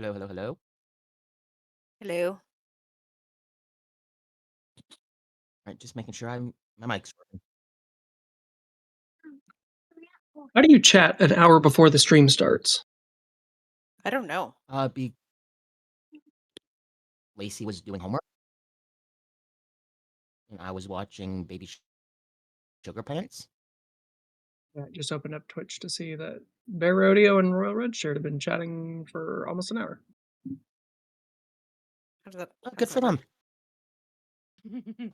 Hello, hello, hello. Hello. Alright, just making sure my mic's working. How do you chat an hour before the stream starts? I don't know. Lacey was doing homework, and I was watching Baby Sugar Pants. I just opened up Twitch to see that Bear Rodeo and Royal Red Shirt have been chatting for almost an hour. How does that? Oh, how good does for that them. work?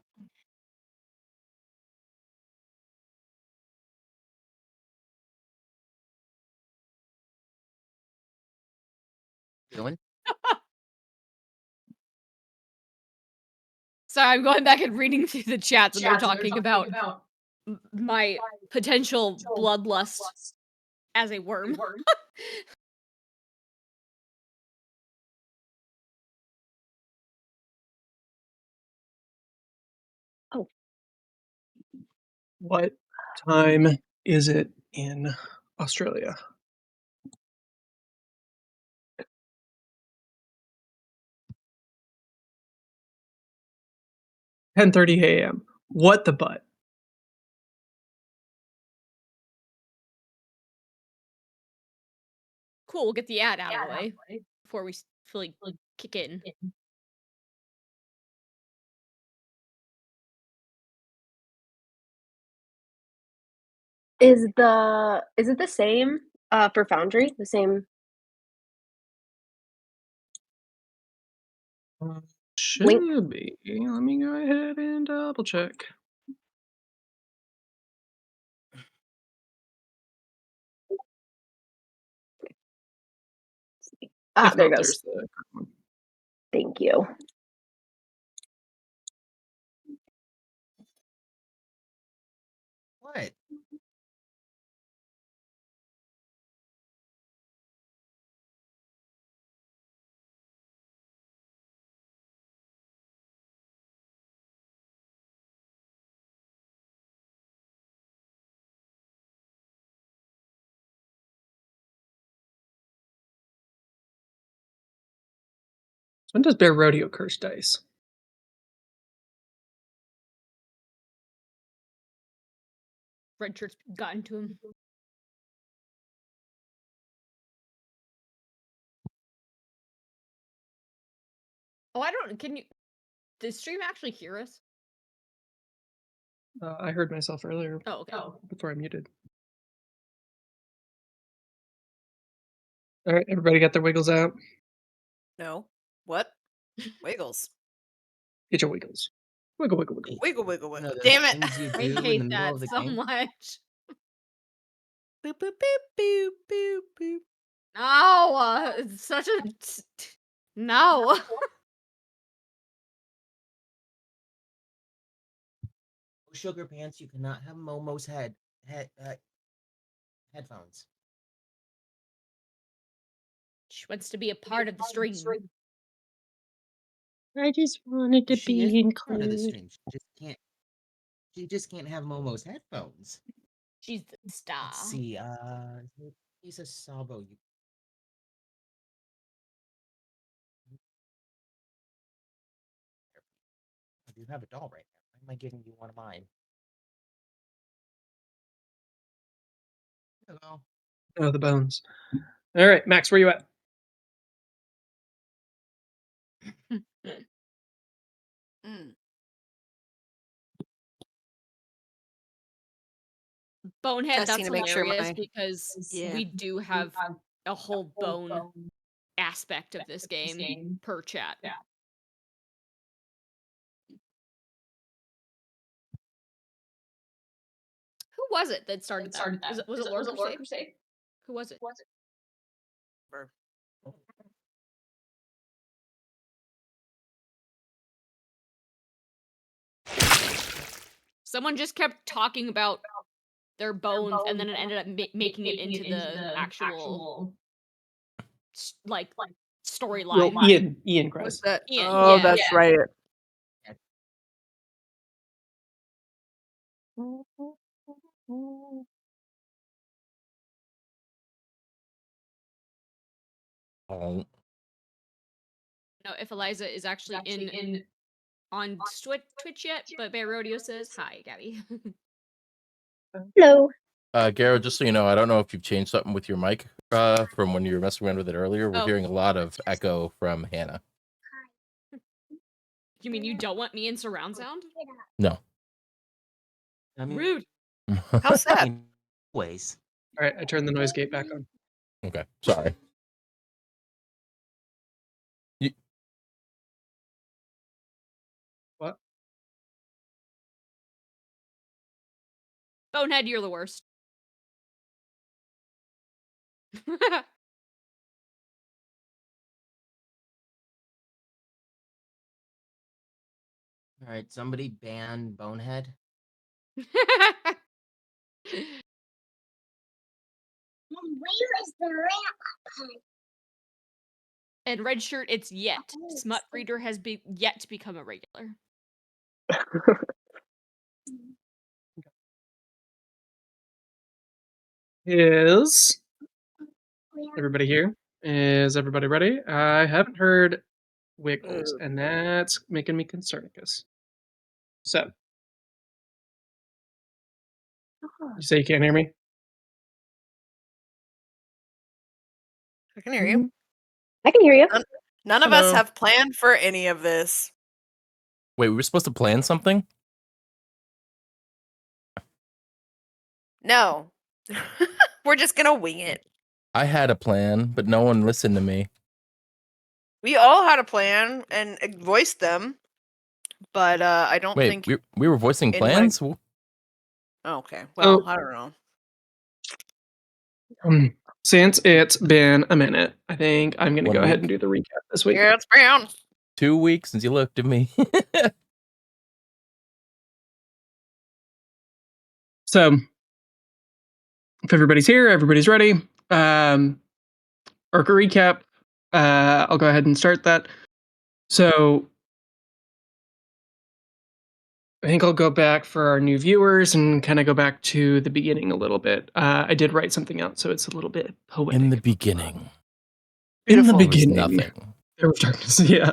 Doing? So I'm going back and reading through the chats, and they're talking about my potential bloodlust as a worm. What time is it in Australia? "10:30 a.m. What the butt?" Cool, we'll get the ad out of the way before we fully kick in. Is it the same for Foundry? The same Should link? be. Let me go ahead and double check. If There not, it goes. there's the current one. Thank you. What? When does Bear Rodeo curse dice? Red shirt's gotten to him. Oh, I don't. Can you? Does stream actually hear us? I heard myself earlier. Oh, okay. Before I muted. All right, everybody got their wiggles out? No. What? Wiggles. Get your wiggles. Wiggle, wiggle, wiggle. Wiggle, wiggle, You know, wiggle. those Damn it! things you I do in the hate middle that of the so game. much. Boop boop boop boop boop boop. No, it's such a no. Sugar Pants, you cannot have Momo's headphones. She wants to be a part of the stream. I just wanted to She is be part of the included. stream. She just can't have Momo's headphones. She's the star. Let's see, he's a Sabo. I do have a doll right now. Why am I giving you one of mine? Hello. Oh, the bones. All right, Max, where you at? Mm. Bonehead, Testing that's to make sure hilarious my- because Yeah. we do have a whole bone aspect of this game per chat. Who was it that started that? Was it Lord Crusade? Who was it? Or- Someone just kept talking about their bones, and then it ended up making it into the actual like storyline. Well, Ian Kress. What's that? Ian, Oh, yeah. that's right. Oh. No, if Eliza is actually in on Twitch yet, but Bear Rodeo says hi, Gabby. Hello. Garrett, just so you know, I don't know if you've changed something with your mic from when you were messing around with it earlier. We're Oh. hearing a lot of echo from Hannah. You mean you don't want me in surround sound? No. I mean, Rude. How's that? Ways. All right, I turned the noise gate back on. Okay, sorry. What? Bonehead, you're the worst. All right, somebody ban Bonehead. And Red Shirt, it's yet. Smut Breeder has yet to become a regular. Is everybody here? Is everybody ready? I haven't heard wiggles, and that's making me concerned. So, you say you can't hear me? I can hear you. I can hear you. None of us Hello. have planned for any of this. Wait, we were supposed to plan something? No. We're just gonna wing it. I had a plan, but no one listened to me. We all had a plan and voiced them, but I don't Wait, think. we were voicing in my- plans? Oh, okay. Well, Oh. I don't know. Since it's been a minute, I think I'm going to 1 go ahead week? and do the recap this week. Yeah, it's brown. 2 weeks since you looked at me. So, if everybody's here, everybody's ready. Orca recap. I'll go ahead and start that. So, I think I'll go back for our new viewers and kind of go back to the beginning a little bit. I did write something out, so it's a little bit poetic. In the beginning, In the Beautiful. there was beginning, nothing. there was darkness. Yeah.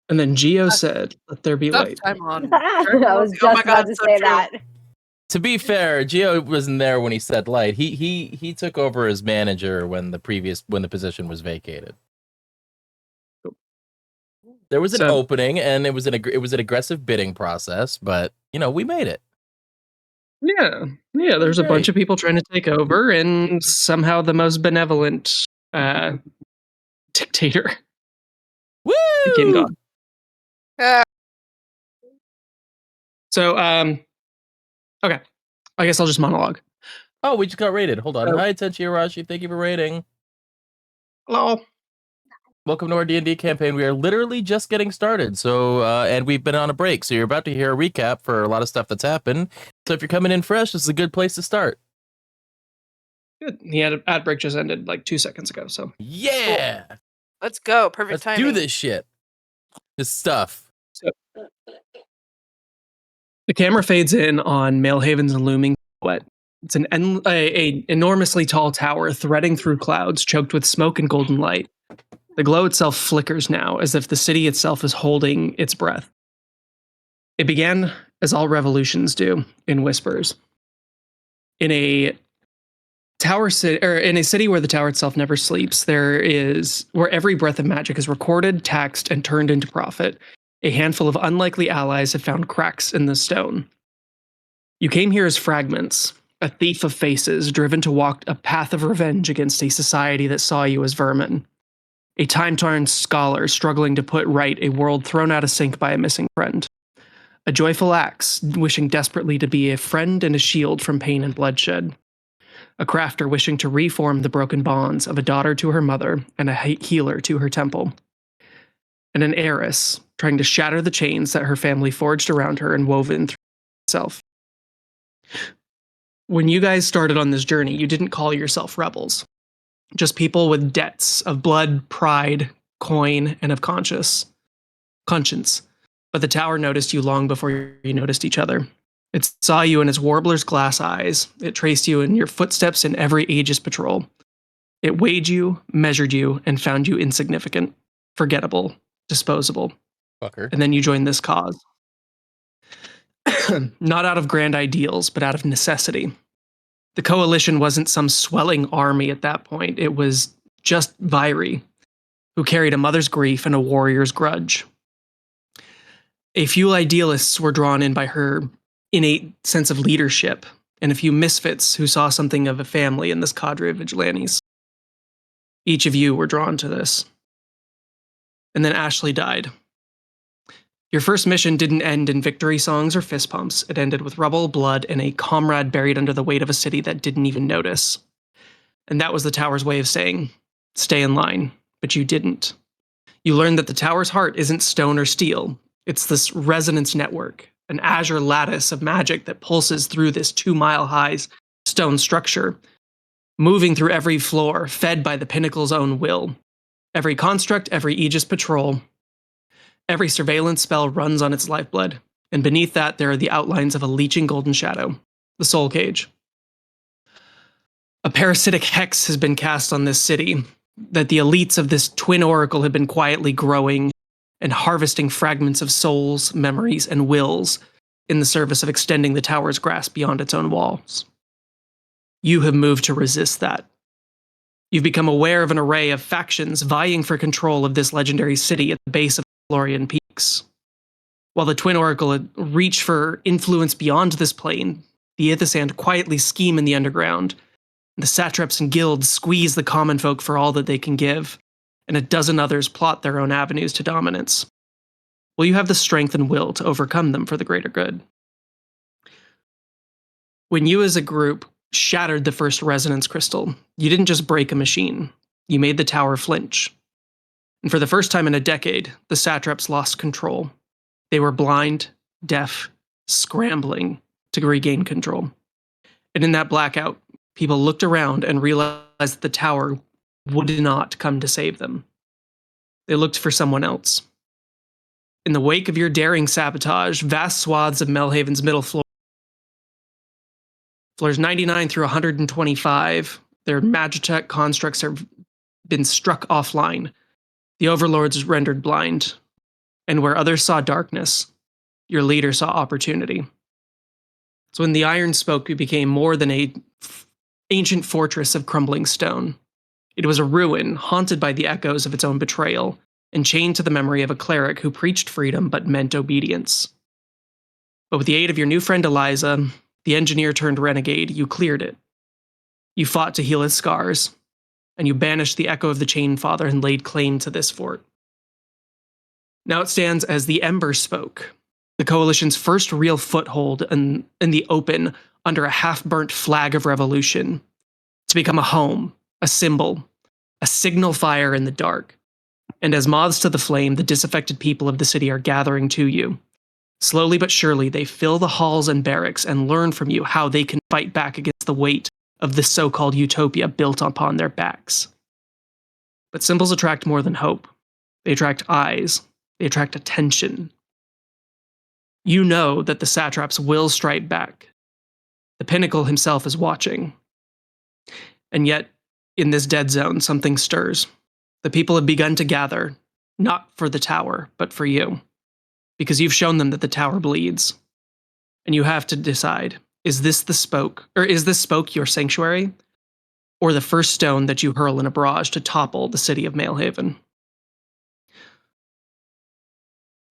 And then Geo said, "Let there be Stuff light." time on. I was just Oh my God, about to so say true. that. To be fair, Gio wasn't there when he said light. He took over as manager when the position was vacated. There was an So- opening, and it was an aggressive bidding process, but we made it. Yeah, there's a bunch Great. of people trying to take over, and somehow the most benevolent dictator became Woo! God. Uh, So, okay, I guess I'll just monologue. Oh, we just got rated. Hold on. Oh. Hi, Tenchi Arashi. Thank you for rating. Hello. Welcome to our D&D campaign. We are literally just getting started, so and we've been on a break, so you're about to hear a recap for a lot of stuff that's happened. So if you're coming in fresh, this is a good place to start. Good. He had an ad break just ended like 2 seconds ago. So Yeah. Let's go. Perfect Let's timing. do this shit. This stuff. the camera fades in on Maelhaven's looming silhouette. It's an enormously tall tower threading through clouds, choked with smoke and golden light. The glow itself flickers now, as if the city itself is holding its breath. It began, as all revolutions do, in whispers. In a city where the tower itself never sleeps, where every breath of magic is recorded, taxed, and turned into profit. A handful of unlikely allies have found cracks in the stone. You came here as fragments, a thief of faces, driven to walk a path of revenge against a society that saw you as vermin. A time-torn scholar struggling to put right a world thrown out of sync by a missing friend. A joyful axe, wishing desperately to be a friend and a shield from pain and bloodshed. A crafter wishing to reform the broken bonds of a daughter to her mother and a healer to her temple. And an heiress, trying to shatter the chains that her family forged around her and woven through itself. When you guys started on this journey, you didn't call yourself rebels. Just people with debts of blood, pride, coin, and of conscience. But the tower noticed you long before you noticed each other. It saw you in its warbler's glass eyes. It traced you in your footsteps in every Aegis patrol. It weighed you, measured you, and found you insignificant, forgettable, disposable. Fucker. And then you joined this cause. Not out of grand ideals, but out of necessity. The coalition wasn't some swelling army at that point. It was just Vairi, who carried a mother's grief and a warrior's grudge. A few idealists were drawn in by her innate sense of leadership, and a few misfits who saw something of a family in this cadre of vigilantes. Each of you were drawn to this. And then Ashley died. Your first mission didn't end in victory songs or fist pumps. It ended with rubble, blood, and a comrade buried under the weight of a city that didn't even notice. And that was the tower's way of saying, stay in line, but you didn't. You learned that the tower's heart isn't stone or steel. It's this resonance network, an azure lattice of magic that pulses through this 2-mile-high stone structure, moving through every floor, fed by the pinnacle's own will. Every construct, every Aegis patrol, every surveillance spell runs on its lifeblood, and beneath that there are the outlines of a leeching golden shadow, the soul cage. A parasitic hex has been cast on this city, that the elites of this twin oracle have been quietly growing and harvesting fragments of souls, memories, and wills in the service of extending the tower's grasp beyond its own walls. You have moved to resist that. You've become aware of an array of factions vying for control of this legendary city at the base of the Florian Peaks. While the Twin Oracle had reached for influence beyond this plane, the Ithasand quietly scheme in the underground. The satraps and guilds squeeze the common folk for all that they can give, and a dozen others plot their own avenues to dominance. Will you have the strength and will to overcome them for the greater good? When you as a group shattered the first resonance crystal, you didn't just break a machine, you made the tower flinch. And for the first time in a decade, the satraps lost control. They were blind, deaf, scrambling to regain control. And in that blackout, people looked around and realized that the tower would not come to save them. They looked for someone else. In the wake of your daring sabotage, vast swaths of Maelhaven's middle floor, floors 99 through 125, their Magitech constructs have been struck offline. The overlords rendered blind. And where others saw darkness, your leader saw opportunity. So when the iron spoke, it became more than an ancient fortress of crumbling stone. It was a ruin haunted by the echoes of its own betrayal and chained to the memory of a cleric who preached freedom but meant obedience. But with the aid of your new friend Eliza, the engineer turned renegade, you cleared it. You fought to heal its scars, and you banished the echo of the Chain Father and laid claim to this fort. Now it stands as the Ember Spoke, the Coalition's first real foothold in the open under a half-burnt flag of revolution, to become a home, a symbol, a signal fire in the dark. And as moths to the flame, the disaffected people of the city are gathering to you. Slowly but surely, they fill the halls and barracks and learn from you how they can fight back against the weight of this so-called utopia built upon their backs. But symbols attract more than hope. They attract eyes. They attract attention. You know that the satraps will strike back. The pinnacle himself is watching. And yet, in this dead zone, something stirs. The people have begun to gather, not for the tower, but for you. Because you've shown them that the tower bleeds. And you have to decide, is this spoke your sanctuary? Or the first stone that you hurl in a barrage to topple the city of Maelhaven?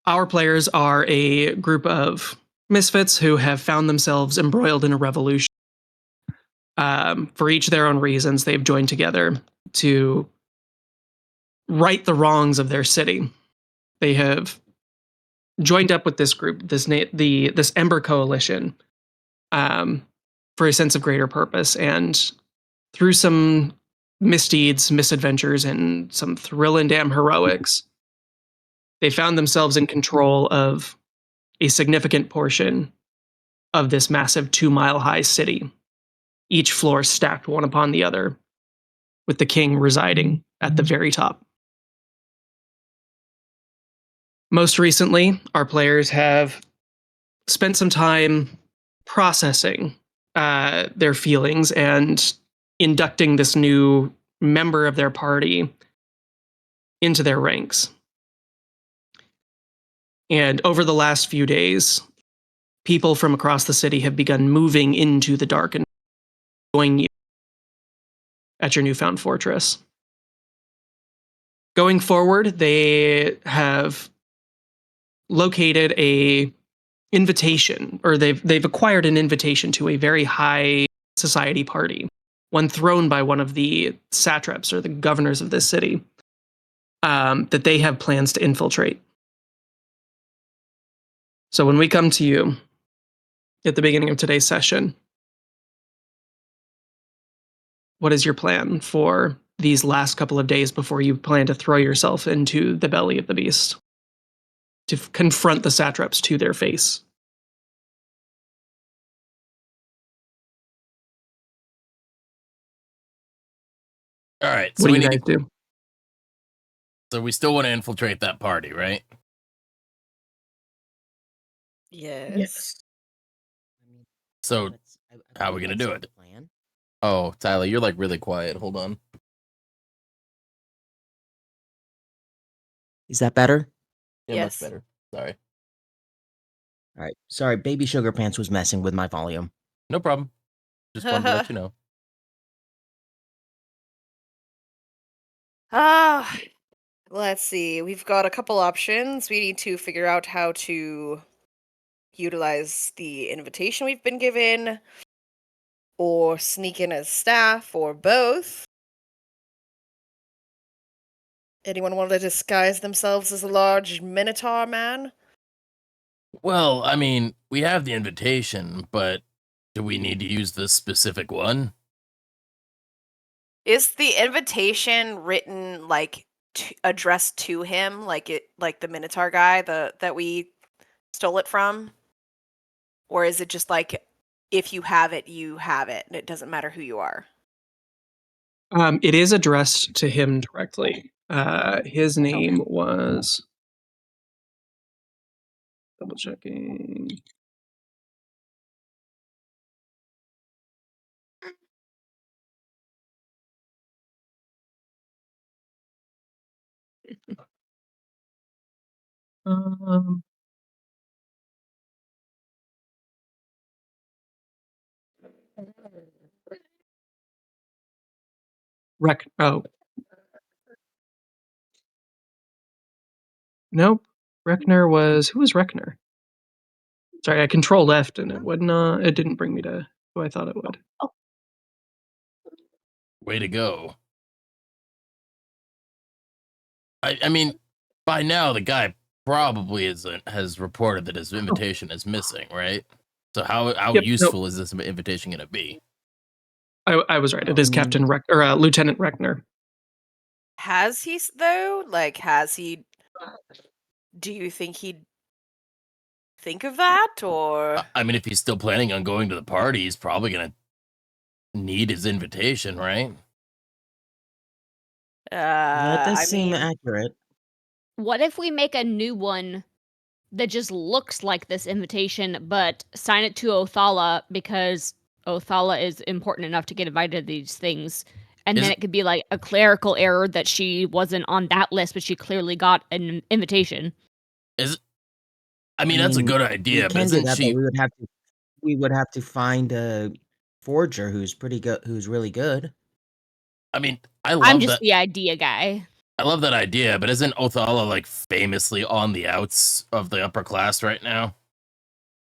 Our players are a group of misfits who have found themselves embroiled in a revolution. For each their own reasons, they've joined together to right the wrongs of their city. They have joined up with this group, this Ember Coalition, for a sense of greater purpose. And through some misdeeds, misadventures, and some thrill and damn heroics, they found themselves in control of a significant portion of this massive 2-mile-high city, each floor stacked one upon the other, with the king residing at the very top. Most recently, our players have spent some time processing their feelings and inducting this new member of their party into their ranks. And over the last few days, people from across the city have begun moving into the dark and join you at your newfound fortress. Going forward, they have located a invitation, or they've acquired an invitation to a very high society party, one thrown by one of the satraps or the governors of this city, that they have plans to infiltrate. So when we come to you at the beginning of today's session, what is your plan for these last couple of days before you plan to throw yourself into the belly of the beast to confront the satraps to their face? All right. What do you guys do? So we still want to infiltrate that party, right? Yes. So how are we gonna do it? Plan. Oh, Tyler, you're like really quiet. Hold on. Is that better? Yeah, Yes. much better. Sorry. All right. Sorry, Baby Sugar Pants was messing with my volume. No problem. Just wanted to let you know. Let's see. We've got a couple options. We need to figure out how to utilize the invitation we've been given, or sneak in as staff, or both. Anyone want to disguise themselves as a large minotaur man? Well, I mean, we have the invitation, but do we need to use this specific one? Is the invitation written like addressed to him, like the minotaur guy that we stole it from? Or is it just like, if you have it, you have it, and it doesn't matter who you are? It is addressed to him directly. His name was... Double checking. Oh. Nope. Reckner was... Who was Reckner? Sorry, I control left and it would not... It didn't bring me to who I thought it would. Way to go. I mean, by now the guy probably has reported that his invitation is missing, right? So how useful is this invitation going to be? I was right. It is Captain Lieutenant Reckner. Has he though? Like, has he? Do you think he'd think of that, or? I mean, if he's still planning on going to the party, he's probably gonna need his invitation, right? That does I seem mean, accurate. What if we make a new one that just looks like this invitation, but sign it to Othala because Othala is important enough to get invited to these things. And Is then it- it could be like a clerical error that she wasn't on that list, but she clearly got an invitation. Is I mean, I that's a mean, good we idea, but can do isn't that, but she? we would have to find a forger who's pretty good, who's really good. I mean, I'm just the idea guy. I love that idea, but isn't Othala like famously on the outs of the upper class right now?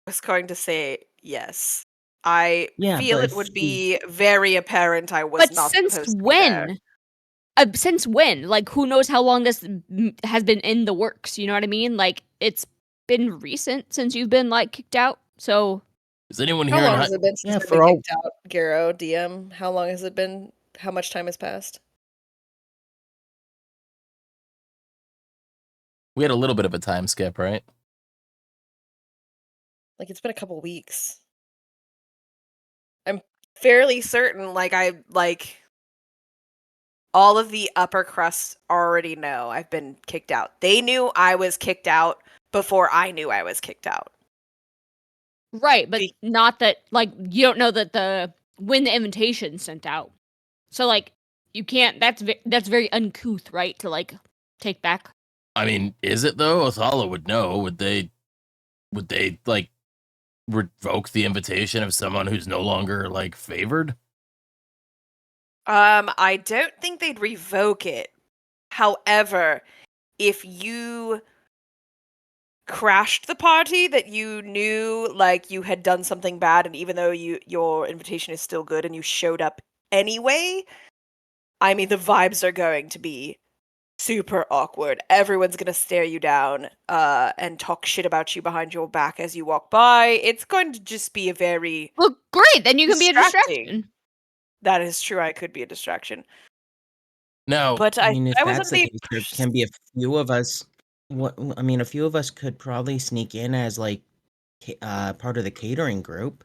I was going to say yes. I Yeah, feel but it if would she, be very apparent I was But not since supposed to be there. when? Since when? Like, who knows how long this has been in the works? You know what I mean? Like, it's been recent since you've been like kicked out. So Is anyone How here in long high? has it been since yeah, I've been for all kicked out, Garo, DM? How long has it been? How much time has passed? We had a little bit of a time skip, right? Like, it's been a couple weeks. I'm fairly certain, all of the upper crust already know I've been kicked out. They knew I was kicked out before I knew I was kicked out. right, but Be- not that like you don't know that when the invitation sent out. So like you can't. That's very uncouth, right? To like take back. I mean, is it though? Othala would know. Would they? Would they like revoke the invitation of someone who's no longer like favored? I don't think they'd revoke it. However, if you crashed the party that you knew like you had done something bad, and even though your invitation is still good and you showed up anyway, I mean the vibes are going to be super awkward. Everyone's gonna stare you down and talk shit about you behind your back as you walk by. It's going to just be a very Well, great. Then you can be a distracting. distraction. That is true, I could be a distraction. Now, But I mean, if I was that's under the the case, there can be a few of us. What I mean, a few of us could probably sneak in as like part of the catering group.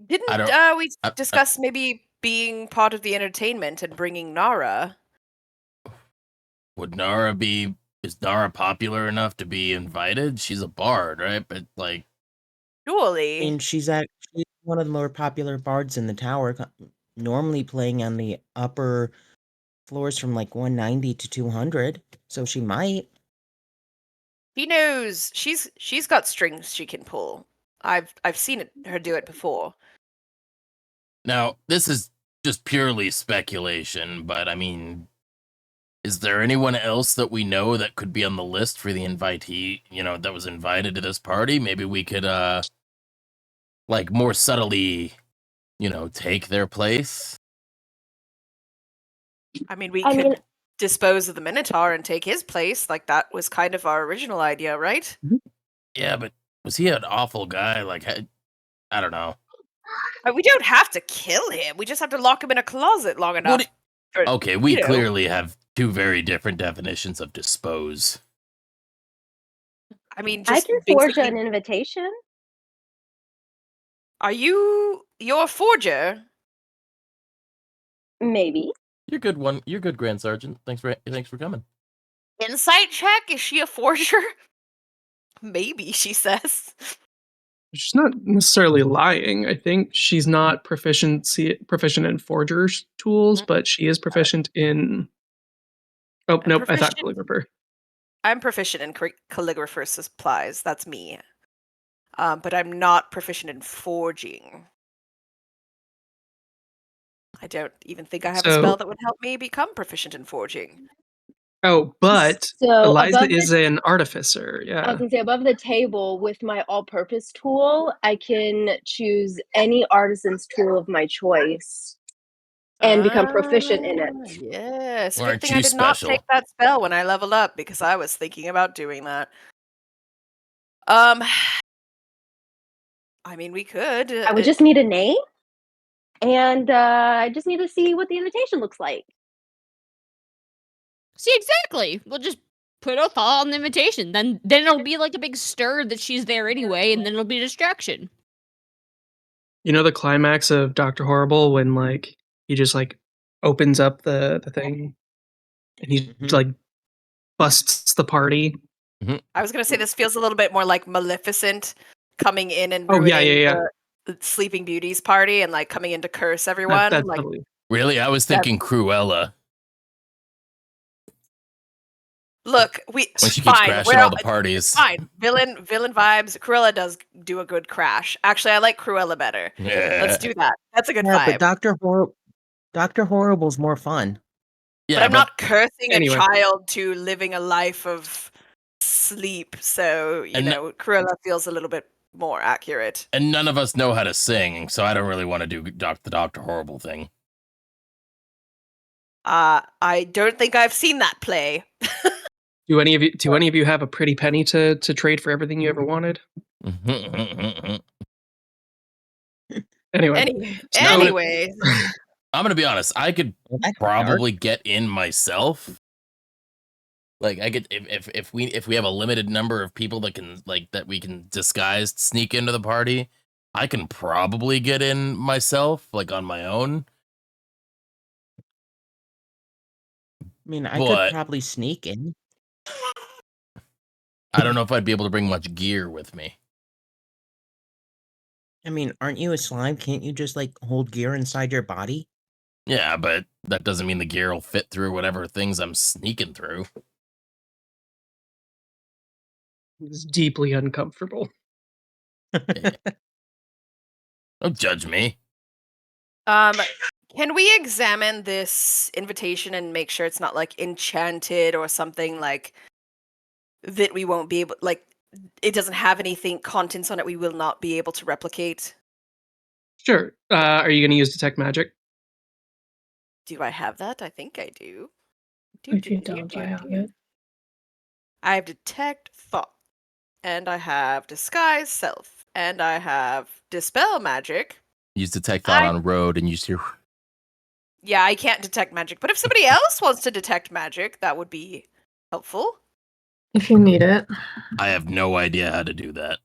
I didn't don't. we I, discuss maybe being part of the entertainment and bringing Nara? would Nara be? Is Nara popular enough to be invited? She's a bard, right? But like, I mean, Surely. she's one of the more popular bards in the tower, normally playing on the upper floors from like 190 to 200. So she might. She knows she's got strings she can pull. I've seen her do it before. now this is just purely speculation, but I mean, is there anyone else that we know that could be on the list for the invitee? You know, that was invited to this party. Maybe we could, like, more subtly, take their place. I mean, we I could mean, dispose of the Minotaur and take his place. Like that was kind of our original idea, right? Yeah, but was he an awful guy? Like, I don't know. We don't have to kill him. We just have to lock him in a closet long What? enough. For, Okay, we you know, clearly have two very different definitions of dispose. I mean, I just can forge basically. an invitation. You're a forger? Maybe. You're good one. You're good, Grand Sergeant. Thanks for coming. Insight check? Is she a forger? Maybe, she says. She's not necessarily lying. I think she's not proficient in forgers tools, but she is proficient in. Oh I'm nope, I thought proficient. calligrapher. I'm proficient in calligrapher supplies. That's me. But I'm not proficient in forging. I don't even think I have a spell So that would help me become proficient in forging. but So Eliza above is the, an artificer. I Yeah. was gonna say above the table with my all-purpose tool, I can choose any artisan's tool of my choice and become proficient in it. Yes. Good Aren't thing I you did not special? take that spell when I leveled up because I was thinking about doing that. I mean, we could. I would just need a name, and I just need to see what the invitation looks like. See, exactly. We'll just put Othala on the invitation. Then it'll be like a big stir that she's there anyway, and then it'll be a distraction. You know the climax of Dr. Horrible when like he just like opens up the thing and he like busts the party. I was gonna say this feels a little bit more like Maleficent coming in and Oh, yeah, ruining yeah. the Sleeping Beauty's party and like coming in to curse everyone. That's like totally. Really, I was thinking Cruella look, when she keeps fine. crashing all the parties. Fine. Villain vibes. Cruella does do a good crash. Actually, I like Cruella better. Let's do that. That's a good Yeah, vibe. but Dr. Horrible's more fun. Yeah, but I'm not cursing Anyway. a child to living a life of sleep. So, you know, Cruella feels a little bit more accurate. And none of us know how to sing, so I don't really want to do the Dr. Horrible thing. I don't think I've seen that play. Do any of you have a pretty penny to trade for everything you ever wanted? Anyway. Anyway. I'm gonna be honest. I could probably get in myself. Like I could, if we have a limited number of people that can that we can disguise sneak into the party, I can probably get in myself, like on my own. I mean, I could probably sneak in. I don't know if I'd be able to bring much gear with me. I mean, aren't you a slime? Can't you just like hold gear inside your body? Yeah, but that doesn't mean the gear will fit through whatever things I'm sneaking through. It's deeply uncomfortable. Don't judge me. Can we examine this invitation and make sure it's not like enchanted or something like that we won't be able, like it doesn't have anything contents on it we will not be able to replicate? Sure. Are you going to use detect magic? Do I have that? I think I do. If you don't, I have it. I have detect thought, and I have disguise self, and I have dispel magic. Use detect thought on road and use your. Yeah, I can't detect magic, but if somebody else wants to detect magic, that would be helpful. If you need it. I have no idea how to do that.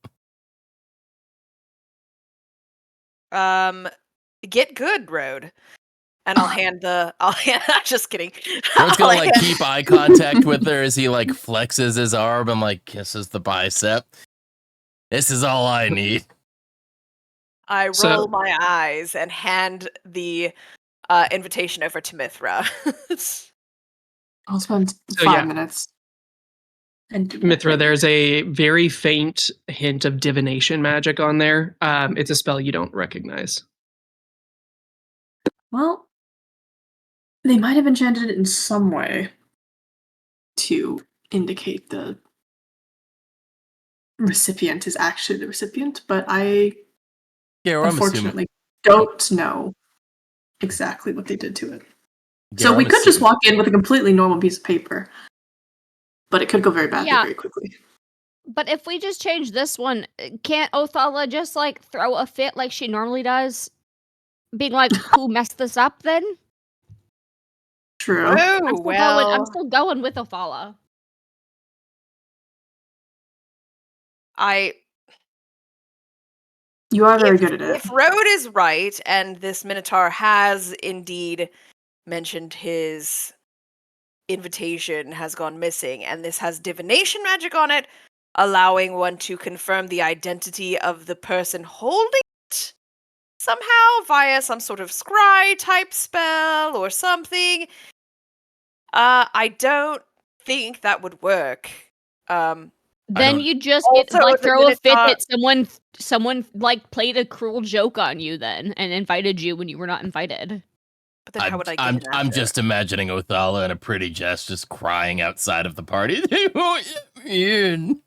Get good, Road. And I'll hand just kidding. Road's gonna like keep eye contact with her as he like flexes his arm and like kisses the bicep. This is all I need. I roll my eyes and hand the invitation over to Mithra. I'll spend 5 minutes. And Mithra, there's a very faint hint of divination magic on there. It's a spell you don't recognize. Well, they might have enchanted it in some way to indicate the recipient is actually the recipient, but I unfortunately don't know exactly what they did to it. So we could just walk in with a completely normal piece of paper, but it could go very badly very quickly. But if we just change this one, can't Othala just like throw a fit like she normally does? Being like, who messed this up then? True. Oh, I'm still going with Othala. You are very good at it. If Road is right, and this Minotaur has indeed mentioned his invitation has gone missing, and this has divination magic on it, allowing one to confirm the identity of the person holding it somehow via some sort of scry type spell or something. I don't think that would work. Then you just get, like throw a fit that someone like played a cruel joke on you then and invited you when you were not invited. But then how would I get in I'm just imagining Othala and a pretty Jess just crying outside of the party. They won't let me in.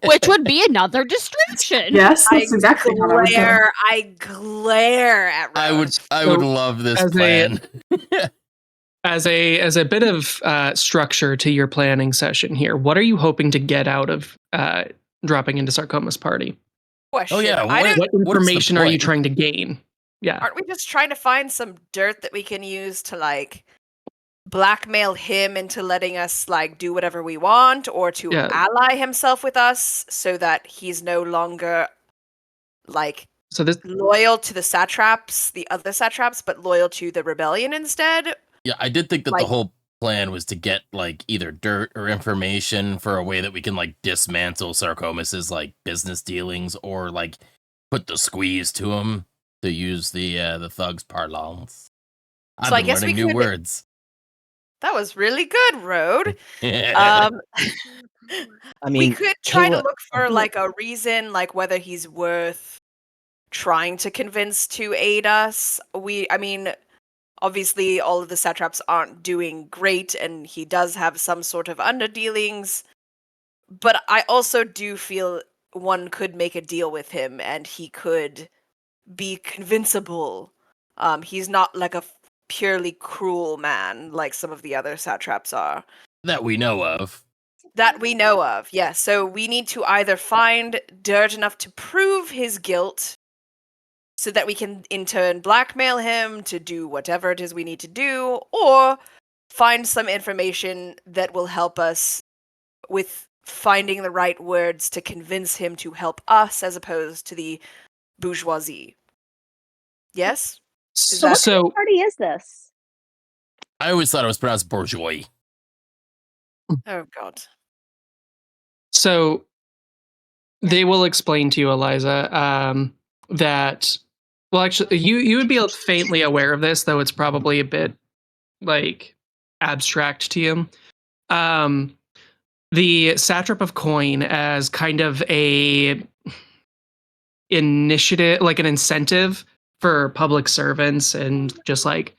Which would be another distraction. Yes, that's exactly how I would do it. I glare at Road. I would love this plan. As a bit of structure to your planning session here, what are you hoping to get out of dropping into Sarcoma's party? Question. Oh yeah, what information are you trying to gain? Yeah. Aren't we just trying to find some dirt that we can use to like blackmail him into letting us like do whatever we want, or to ally himself with us so that he's no longer like So this loyal to the satraps, the other satraps, but loyal to the rebellion instead. Yeah, I did think that Like- the whole plan was to get like either dirt or information for a way that we can like dismantle Sarcomas's like business dealings, or like put the squeeze to him, to use the thugs parlance. I've So I been guess learning we new could- words. That was really good, Road. I mean, We could try to Kayla, look I for feel like a reason, like whether he's worth trying to convince to aid us. I mean, obviously all of the satraps aren't doing great, and he does have some sort of underdealings. But I also do feel one could make a deal with him, and he could be convincible. He's not like a purely cruel man like some of the other satraps are. That we know of. That we know of, yes. So we need to either find dirt enough to prove his guilt so that we can in turn blackmail him to do whatever it is we need to do, or find some information that will help us with finding the right words to convince him to help us as opposed to the bourgeoisie. Yes? So what kind of party is this? I always thought it was pronounced bourgeois. Oh god. So they will explain to you, Eliza, that, well, actually, you would be faintly aware of this, though it's probably a bit like abstract to you. The satrap of coin as kind of a initiative, like an incentive for public servants and just like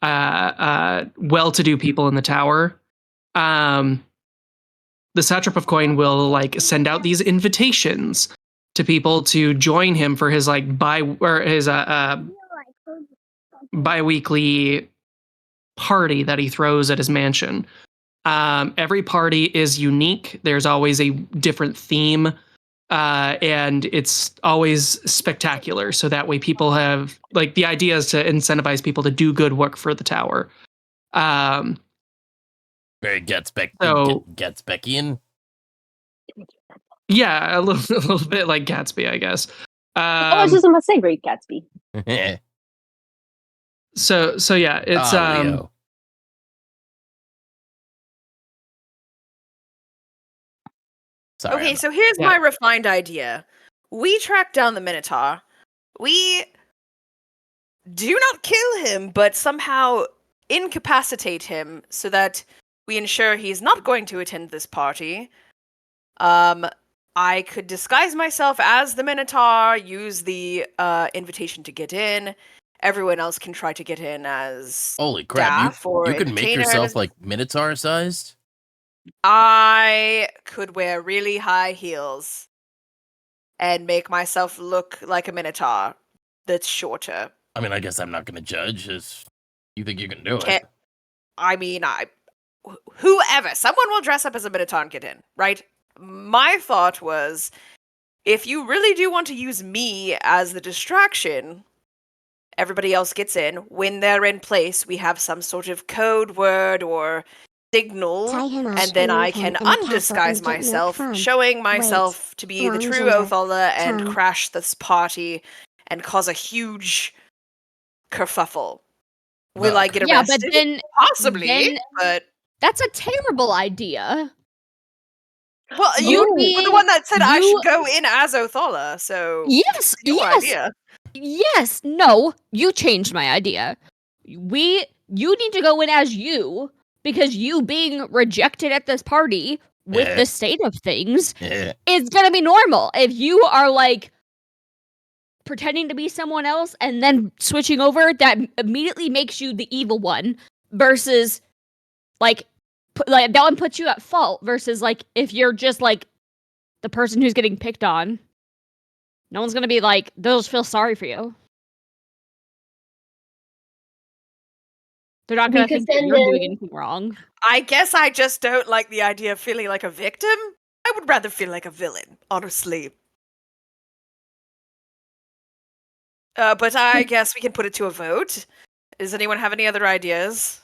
well-to-do people in the tower. The satrap of coin will like send out these invitations to people to join him for his like bi-weekly party that he throws at his mansion. Every party is unique. There's always a different theme, and it's always spectacular. So that way people have, like, the idea is to incentivize people to do good work for the tower. Very So- Gatsbeckian. Yeah, a little bit like Gatsby, I guess. I was just gonna say Great Gatsby. So yeah, it's Leo. Sorry, Okay, I'm- so here's Yeah. my refined idea. We track down the Minotaur. We do not kill him, but somehow incapacitate him so that we ensure he's not going to attend this party. I could disguise myself as the Minotaur, use the invitation to get in. Everyone else can try to get in as Holy crap! staff or You could make entertainers. yourself like Minotaur sized. I could wear really high heels and make myself look like a Minotaur that's shorter. I mean, I guess I'm not going to judge. If you think you can do Can't- it. I mean, whoever, someone will dress up as a Minotaur and get in, right? My thought was, if you really do want to use me as the distraction, everybody else gets in. When they're in place, we have some sort of code word or signal, and then I can undisguise myself, showing myself to be the true Othala and crash this party and cause a huge kerfuffle. Will I get Yeah, arrested? but then Possibly, but that's a terrible idea. well, you were the one that said I should go in as Othala, so Yes, it's your idea. Yes, no, you changed my idea. You need to go in as you, because you being rejected at this party with the state of things is gonna be normal. If you are like pretending to be someone else and then switching over, that immediately makes you the evil one, versus like that one puts you at fault, versus like if you're just like the person who's getting picked on. No one's gonna be like, they'll just feel sorry for you. They're not gonna think that you're doing anything wrong. I guess I just don't like the idea of feeling like a victim. I would rather feel like a villain, honestly. But I guess we can put it to a vote. Does anyone have any other ideas?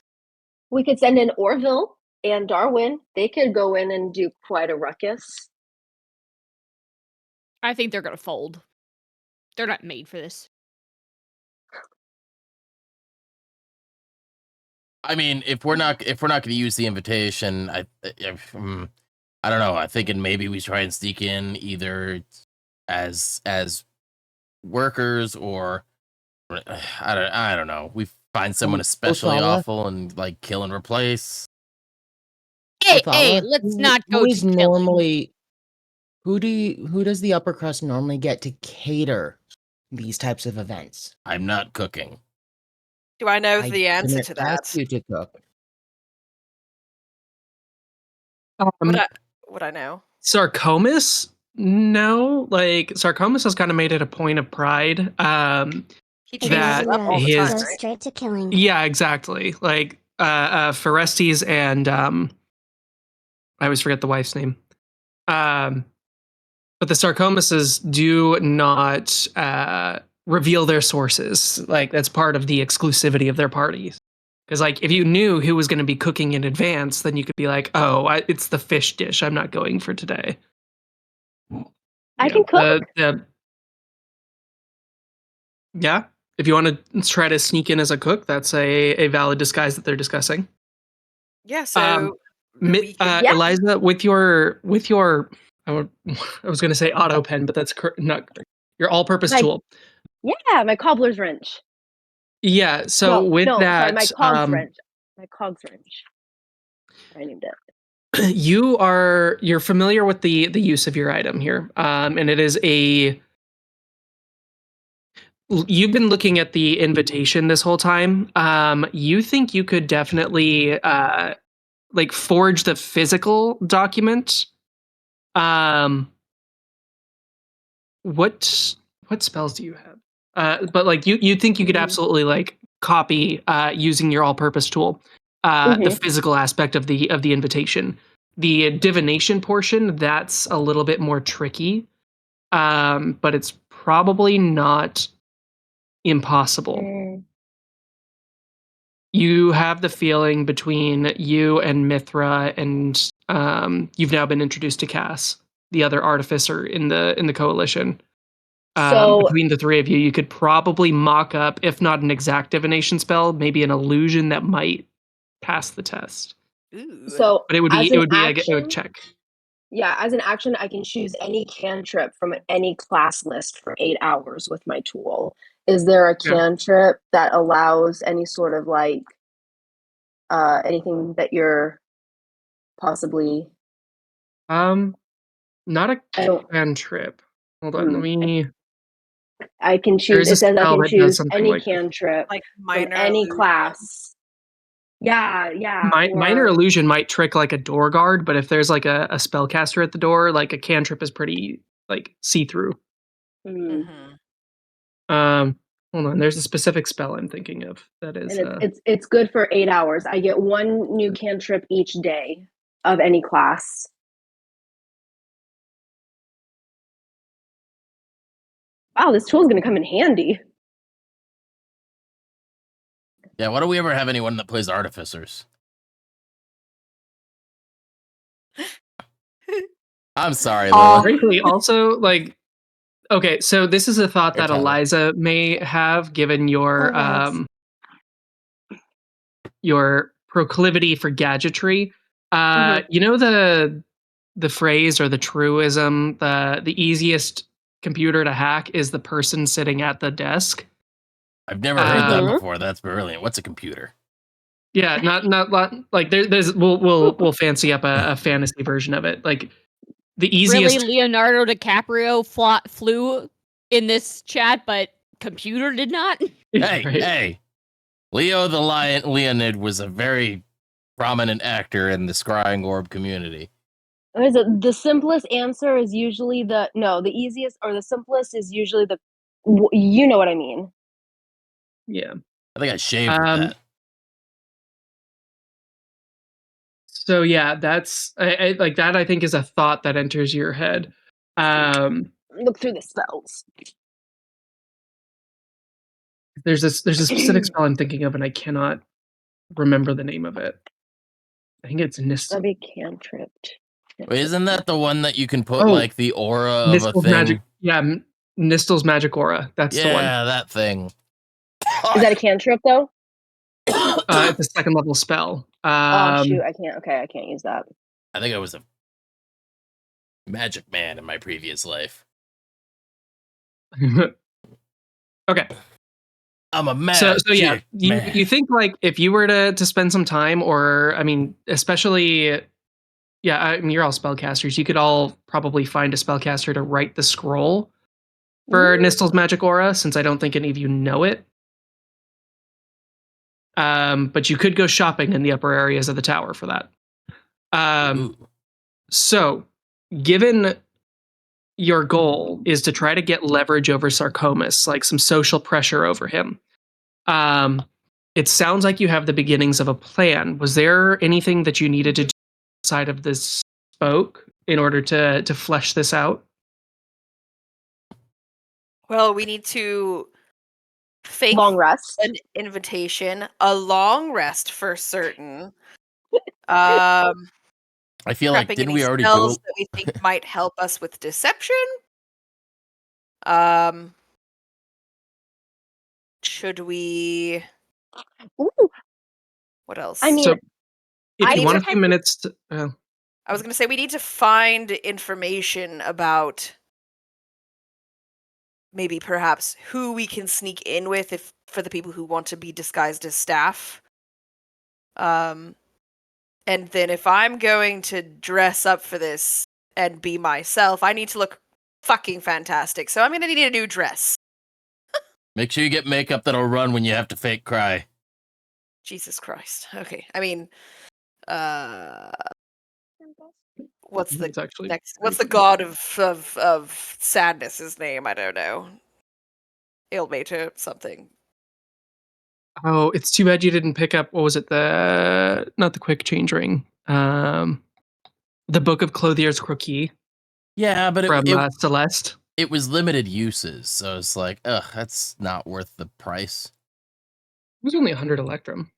We could send in Orville and Darwin. They could go in and do quite a ruckus. I think they're gonna fold. They're not made for this. I mean, if we're not going to use the invitation, I don't know. I'm thinking maybe we try and sneak in either as workers or I don't know. We find someone especially awful and like kill and replace. Hey, let's not go to normally. Who does the upper crust normally get to cater these types of events? I'm not cooking. Do I know the answer to that? Ask you to cook. Would I know? Sarcomas? No. Like, Sarcomas has kind of made it a point of pride. He changes up all the time, right? Straight to killing. Yeah, exactly. Like, Phorestes and, I always forget the wife's name. But the Sarcomases do not reveal their sources. Like, that's part of the exclusivity of their parties. Because, like, if you knew who was going to be cooking in advance, then you could be like, oh, it's the fish dish I'm not going for today. I can cook. Yeah. If you want to try to sneak in as a cook, that's a valid disguise that they're discussing. Yeah, so... Eliza, with your I was going to say auto pen, but that's not your all-purpose tool. Yeah, my cobbler's wrench. Yeah, so my cog's wrench. My cog's wrench. I named it. You're familiar with the use of your item here, and it is you've been looking at the invitation this whole time. You think you could definitely like forge the physical document. What spells do you have? But like you think you could absolutely like copy using your all-purpose tool the physical aspect of the invitation. The divination portion, that's a little bit more tricky, but it's probably not impossible. You have the feeling between you and Mithra, and you've now been introduced to Cass, the other artificer in the coalition. So between the three of you, you could probably mock up, if not an exact divination spell, maybe an illusion that might pass the test. Ooh. So, but it would be a check. Yeah, as an action, I can choose any cantrip from any class list for 8 hours with my tool. Is there a cantrip that allows any sort of like anything that you're possibly not a cantrip. Hold on, let me. I can choose. It says I can choose any cantrip like from any class. Yeah. Minor illusion might trick like a door guard, but if there's like a spellcaster at the door, like a cantrip is pretty like see-through. Hold on, there's a specific spell I'm thinking of that is. And it's good for 8 hours. I get one new cantrip each day of any class. Wow, this tool's gonna come in handy. Yeah, why don't we ever have anyone that plays artificers? I'm sorry, Lila. Frankly, also, like, okay, so this is a thought that Eliza may have, given your proclivity for gadgetry. You know the phrase or the truism, the easiest computer to hack is the person sitting at the desk. I've never heard that before. That's brilliant. What's a computer? Yeah, not like there's we'll fancy up a fantasy version of it. Like the easiest. Really, Leonardo DiCaprio flew in this chat, but computer did not. Hey, Leo the Leonid was a very prominent actor in the scrying orb community. The simplest answer is usually the easiest or the simplest is usually the, you know what I mean. Yeah. I think I shaved with that. So yeah, that's I like that. I think is a thought that enters your head. Look through the spells. There's a specific spell I'm thinking of, and I cannot remember the name of it. I think it's Nist. That'd be cantripped. Wait, isn't that the one that you can put like the aura of a thing? Magic. Yeah, Nistel's Magic Aura. That's the one. Yeah, that thing. Is that a cantrip though? It's a second level spell. Oh shoot, I can't. Okay, I can't use that. I think I was a magic man in my previous life. Okay. I'm a magic So yeah, man. you think like if you were to spend some time, or I mean, especially, yeah, I mean, you're all spellcasters. You could all probably find a spellcaster to write the scroll for Nistel's Magic Aura, since I don't think any of you know it. But you could go shopping in the upper areas of the tower for that. So, given your goal is to try to get leverage over Sarcomas, like some social pressure over him, it sounds like you have the beginnings of a plan. Was there anything that you needed to do outside of this spoke in order to flesh this out? Well, we need to fake Long rest. an invitation, a long rest for certain. I feel like, Prepping didn't any we already spells do? that we think might help us with deception? Should we? Ooh. What else? I mean, So, if you want a I few minutes to, I was going to say we need to find information about maybe perhaps who we can sneak in with if for the people who want to be disguised as staff. And then if I'm going to dress up for this and be myself, I need to look fucking fantastic. So I'm going to need a new dress. Make sure you get makeup that'll run when you have to fake cry. Jesus Christ. Okay. I mean, what's the actually next? What's the god of sadness? His name? I don't know. Ilmater something. oh, it's too bad you didn't pick up. What was it? Not the quick change ring. The Book of Clothier's Croquis. Yeah, but from Celeste. It was limited uses, so it's like, ugh, that's not worth the price. It was only 100 Electrum.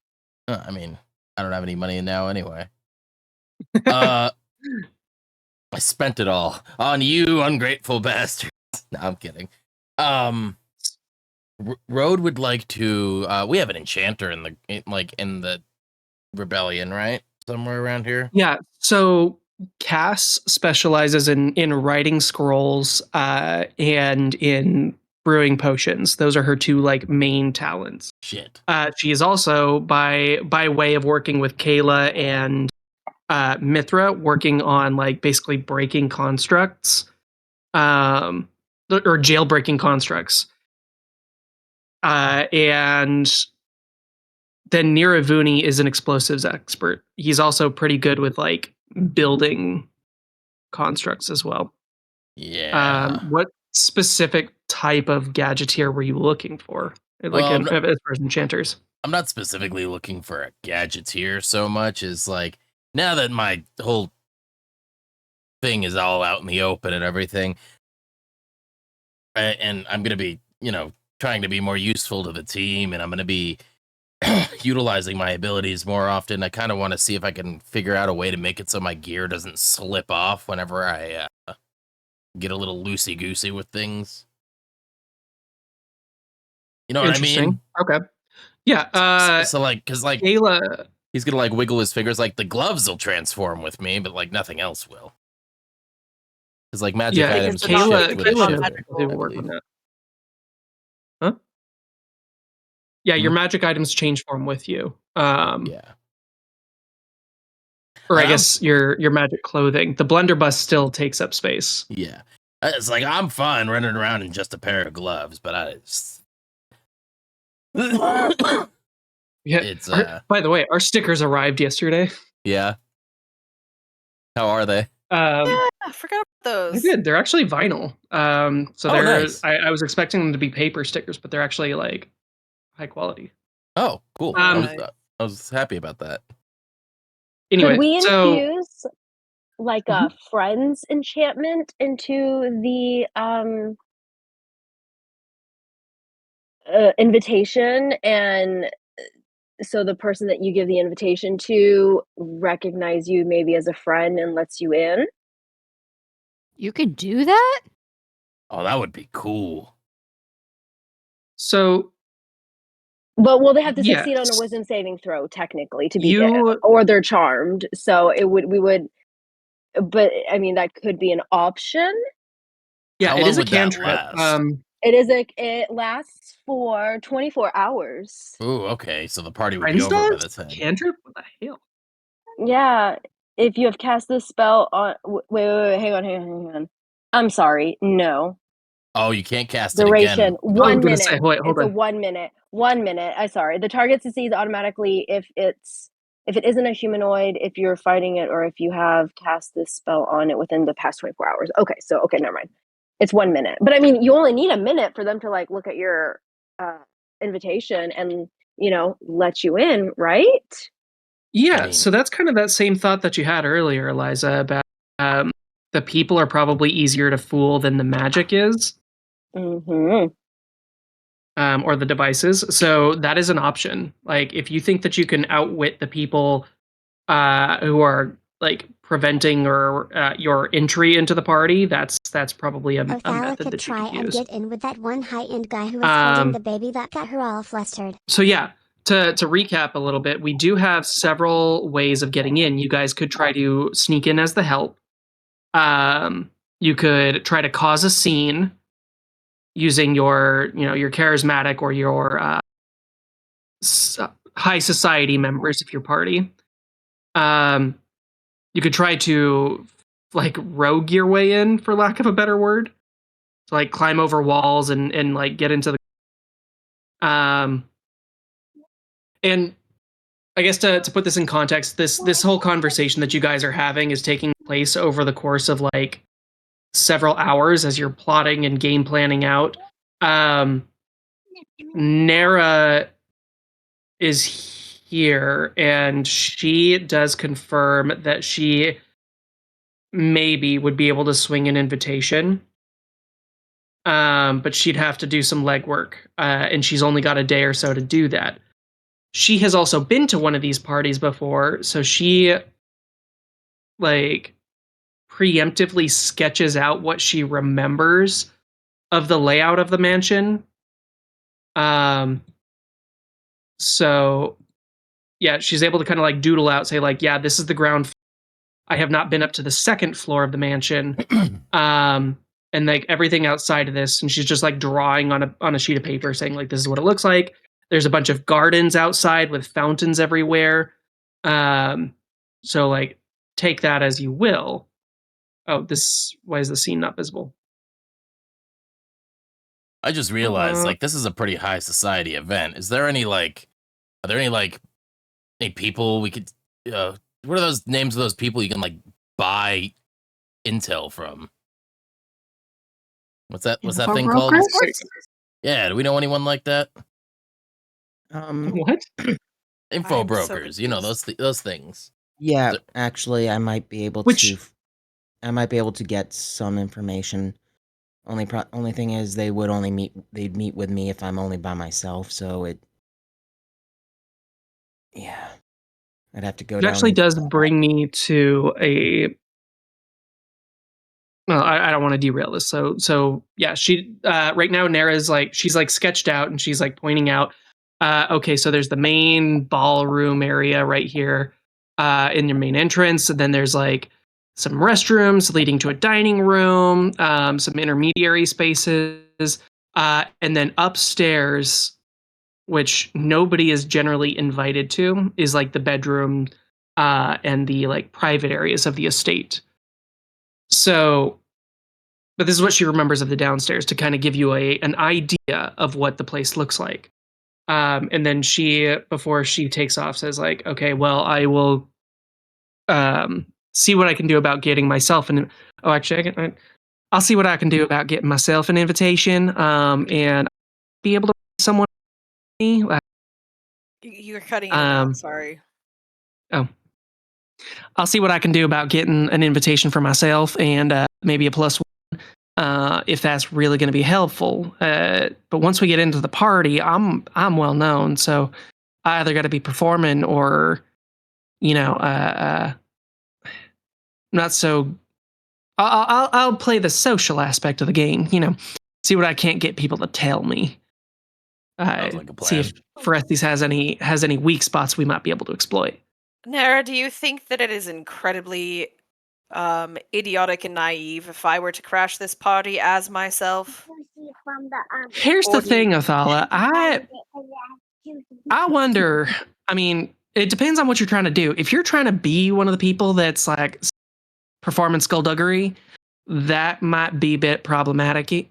I mean, I don't have any money now anyway. I spent it all on you, ungrateful bastards. No, I'm kidding. Road would like to. We have an enchanter in the rebellion, right? Somewhere around here. Yeah. So Cass specializes in writing scrolls and in brewing potions. Those are her two like main talents. Shit. She is also by way of working with Kayla and Mithra, working on like basically breaking constructs, or jailbreaking constructs. And then Niravuni is an explosives expert. He's also pretty good with like building constructs as well. Yeah. What specific type of gadgeteer were you looking for? Like as far as enchanters? I'm not specifically looking for a gadgeteer so much as like, now that my whole thing is all out in the open and everything, and I'm going to be, trying to be more useful to the team, and I'm going to be utilizing my abilities more often. I kind of want to see if I can figure out a way to make it so my gear doesn't slip off whenever I get a little loosey-goosey with things. You know what I mean? Okay. Yeah. So like, because like Kayla, he's gonna like wiggle his fingers, like the gloves will transform with me, but like nothing else will. Because like magic items Kayla will work on that. Huh? Yeah, your magic items change form with you. Yeah. Or I guess your magic clothing. The blunderbuss still takes up space. Yeah. It's like I'm fine running around in just a pair of gloves, but I just yeah. It's by the way, our stickers arrived yesterday. Yeah. How are they? Yeah, I forgot about those. They're good. They're actually vinyl. So they're nice. I was expecting them to be paper stickers, but they're actually like high quality. Oh, cool. I was happy about that. Anyway, could we infuse like a friend's enchantment into the invitation, and so the person that you give the invitation to recognize you maybe as a friend and lets you in? You could do that? Oh, that would be cool. So, but will they have to succeed on a yes. wisdom saving throw technically to be or they're charmed? So we would. But I mean, that could be an option. Yeah, How it long is a would that cantrip. last? It lasts for 24 hours. Ooh, okay. So the party would be Friends over by dogs? the time. Cantrip? What the hell? Yeah, if you have cast this spell on wait, hang on. I'm sorry. No. Oh, you can't cast Duration it again. 1 minute. Say, wait, hold it's on. a 1 minute. 1 minute. I'm sorry. The target succeeds automatically if it isn't a humanoid, if you're fighting it, or if you have cast this spell on it within the past 24 hours. Okay, never mind. It's 1 minute. But I mean, you only need a minute for them to like look at your invitation and, let you in, right? Yeah, so that's kind of that same thought that you had earlier, Eliza, about the people are probably easier to fool than the magic is. Mm-hmm. Or the devices. So that is an option. Like, if you think that you can outwit the people who are like preventing or your entry into the party, that's probably a method that you could use. Get in with that one high-end guy who was holding the baby that got her all flustered. So yeah, to recap a little bit, we do have several ways of getting in. You guys could try to sneak in as the help. You could try to cause a scene using your charismatic or your high society members of your party. You could try to like rogue your way in, for lack of a better word, to like climb over walls and like get into the and I guess to put this in context, this whole conversation that you guys are having is taking place over the course of like several hours as you're plotting and game planning out. Nara is here, and she does confirm that she maybe would be able to swing an invitation. But she'd have to do some legwork, and she's only got a day or so to do that. She has also been to one of these parties before, so she like preemptively sketches out what she remembers of the layout of the mansion. So yeah, she's able to kind of like doodle out, say like, yeah, this is the ground. I have not been up to the second floor of the mansion. And like everything outside of this, and she's just like drawing on a sheet of paper saying like, this is what it looks like. There's a bunch of gardens outside with fountains everywhere. So like take that as you will. Oh, why is the scene not visible? I just realized like this is a pretty high society event. Is there any like, are there any people we could, what are those names of those people you can like buy intel from? What's that thing called? Yeah, do we know anyone like that? What? Info brokers, those things. Yeah, actually, I might be able to get some information. Only thing is, they'd meet with me if I'm only by myself. So yeah, I'd have to go. It actually does bring me to a. Well, I don't want to derail this. So yeah, she right now Nara's like she's like sketched out and she's like pointing out. Okay, so there's the main ballroom area right here in your main entrance, and then there's like some restrooms leading to a dining room, some intermediary spaces, and then upstairs, which nobody is generally invited to, is like the bedroom and the like private areas of the estate. So, but this is what she remembers of the downstairs to kind of give you an idea of what the place looks like. And then she, before she takes off, says like, okay, well, I will see what I can do about getting myself I'll see what I can do about getting myself an invitation and be able to someone. You're cutting it out. Sorry. Oh. I'll see what I can do about getting an invitation for myself and maybe a +1 if that's really going to be helpful. But once we get into the party, I'm well known, so I either got to be performing or, not so I'll play the social aspect of the game. See what I can't get people to tell me. Sounds like a plan. See if Forestes has any weak spots we might be able to exploit. Nara, do you think that it is incredibly idiotic and naive if I were to crash this party as myself? Here's the thing, Othala. I wonder. I mean, it depends on what you're trying to do. If you're trying to be one of the people that's like performing skullduggery, that might be a bit problematic.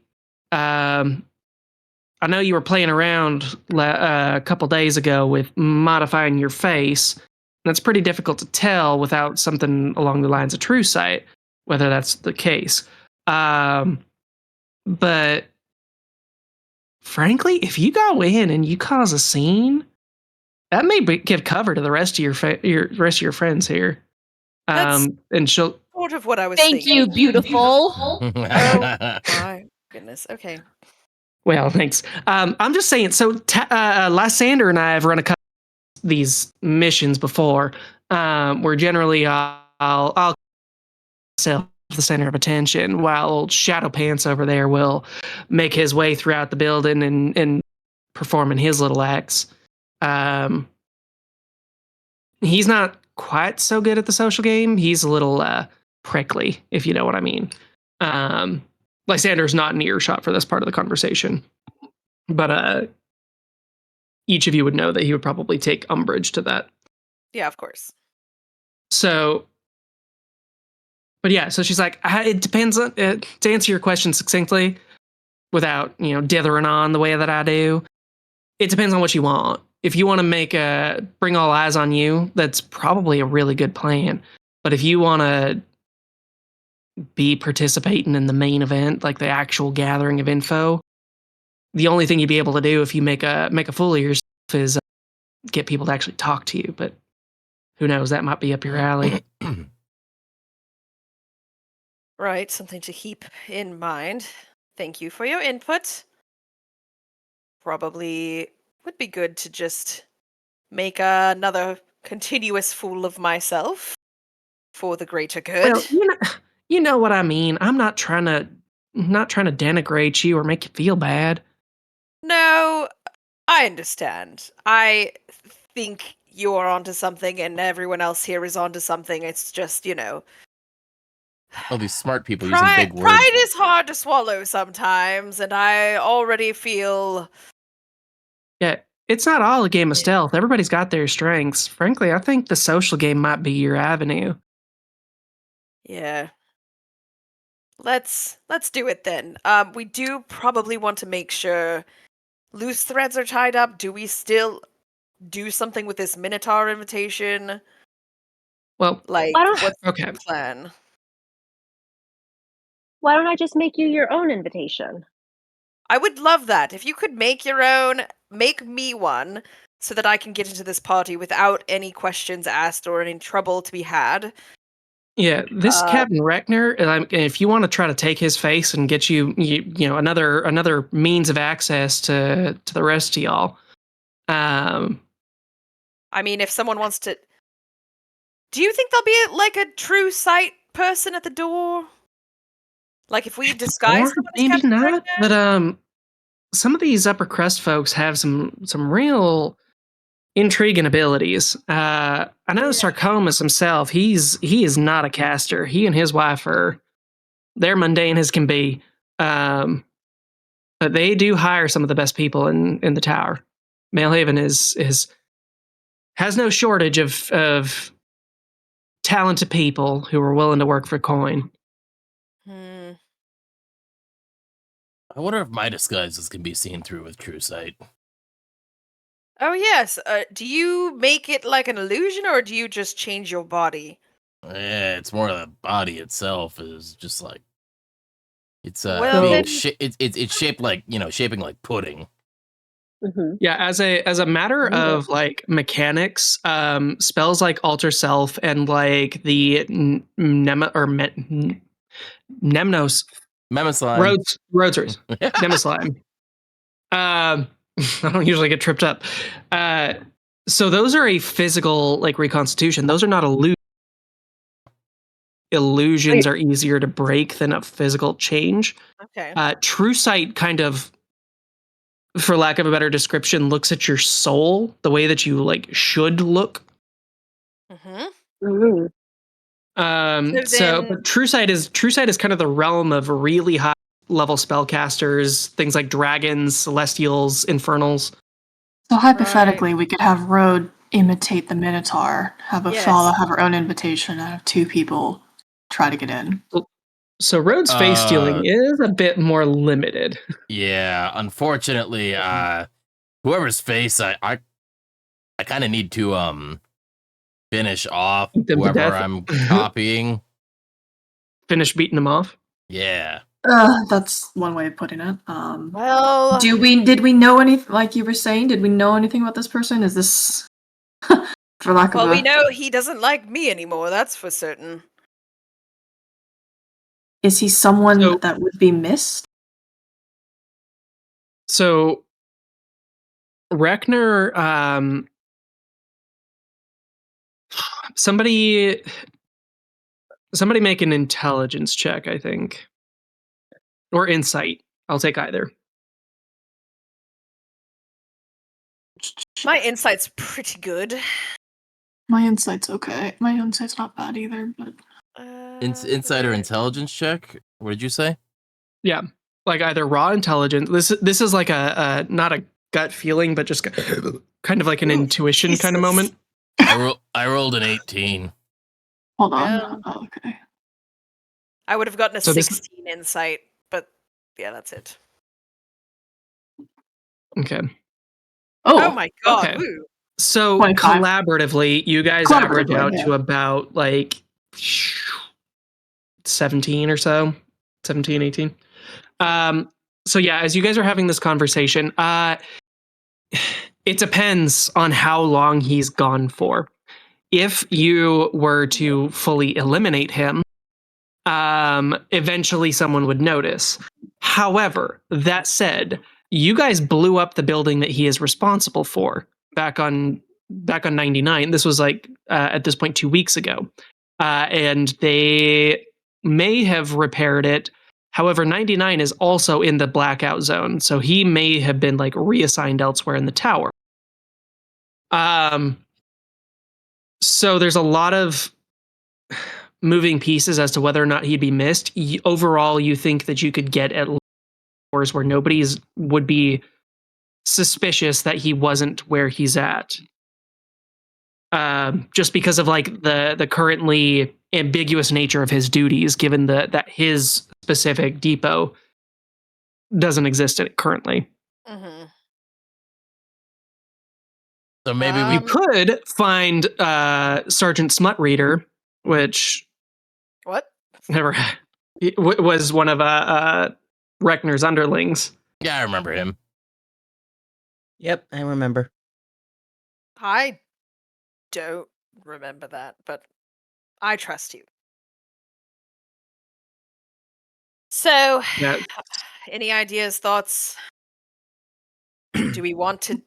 I know you were playing around a couple days ago with modifying your face. That's pretty difficult to tell without something along the lines of true sight, whether that's the case. But frankly, if you go in and you cause a scene, that may give cover to the rest of your friends here. That's and she'll sort of what I was Thank thinking. you, beautiful. Oh my goodness. Okay. Well, thanks. I'm just saying. So, Lysander and I have run a couple of these missions before, where generally I'll self the center of attention, while old Shadow Pants over there will make his way throughout the building and performing his little acts. He's not quite so good at the social game. He's a little prickly, if you know what I mean. Lysander's not in earshot for this part of the conversation, but each of you would know that he would probably take umbrage to that. Yeah, of course. So, but yeah, so she's like, it depends on, to answer your question succinctly, without dithering on the way that I do. It depends on what you want. If you want to bring all eyes on you, that's probably a really good plan. But if you want to be participating in the main event, like the actual gathering of info, the only thing you'd be able to do if you make a fool of yourself is get people to actually talk to you. But who knows? That might be up your alley. Right, something to keep in mind. Thank you for your input. Probably would be good to just make another continuous fool of myself for the greater good. Well, you know what I mean. I'm not trying to denigrate you or make you feel bad. No, I understand. I think you're onto something and everyone else here is onto something. It's just, all these smart people using big words. Pride is hard to swallow sometimes, and I already feel... Yeah, it's not all a game of stealth. Everybody's got their strengths. Frankly, I think the social game might be your avenue. Yeah. Let's do it then. We do probably want to make sure loose threads are tied up. Do we still do something with this Minotaur invitation? Well, what's okay. the plan? Why don't I just make you your own invitation? I would love that. If you could make your own, make me one, so that I can get into this party without any questions asked or any trouble to be had. Yeah, this Captain Reckner, if you want to try to take his face and get you another means of access to the rest of y'all. I mean, if someone wants to... Do you think there'll be like a true sight person at the door? Like if we disguise them as maybe Captain not, Reckner? but some of these upper crust folks have some real intriguing abilities. I know Sarcomas himself, he is not a caster. He and his wife they're mundane as can be. But they do hire some of the best people in the tower. Maelhaven has no shortage of talented people who are willing to work for coin. I wonder if my disguises can be seen through with true sight. Oh yes. Do you make it like an illusion, or do you just change your body? Yeah, it's more the body itself is just like it's it's shaped like shaping like pudding. Mm-hmm. Yeah, as a matter of like mechanics, spells like alter self and like the Nemnos Memeslime. Roadsers. Nemeslime. I don't usually get tripped up. So those are a physical like reconstitution. Those are not illusions. illusions are easier to break than a physical change. Okay. True sight kind of, for lack of a better description, looks at your soul the way that you like should look. Mm-hmm. But true sight is kind of the realm of really high level spellcasters, things like dragons, celestials, infernals. So hypothetically, we could have Rode imitate the Minotaur, have Othala have her own invitation, and have 2 people try to get in. So Rhode's face stealing is a bit more limited. Yeah, unfortunately, whoever's face I kind of need to finish off whoever I'm copying. Finish beating them off? Yeah. That's one way of putting it. Well, did we know anything? Like you were saying, did we know anything about this person? Is this, for lack of we know he doesn't like me anymore. That's for certain. Is he someone that would be missed? So, Reckner, somebody make an intelligence check, I think. Or insight. I'll take either. My insight's pretty good. My insight's okay. My insight's not bad either, but Insight or intelligence check? What did you say? Yeah, like either raw intelligence. This is like a not a gut feeling, but just kind of like an intuition kind of moment. I rolled an 18. Hold on. Oh, okay. I would have gotten a 16 insight, but yeah, that's it. Okay. Oh my god. Okay. Woo. So collaboratively, you guys average out to about like 17 or so. 17, 18. So yeah, as you guys are having this conversation, it depends on how long he's gone for. If you were to fully eliminate him, eventually someone would notice. However, that said, you guys blew up the building that he is responsible for back on 99. This was like at this point 2 weeks ago, and they may have repaired it. However, 99 is also in the blackout zone, so he may have been like reassigned elsewhere in the tower. So there's a lot of moving pieces as to whether or not he'd be missed. Overall, you think that you could get at hours where nobody's would be suspicious that he wasn't where he's at. Just because of like the currently ambiguous nature of his duties, given that his specific depot doesn't exist currently. Mm-hmm. So maybe we could find Sergeant Smutreader, which never was one of Reckner's underlings. Yeah, I remember him. Yep, I remember. I don't remember that, but I trust you. So, any ideas, thoughts? Do we want to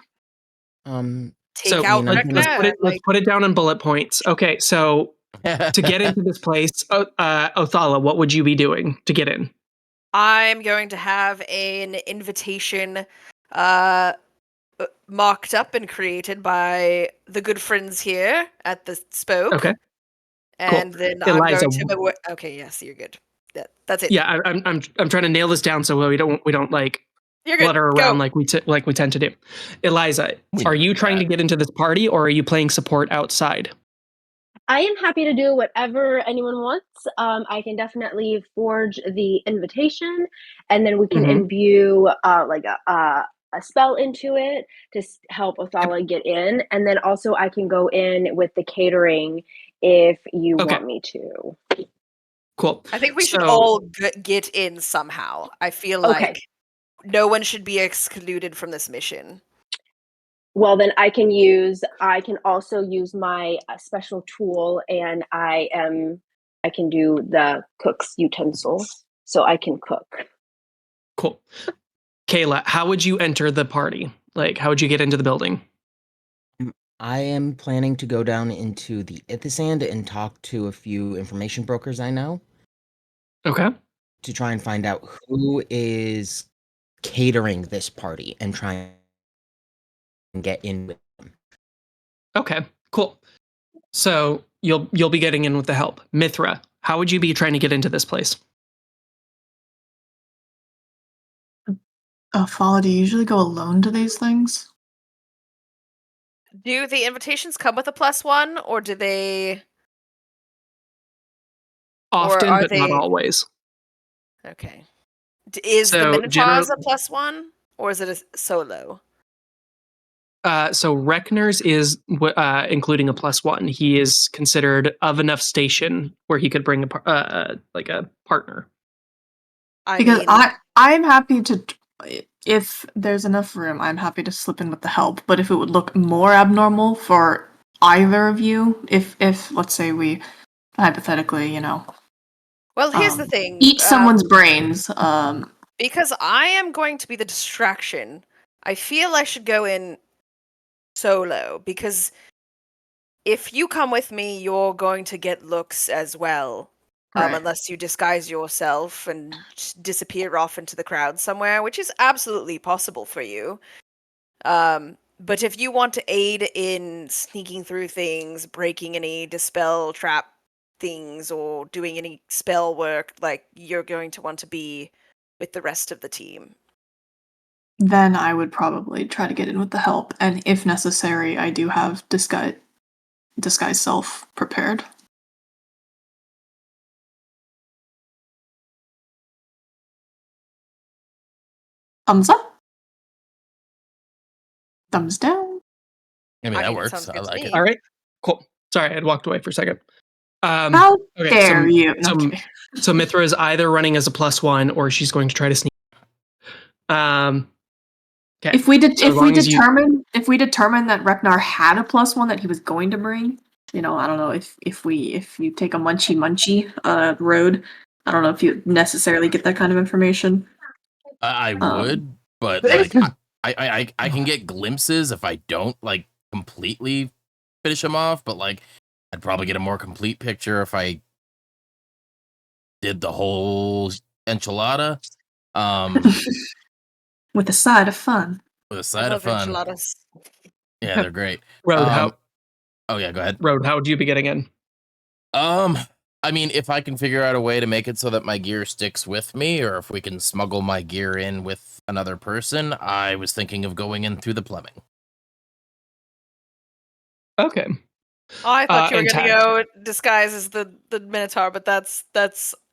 take out Reckner? Let's put it down in bullet points. Okay, so to get into this place, Othala, what would you be doing to get in? I'm going to have an invitation mocked up and created by the good friends here at the Spoke. Okay. And then Eliza, I'm going to. Okay, yes, you're good. That's it. Yeah, I'm trying to nail this down so we don't like flutter around like we tend to do. Eliza, are you trying to get into this party or are you playing support outside? I am happy to do whatever anyone wants. I can definitely forge the invitation, and then we can imbue like a spell into it to help Othala get in, and then also I can go in with the catering if you want me to. Cool. I think we should all get in somehow. I feel like no one should be excluded from this mission. Well, then I can also use my special tool, and I can do the cook's utensils, so I can cook. Cool. Kayla, how would you enter the party? Like, how would you get into the building? I am planning to go down into the Ithasand and talk to a few information brokers I know. Okay. To try and find out who is catering this party and try and get in with them. Okay, cool. So you'll be getting in with the help. Mithra, how would you be trying to get into this place? Follow, do you usually go alone to these things? Do the invitations come with a +1, or do they? Often, are but not they- always. Okay. Is the So, Minotaurs a +1, or is it a solo? So Reckner's is including a +1. He is considered of enough station where he could bring a partner. I'm happy to, if there's enough room, I'm happy to slip in with the help. But if it would look more abnormal for either of you, if let's say we hypothetically, Well, here's the thing. eat someone's brains. Because I am going to be the distraction, I feel I should go in solo, because if you come with me, you're going to get looks as well. Right. Unless you disguise yourself and disappear off into the crowd somewhere, which is absolutely possible for you. But if you want to aid in sneaking through things, breaking any dispel trap things, or doing any spell work, like, you're going to want to be with the rest of the team. Then I would probably try to get in with the help, and if necessary, I do have disguise self prepared. Thumbs up. Thumbs down. I mean, that works. I like it. All right, cool. Sorry, I had walked away for a second. How dare you? So Mithra is either running as a +1 or she's going to try to sneak. Okay. If we determine that Reknar had a +1 that he was going to bring, I don't know if you take a munchy road, I don't know if you necessarily get that kind of information. I would, but like I can get glimpses if I don't like completely finish him off, but like I'd probably get a more complete picture if I did the whole enchilada. With a side of fun. With a side of fun. Enchiladas. Yeah, they're great. Road, Oh yeah, go ahead. Road, how would you be getting in? I mean, if I can figure out a way to make it so that my gear sticks with me, or if we can smuggle my gear in with another person, I was thinking of going in through the plumbing. Okay. Oh, I thought you were going to go disguise as the Minotaur, but that's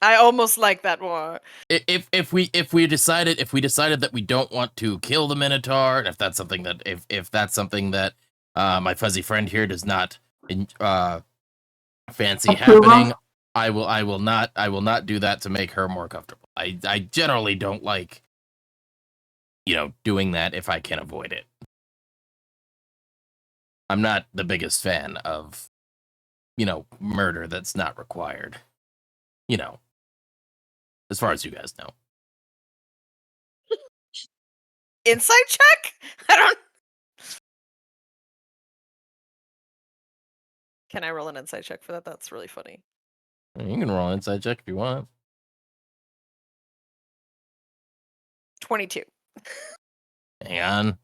I almost like that more. If we decided that we don't want to kill the Minotaur, and if that's something that my fuzzy friend here does not fancy happening, I will not do that to make her more comfortable. I generally don't like doing that if I can avoid it. I'm not the biggest fan of murder that's not required. As far as you guys know. Insight check? I don't. Can I roll an insight check for that? That's really funny. You can roll an insight check if you want. 22. Hang on.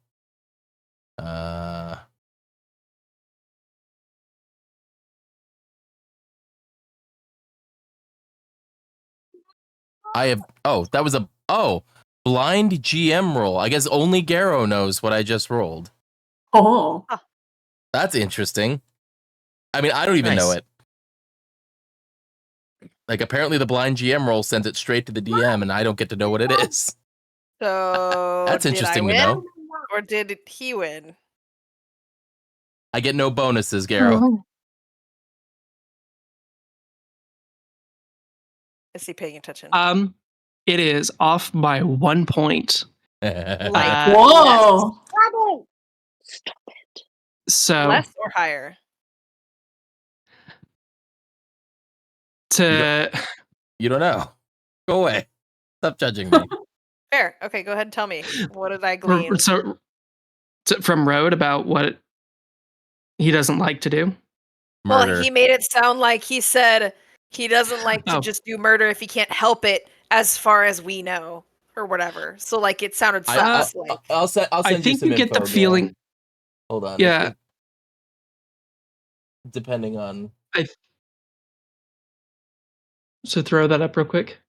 That was a blind GM roll. I guess only Garrow knows what I just rolled. Oh. That's interesting. I mean, I don't even know it. Like, apparently the blind GM roll sends it straight to the DM, and I don't get to know what it is. So that's interesting to know. Or did he win? I get no bonuses, Garrow. Is he paying attention? It is off by 1 point. Whoa! Stop it. So less or higher? You don't know. Go away. Stop judging me. Fair. Okay, go ahead and tell me. What did I glean? So from Road about what? he doesn't like to do? Murder. Well, he made it sound like he said he doesn't like to just do murder if he can't help it, as far as we know, or whatever. So, like, it sounded sus. I'll send I think you some you get the info, feeling. Hold on. Yeah. Depending on. So throw that up real quick.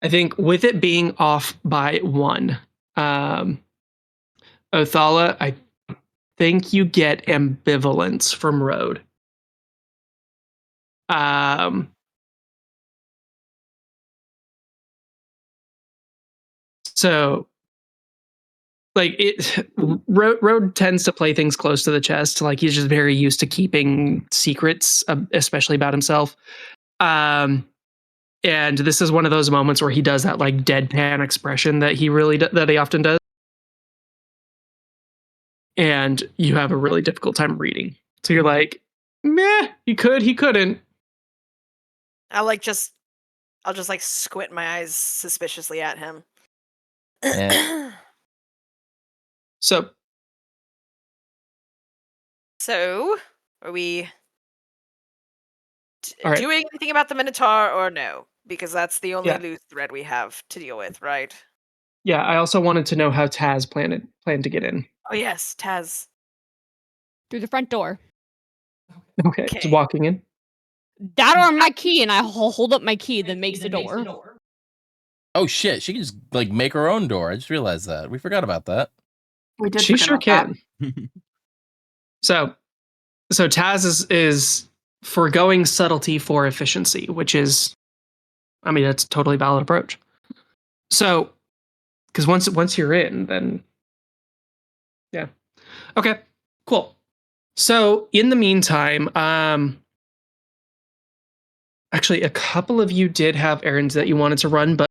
I think with it being off by 1, Othala, I think you get ambivalence from Road. So, like, Road tends to play things close to the chest. Like, he's just very used to keeping secrets, especially about himself. And this is one of those moments where he does that like deadpan expression that he often does. And you have a really difficult time reading. So you're like, meh, he couldn't. I'll just like squint my eyes suspiciously at him. Yeah. So are we right. doing anything about the Minotaur or no? Because that's the only loose thread we have to deal with, right? Yeah, I also wanted to know how Taz planned to get in. Oh yes, Taz. Through the front door. Okay, just walking in. That or my key, and I hold up my key that makes the door. Oh shit, she can just like make her own door. I just realized that. We forgot about that. We did. She sure can. So Taz is foregoing subtlety for efficiency, which is, I mean, that's a totally valid approach. So, because once you're in, then yeah, okay, cool. So in the meantime, actually, a couple of you did have errands that you wanted to run, but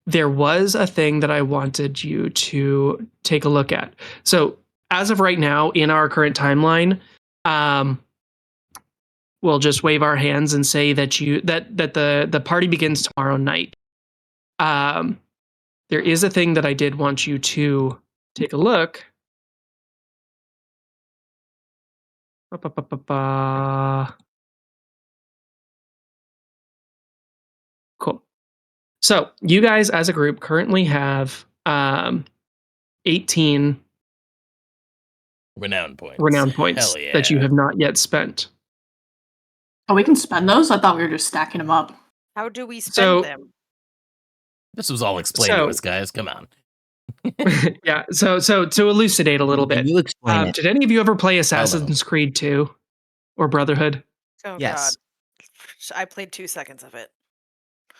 there was a thing that I wanted you to take a look at. So as of right now, in our current timeline, we'll just wave our hands and say that the party begins tomorrow night. There is a thing that I did want you to take a look. Cool. So you guys as a group currently have 18 renown points that you have not yet spent. Oh, we can spend those? I thought we were just stacking them up. How do we spend them? This was all explained to us, guys. Come on. Yeah. So to elucidate a little bit, you explain it. Did any of you ever play Assassin's Creed 2 or Brotherhood? Oh yes. God. I played 2 seconds of it.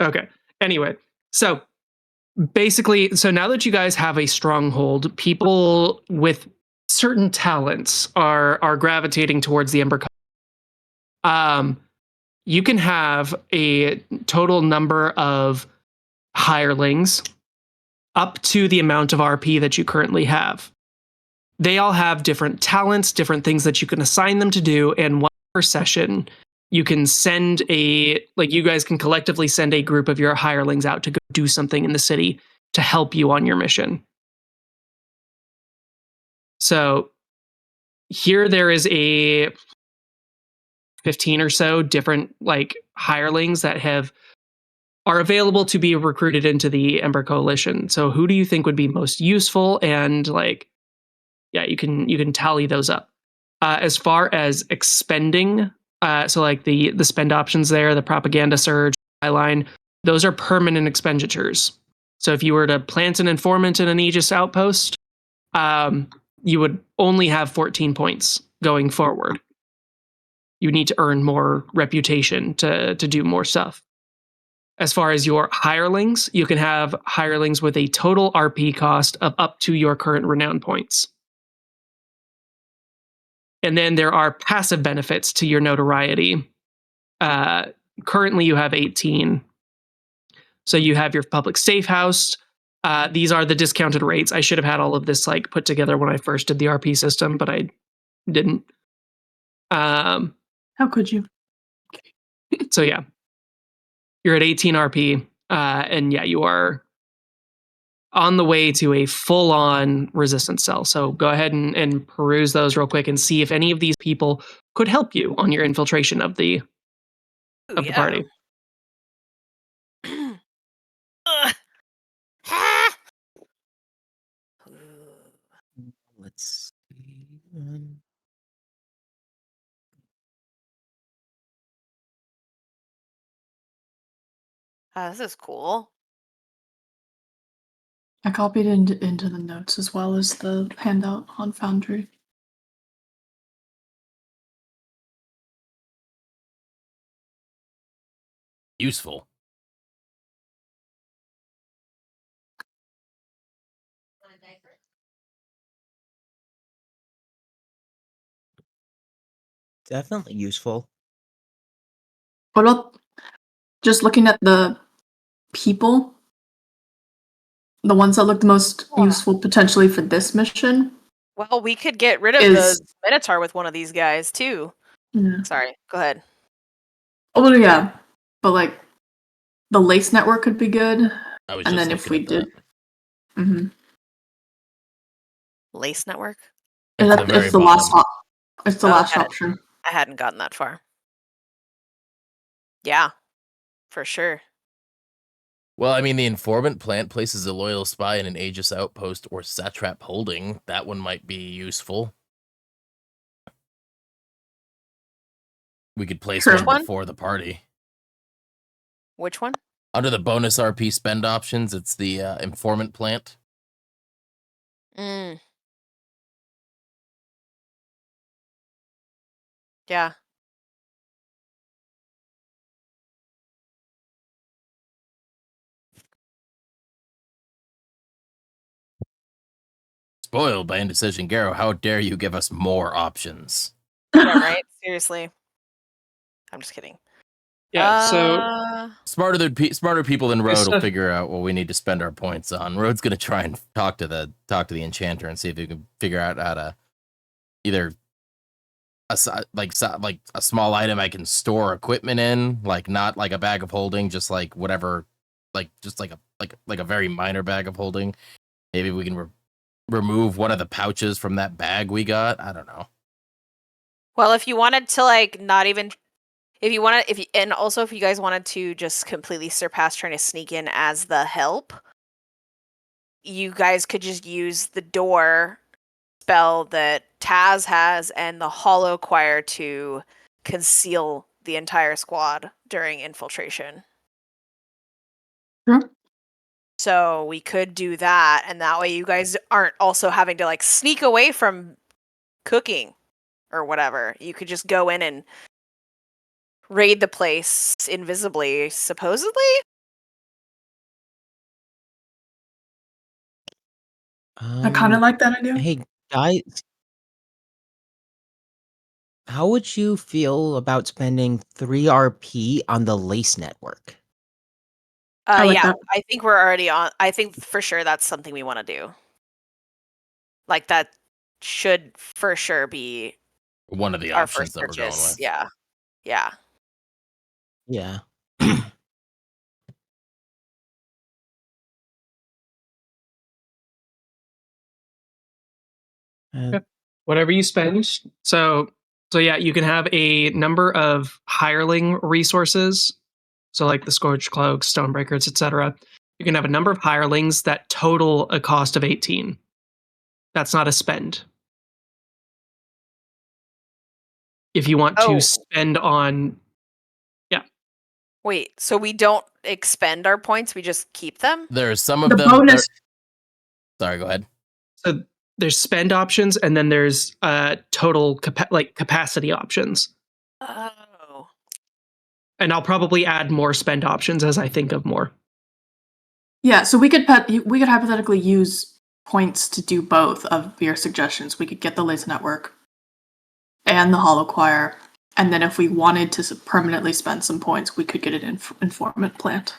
Okay. Anyway, so basically, so now that you guys have a stronghold, people with certain talents are gravitating towards the Ember. You can have a total number of hirelings up to the amount of RP that you currently have. They all have different talents, different things that you can assign them to do, and one per session, you can send you guys can collectively send a group of your hirelings out to go do something in the city to help you on your mission. So here there is a 15 or so different hirelings that are available to be recruited into the Ember Coalition. So who do you think would be most useful? And you can tally those up. As far as expending, so the spend options there, the propaganda surge, line, those are permanent expenditures. So if you were to plant an informant in an Aegis outpost, you would only have 14 points going forward. You need to earn more reputation to do more stuff. As far as your hirelings, you can have hirelings with a total RP cost of up to your current renown points. And then there are passive benefits to your notoriety. Currently, you have 18. So you have your public safe house. These are the discounted rates. I should have had all of this put together when I first did the RP system, but I didn't. How could you? So yeah, you're at 18 RP, and yeah, you are on the way to a full-on resistance cell. So go ahead and peruse those real quick and see if any of these people could help you on your infiltration of the party. Let's see. This is cool. I copied into the notes as well as the handout on Foundry. Useful. Definitely useful. What about just looking at the people? The ones that look the most useful potentially for this mission? Well, we could get rid of the Minotaur with one of these guys, too. Yeah. Sorry, go ahead. Oh, well, yeah. But, like, the lace network could be good. I was and just then if looking we at did... Mm-hmm. Lace network? It's the last option. I hadn't gotten that far. Yeah, for sure. Well, I mean, the informant plant places a loyal spy in an Aegis outpost or satrap holding. That one might be useful. We could place one before the party. Which one? Under the bonus RP spend options, it's the informant plant. Yeah. Spoiled by indecision, Garrow. How dare you give us more options? Yeah, right? Seriously. I'm just kidding. Yeah, so smarter people than Road will figure out what we need to spend our points on. Road's gonna try and talk to the enchanter and see if he can figure out how to either a small item I can store equipment in, like not like a bag of holding, just like whatever, like just like a very minor bag of holding. Maybe we can remove one of the pouches from that bag we got. I don't know. Well, if you wanted to like not even if you guys wanted to just completely surpass trying to sneak in as the help, you guys could just use the door spell that Taz has and the Hollow Choir to conceal the entire squad during infiltration. Sure. So we could do that, and that way you guys aren't also having to like sneak away from cooking or whatever. You could just go in and raid the place invisibly, supposedly? I kind of like that idea. Hey, guys. How would you feel about spending 3 RP on the lace network? Yeah, I think we're already on. I think for sure that's something we want to do. Like that should for sure be one of the our options first that we're going purchase. with. Yeah. Yeah. Yeah. Whatever you spend. So yeah, you can have a number of hireling resources. So like the Scourge Cloaks, Stonebreakers, etc. You can have a number of hirelings that total a cost of 18. That's not a spend. If you want to spend on... Yeah. Wait, so we don't expend our points, we just keep them? There's some of the them. Bonus... Sorry, go ahead. So there's spend options, and then there's total capacity options. Oh. And I'll probably add more spend options as I think of more. Yeah, so we could hypothetically use points to do both of your suggestions. We could get the lace network and the Hollow Choir, and then if we wanted to permanently spend some points, we could get an informant plant.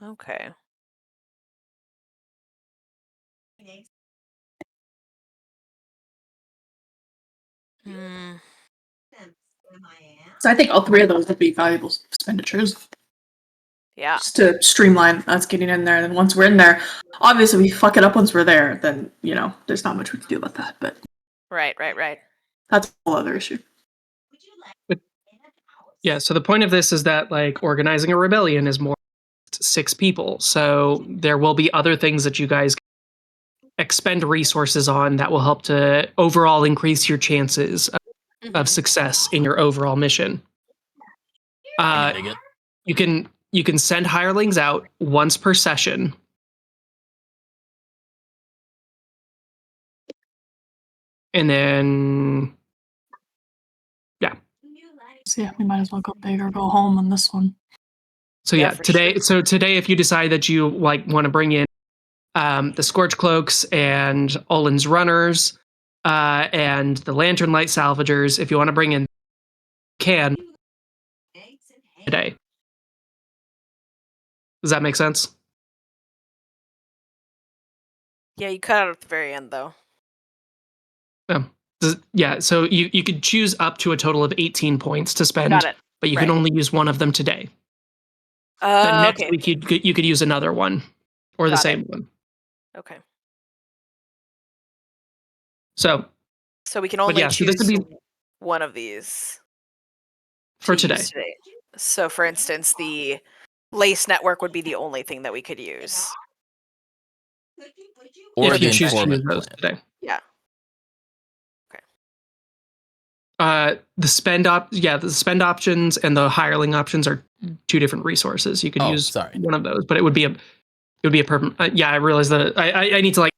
Okay. Hmm. So I think all three of those would be valuable expenditures. Yeah. Just to streamline us getting in there. And then once we're in there, obviously we fuck it up once we're there, then, there's not much we can do about that. But Right. that's a whole other issue. Yeah, so the point of this is that, like, organizing a rebellion is more 6 people. So there will be other things that you guys expend resources on that will help to overall increase your chances of success in your overall mission. I can dig it. You can send hirelings out once per session. And then So yeah, we might as well go big or go home on this one. So Yeah, today for today if you decide that you want to bring in the Scorch Cloaks and Olin's Runners and the Lantern Light Salvagers, if you want to bring in can today. Does that make sense? Yeah, you cut out at the very end though. Yeah, so you could choose up to a total of 18 points to spend, Got it. but you can only use one of them today. Then next Okay. week you could use another one or the Got same one. Okay. So we can only so this choose would be one of these for to today. use today. So for instance, the Lace Network would be the only thing that we could use. Or If the you choose to use informant those plan. today. Yeah. The spend options and the hireling options are 2 different resources. You could use one of those, but it would be a permanent. I realize that I need to like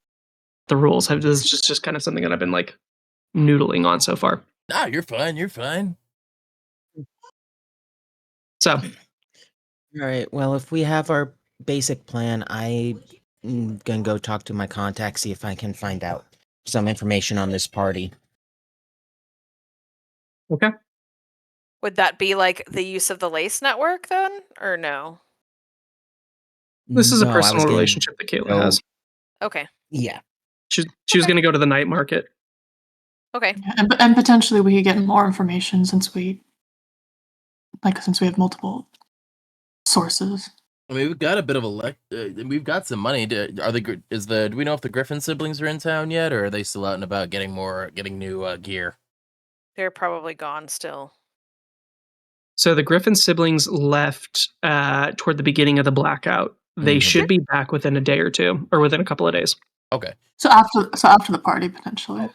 the rules. This is just kind of something that I've been like noodling on so far. Nah, you're fine. You're fine. So, all right. Well, if we have our basic plan, I'm gonna go talk to my contact, see if I can find out some information on this party. Okay. Would that be like the use of the Lace Network then, or no? This is a No, I was personal gonna relationship that Kayla go- has. Okay. Yeah. She was going to go to the night market. Okay. And potentially we could get more information since we have multiple sources. I mean, we've got a bit of we've got some money. Do we know if the Griffin siblings are in town yet, or are they still out and about getting new gear? They're probably gone still. So the Griffin siblings left toward the beginning of the blackout. They should be back within a day or two, or within a couple of days. Okay. So after the party potentially.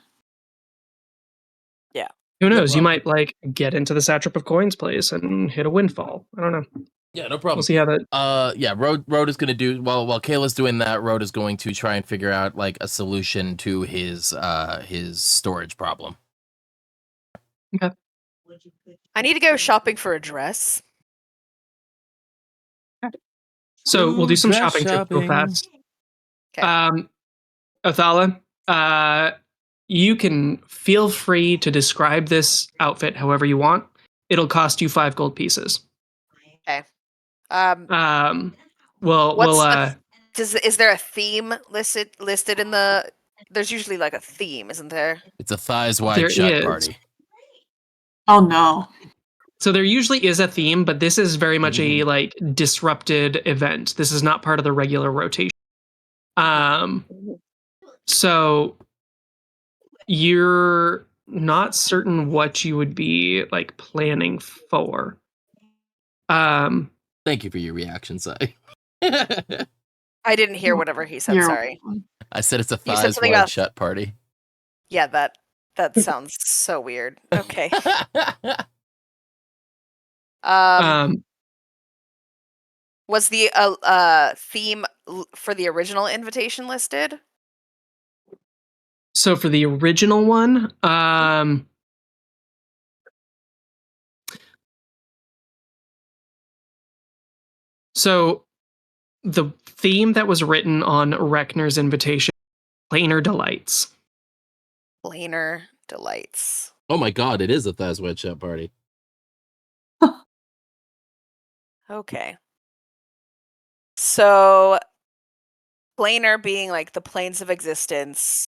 Yeah. Who knows? You might like get into the Satrap of Coins place and hit a windfall. I don't know. Yeah, no problem. We'll see how that. Yeah, Road is gonna do while Kayla's doing that. Road is going to try and figure out like a solution to his storage problem. Okay. I need to go shopping for a dress. So we'll do some shopping real fast. Okay. Othala, you can feel free to describe this outfit however you want. It'll cost you 5 gold pieces. Okay. Is there a theme listed in the? There's usually like a theme, isn't there? It's a thighs wide shut party. Oh no. So there usually is a theme, but this is very much a like disrupted event. This is not part of the regular rotation. So you're not certain what you would be like planning for. Thank you for your reaction, Sai. I didn't hear whatever he said. Sorry. I said it's a thighs wide shut party. Yeah, that sounds so weird. Okay. Was the theme for the original invitation listed? So for the original one, so the theme that was written on Reckner's invitation, Plainer Delights. Plainer Delights. Oh my god, it is a thighs wide shut party. Okay. So planar being like the planes of existence.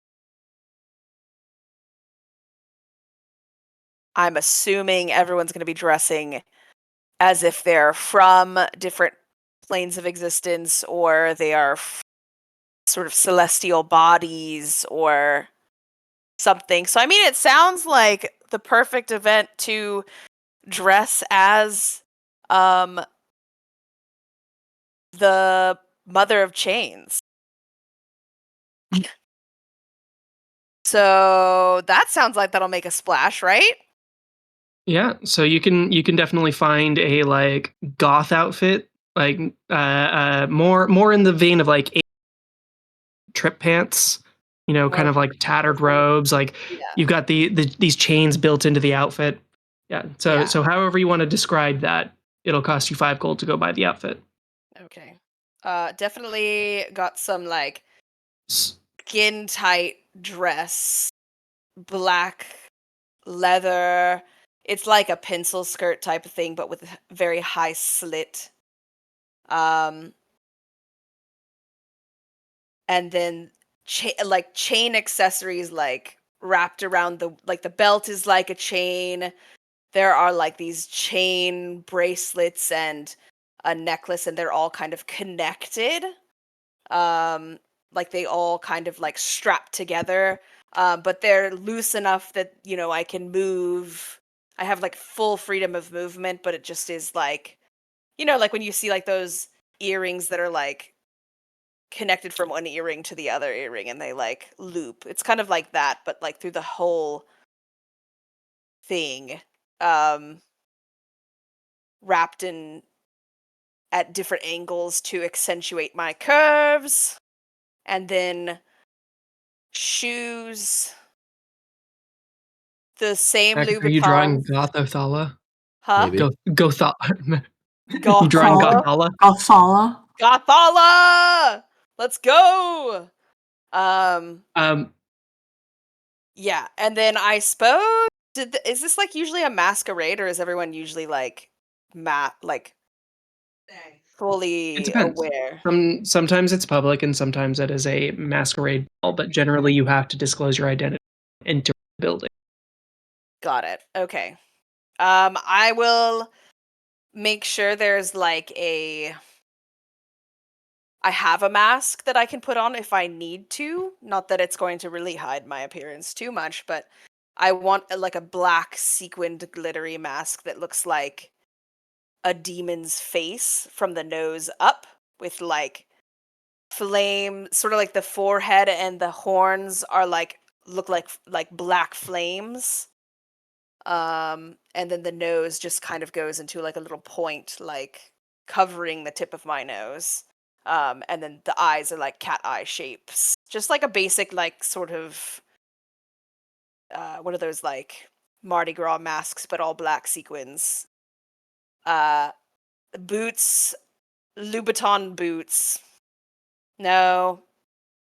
I'm assuming everyone's going to be dressing as if they're from different planes of existence, or they are sort of celestial bodies or something. So, I mean, it sounds like the perfect event to dress as the Mother of Chains. So that sounds like that'll make a splash, right? Yeah, so you can definitely find a like goth outfit, like more in the vein of like trip pants, kind of like tattered robes. Like Yeah. you've got these chains built into the outfit. Yeah. Yeah. So however you want to describe that, it'll cost you 5 gold to go buy the outfit. Okay. Definitely got some like skin tight dress, black leather. It's like a pencil skirt type of thing, but with a very high slit. And then chain accessories like wrapped around the belt is like a chain. There are like these chain bracelets and a necklace, and they're all kind of connected. Like they all kind of like strapped together. But they're loose enough that, I can move. I have like full freedom of movement, but it just is like, like when you see like those earrings that are like connected from one earring to the other earring and they like loop. It's kind of like that, but like through the whole thing. Wrapped in at different angles to accentuate my curves. And then shoes, the same Are you drawing Louboutins. goth Othala? Huh? Maybe. Gothala. You drawing Gothala. Gothala? Gothala. Gothala! Let's go! Yeah, and then I suppose is this like usually a masquerade, or is everyone usually like like It fully depends. aware? Sometimes it's public and sometimes it is a masquerade ball, but generally you have to disclose your identity into the building. Got it. Okay. I will make sure there's like I have a mask that I can put on if I need to. Not that it's going to really hide my appearance too much, but I want like a black sequined glittery mask that looks like a demon's face from the nose up, with like flame, sort of like the forehead and the horns are look like black flames. And then the nose just kind of goes into like a little point, like covering the tip of my nose. And then the eyes are like cat eye shapes, just like a basic like sort of what are those like Mardi Gras masks, but all black sequins. Boots, Louboutin boots. No.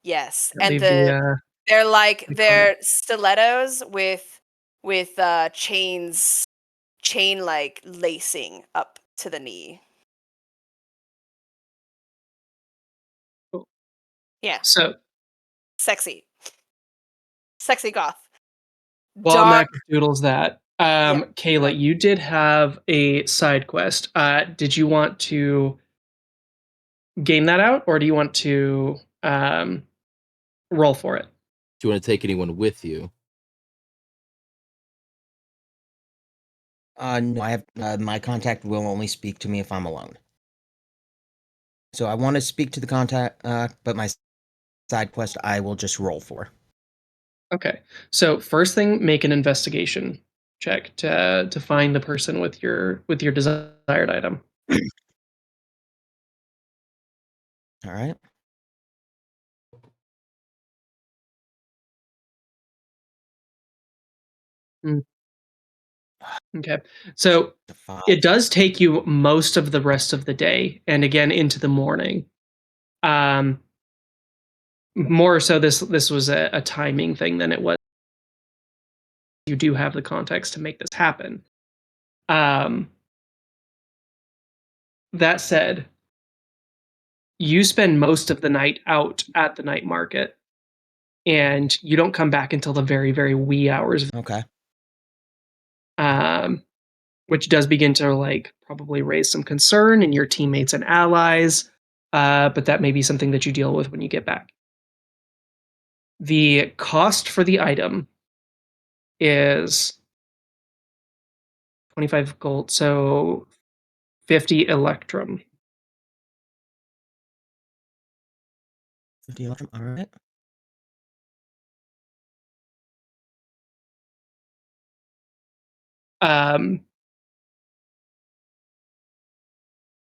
Yes. And they're stilettos with chain like lacing up to the knee. Cool. Yeah. So Sexy goth. while Mac doodles that, Yep. Kayla, you did have a side quest. Did you want to game that out, or do you want to roll for it? Do you want to take anyone with you? No, I have my contact will only speak to me if I'm alone. So I want to speak to the contact, but my side quest I will just roll for. Okay. So first thing, make an investigation check to find the person with your desired item. All right. Okay. So it does take you most of the rest of the day and again into the morning. More so this was a timing thing than it was. You do have the context to make this happen. That said, you spend most of the night out at the night market, and you don't come back until the very, very wee hours. Okay. which does begin to like probably raise some concern in your teammates and allies, but that may be something that you deal with when you get back. The cost for the item is 25 gold, so 50 electrum. 50 electrum, all right.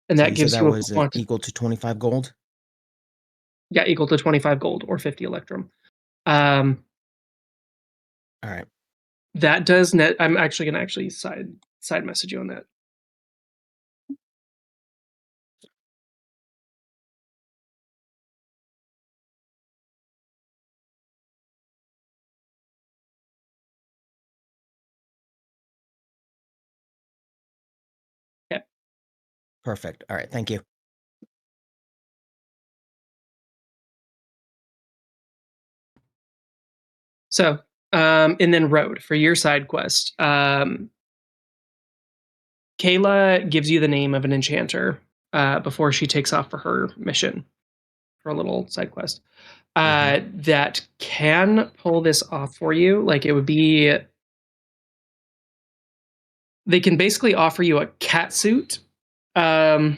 And So that you gives said you that a was quantity. equal to 25 gold? Yeah, equal to 25 gold or 50 electrum. All right. That does net. I'm actually going to side message you on that. Yeah. Perfect. All right. Thank you. So, and then road for your side quest. Kayla gives you the name of an enchanter before she takes off for her mission, for a little side quest. That can pull this off for you. Like it would be, they can basically offer you a cat suit. That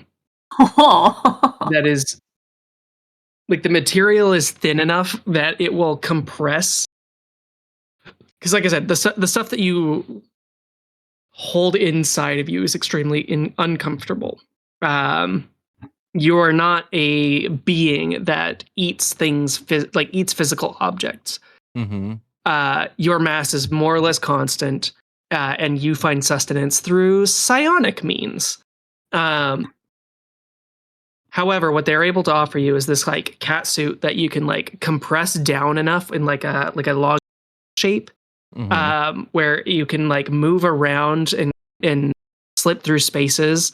is like the material is thin enough that it will compress. Because, like I said, the stuff that you hold inside of you is extremely uncomfortable. You are not a being that eats things eats physical objects. Your mass is more or less constant, and you find sustenance through psionic means. However, what they're able to offer you is this like cat suit that you can like compress down enough in like a log shape, where you can like move around and slip through spaces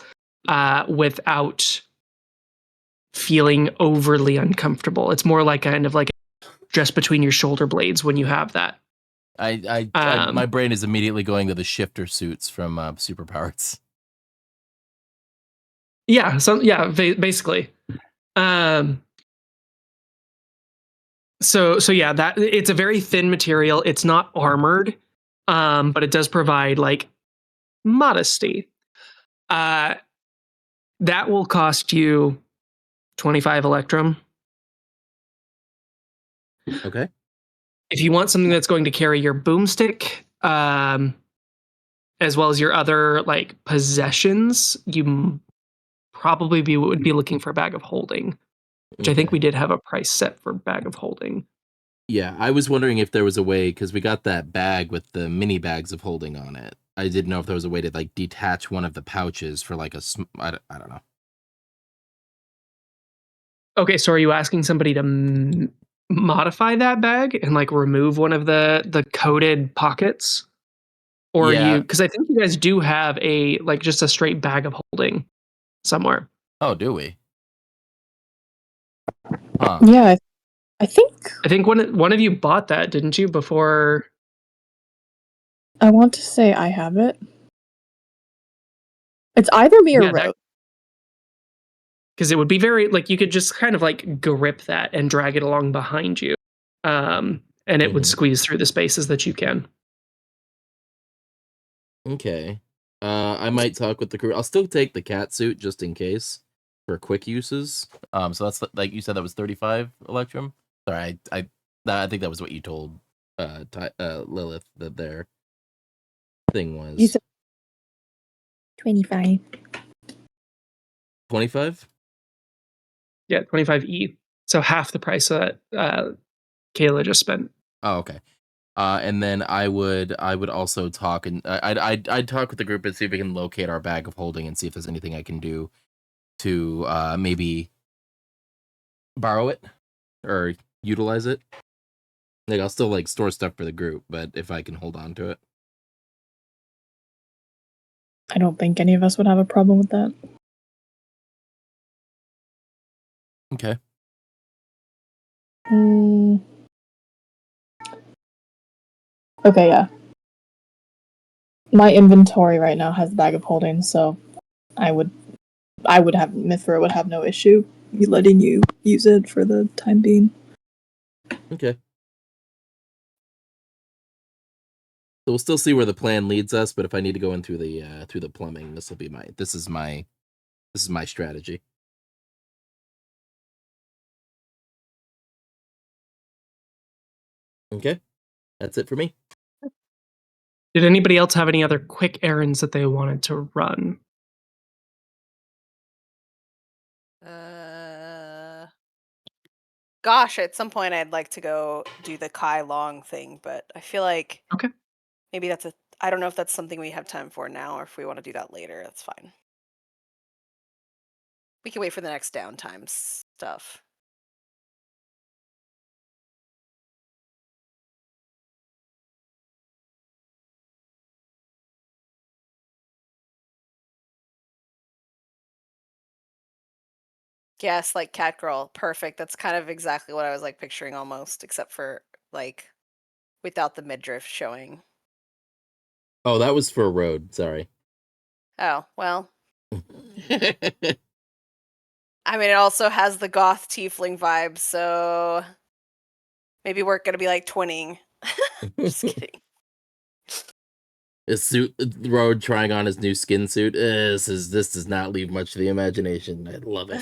without feeling overly uncomfortable. It's more like kind of like just between your shoulder blades when you have that. My brain is immediately going to the shifter suits from Superpowers. Yeah, basically. So yeah, that it's a very thin material. It's not armored, but it does provide like modesty. That will cost you 25 electrum. Okay. If you want something that's going to carry your boomstick, as well as your other like possessions, you probably would be looking for a bag of holding, which I think we did have a price set for bag of holding. Yeah, I was wondering if there was a way, because we got that bag with the mini bags of holding on it. I didn't know if there was a way to like detach one of the pouches for like I don't know. Okay, so are you asking somebody to modify that bag and like remove one of the coated pockets? Or Yeah. because I think you guys do have a like just a straight bag of holding somewhere. Oh, do we? Huh. Yeah, I think one of you bought that, didn't you, before? I want to say I have it. It's either me or Rose. Because it would be very like you could just kind of like grip that and drag it along behind you, and it would squeeze through the spaces that you can. Okay. I might talk with the crew. I'll still take the cat suit just in case for quick uses. So that's like you said, that was 35 electrum. Sorry, I think that was what you told Lilith that their thing was. You said 25. 25? Yeah, 25 So half the price that Kayla just spent. Oh, okay. And then I would also talk, and I'd talk with the group and see if we can locate our bag of holding and see if there's anything I can do to maybe borrow it or utilize it. Like I'll still like store stuff for the group, but if I can hold on to it. I don't think any of us would have a problem with that. Okay. Okay, yeah. my inventory right now has the bag of holding, so Mithra would have no issue letting you use it for the time being. Okay. So we'll still see where the plan leads us, but if I need to go in through the plumbing, this is my strategy. Okay. That's it for me. Did anybody else have any other quick errands that they wanted to run? Gosh, at some point I'd like to go do the Kai Long thing, but I feel like Okay. maybe I don't know if that's something we have time for now, or if we want to do that later. That's fine. We can wait for the next downtime stuff. Yes, like cat girl. Perfect. That's kind of exactly what I was like picturing almost, except for like without the midriff showing. Oh, that was for a road. Sorry. Oh, well. I mean, it also has the goth tiefling vibe, so maybe we're gonna be like twinning. Just kidding. His suit, Road trying on his new skin suit. This does not leave much to the imagination. I love it.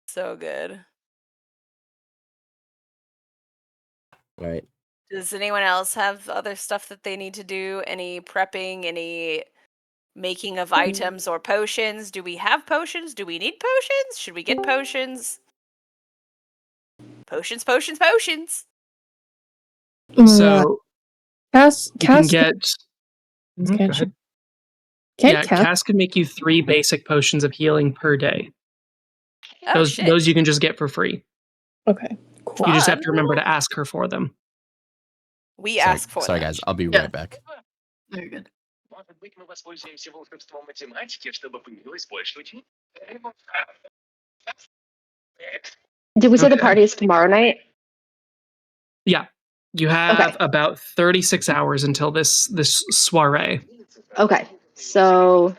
So good. All right. Does anyone else have other stuff that they need to do? Any prepping? Any making of items or potions? Do we have potions? Do we need potions? Should we get potions? Potions. So Cass can get. Go ahead. Cass can make you 3 basic potions of healing per day. Oh, those you can just get for free. Okay, cool. You just have to remember to ask her for them. We ask for Sorry, them. guys. I'll be right back. Very good. Did we say the party is tomorrow night? Yeah. You have about 36 hours until this soiree. Okay, so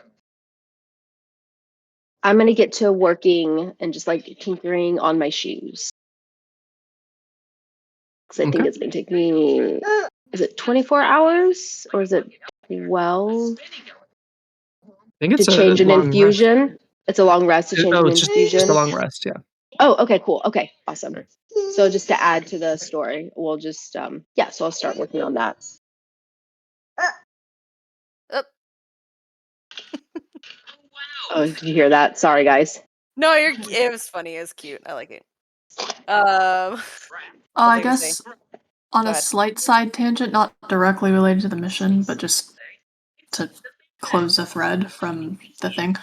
I'm gonna get to working and just like tinkering on my shoes. Because I think it's gonna take me. Is it 24 hours or is it 12? I think it's to change an infusion. Rest. It's a long rest to change an infusion. Just a long rest, yeah. Oh, okay, cool. Okay, awesome. So just to add to the story, we'll just so I'll start working on that. Oh, did you hear that? Sorry, guys. No, it was funny. It was cute. I like it. I guess on a slight side tangent, not directly related to the mission, but just to close a thread from the thing.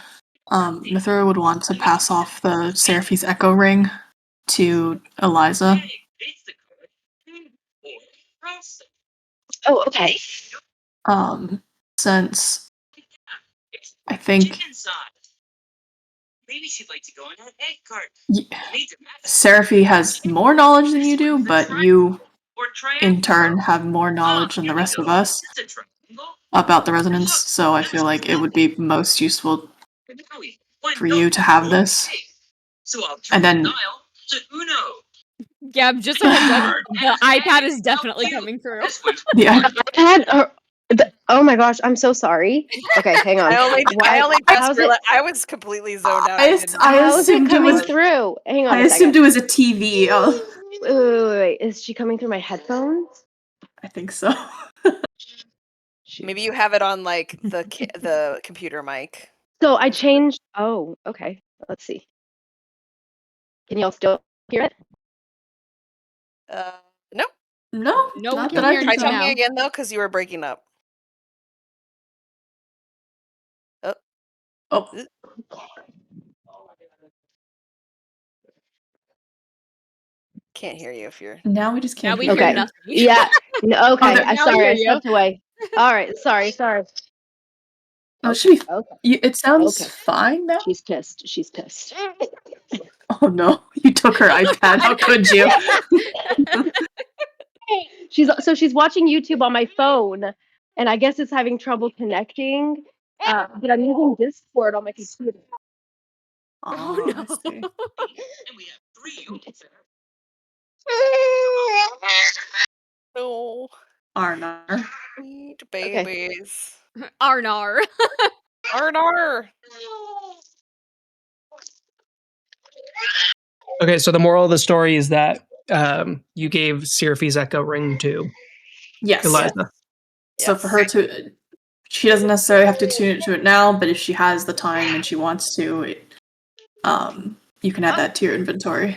Mithra would want to pass off the Seraphi's Echo Ring to Eliza. Oh, okay. Since I think maybe she'd like to go on that egg cart. Seraphi has more knowledge than you do, but you, in turn, have more knowledge than the rest of us about the resonance, so I feel like it would be most useful for you to have this. And then... Yeah, just a heads up, the iPad is definitely coming through. The iPad? Oh my gosh, I'm so sorry. Okay, hang on. I was completely zoned out. I assumed it was through. Hang on. I assumed it was a TV. Oh. Wait. Is she coming through my headphones? I think so. Maybe you have it on like the computer mic. So I changed. Oh, okay. Let's see. Can y'all still hear it? Nope. No, not that I can try tell. talking again though, because you were breaking up. Oh. Can't hear you if you're. Now we just can't. Now we hear nothing. Yeah. No, okay. Now Sorry, I we hear you. stepped away. All right. Sorry. No, it should be. Okay. It sounds fine now. She's pissed. Oh no! You took her iPad. How could you? she's watching YouTube on my phone, and I guess it's having trouble connecting. But I'm using Discord on my computer. Oh no. And we have 3 No. Arnar. Sweet Okay. babies. Arnar. Arnar. Okay, so the moral of the story is that you gave Seraphie's Echo ring to Yes. Eliza. So for her to, she doesn't necessarily have to tune into it now, but if she has the time and she wants to, you can add that to your inventory.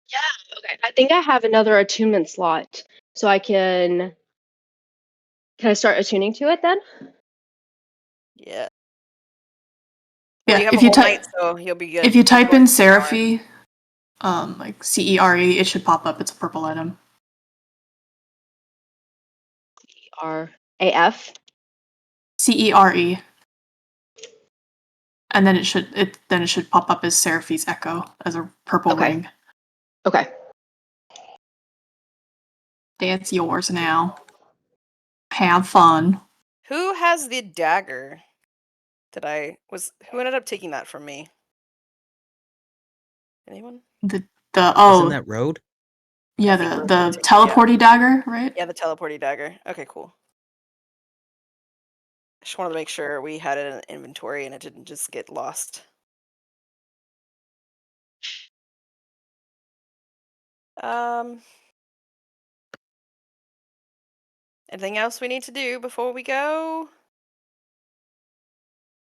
Yeah. Okay. I think I have another attunement slot, so I can. Can I start attuning to it then? Yeah. Well, Yeah, you have if a you whole type, night, so you'll be good. if you type Going in for an hour. Seraphie, like Cere, it should pop up. It's a purple item. RAF. CERE. And then it should pop up as Seraphie's Echo as a purple ring. Okay. That's yours now. Have fun. Who has the dagger? Who ended up taking that from me? Anyone? Isn't Oh that road? yeah, I think Rose the might take it, teleporty dagger, right? Yeah, the teleporty dagger. Okay, cool. I just wanted to make sure we had it in inventory and it didn't just get lost. Anything else we need to do before we go?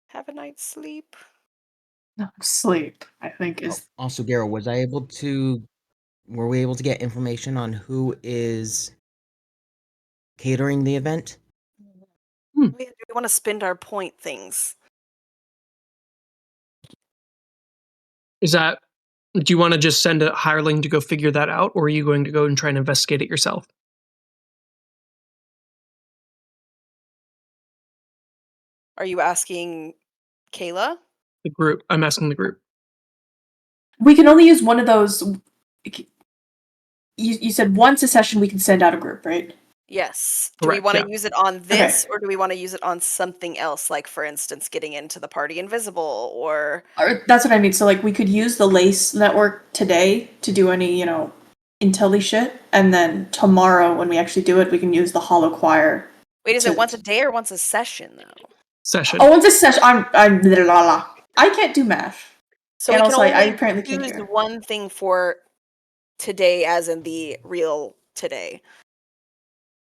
Have a night's sleep. No, sleep, I think is. Also, Garo, were we able to get information on who is catering the event? Do we want to spend our point things? Is that, do you want to just send a hireling to go figure that out, or are you going to go and try and investigate it yourself? Are you asking Kayla? The group. I'm asking the group. We can only use one of those. You said once a session we can send out a group, right? Yes. Do we Correct, want to yeah. use it on this, or do we want to use it on something else? Like, for instance, getting into the party invisible, or That's what I mean. So like we could use the Lace network today to do any, intelli shit, and then tomorrow when we actually do it, we can use the Hollow Choir. wait, is it once a day or once a session though? Session. Oh, once a session. I'm blah, blah, blah. I can't do math. So And we can also, only I apparently can't choose hear. one thing for today, as in the real today.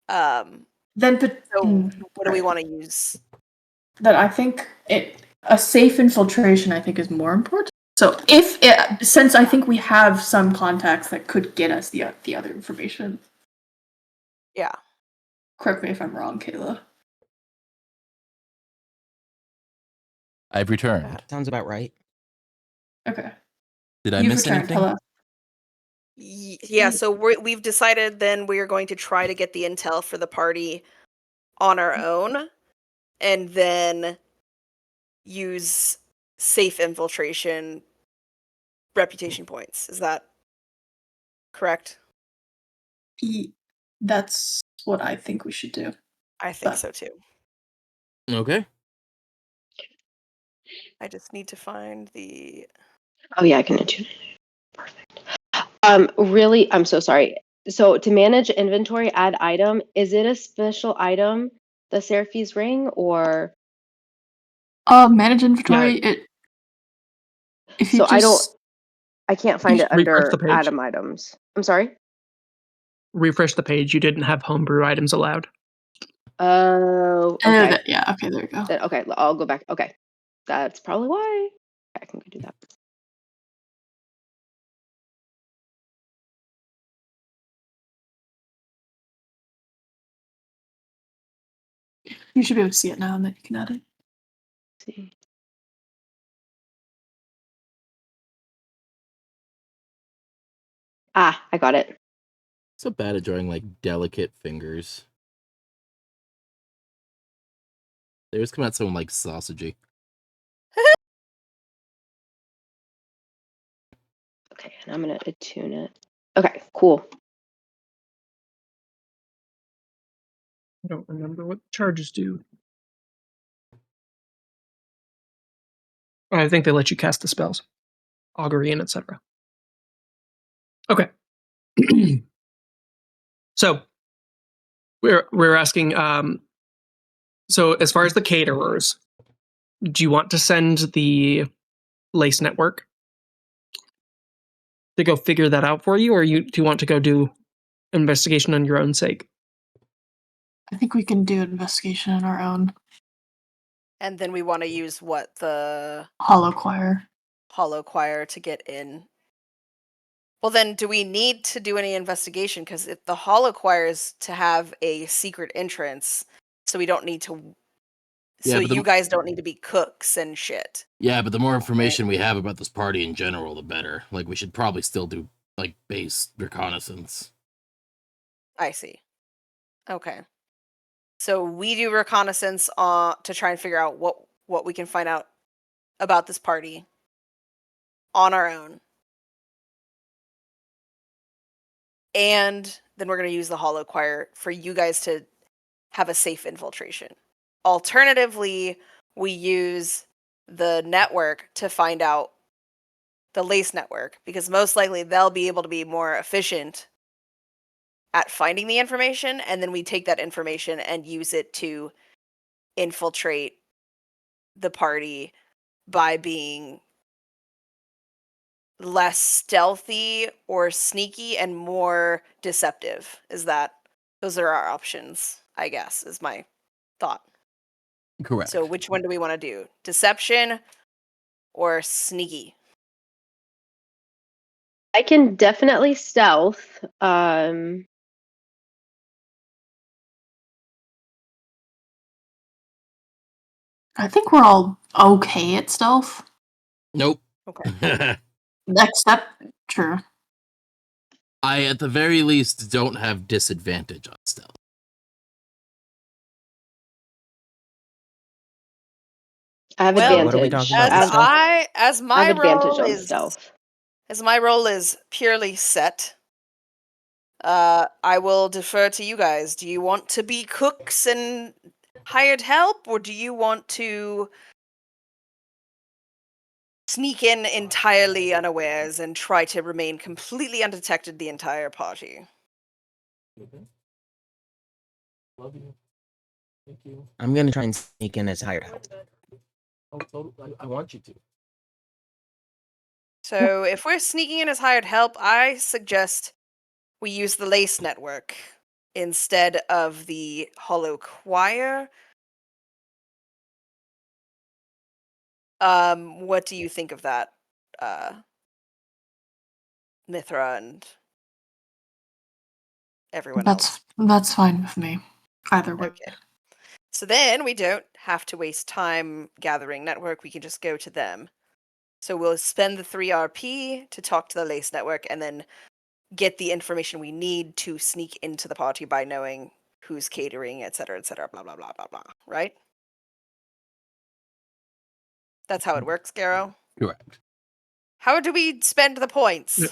Then, what do we want to use? That I think a safe infiltration, I think, is more important. So since I think we have some contacts that could get us the other information. Yeah. Correct me if I'm wrong, Kayla. I've returned. Sounds about right. Okay. Did I miss anything? Hello. Yeah, so we've decided then we are going to try to get the intel for the party on our own, and then use safe infiltration reputation points. Is that correct? That's what I think we should do. I think so too. Okay. I just need to find the. Oh yeah, I can attune it. Perfect. Really, I'm so sorry. So to manage inventory, add item. Is it a special item, the Seraphie's ring, or? Manage inventory. Yeah. If you I can't find it refresh under the page. Atom items. I'm sorry. Refresh the page. You didn't have homebrew items allowed. Oh, okay. Yeah, okay, there we go. Okay, I'll go back. Okay, that's probably why. I can go do that. You should be able to see it now, and then you can add it. See. Ah, I got it. So bad at drawing like delicate fingers. They always come out so like sausagey. Okay, and I'm gonna attune it. Okay, cool. I don't remember what charges do. I think they let you cast the spells. Augury and etc. Okay. So we're asking, so as far as the caterers, do you want to send the Lace Network to go figure that out for you, or do you want to go do investigation on your own sake? I think we can do investigation on our own. And then we want to use what? The Hollow Choir. Hollow Choir to get in. Well, then, do we need to do any investigation? Because if the Hollow Choir is to have a secret entrance, so we don't need to. Yeah, So but you guys don't need to be cooks and shit. Yeah, but the more information we have about this party in general, the better. Like, we should probably still do, like, base reconnaissance. I see. Okay. So we do reconnaissance to try and figure out what we can find out about this party on our own. And then we're going to use the Hollow Choir for you guys to have a safe infiltration. Alternatively, we use the network to find out the Lace Network, because most likely they'll be able to be more efficient at finding the information, and then we take that information and use it to infiltrate the party by being less stealthy or sneaky and more deceptive. Those are our options, I guess, is my thought. Correct. So which one do we want to do? Deception or sneaky? I can definitely stealth. I think we're all okay at stealth. Nope. Okay. Except, true. I, at the very least, don't have disadvantage on stealth. I have Well, advantage. What are we talking about? As my role is purely set, I will defer to you guys. Do you want to be cooks and hired help, or do you want to sneak in entirely unawares and try to remain completely undetected the entire party? Love you. Thank you. I'm gonna try and sneak in as hired help. Oh, totally. I want you to. So if we're sneaking in as hired help, I suggest we use the Lace Network instead of the Hollow Choir. What do you think of that, Mithra and everyone else? That's fine with me. Either way. Okay. So then we don't have to waste time gathering network. We can just go to them. So we'll spend the 3 RP to talk to the Lace Network and then get the information we need to sneak into the party by knowing who's catering, etc., blah, blah, blah, blah, blah. Right? That's how it works, Garrow? Correct. How do we spend the points? Yeah.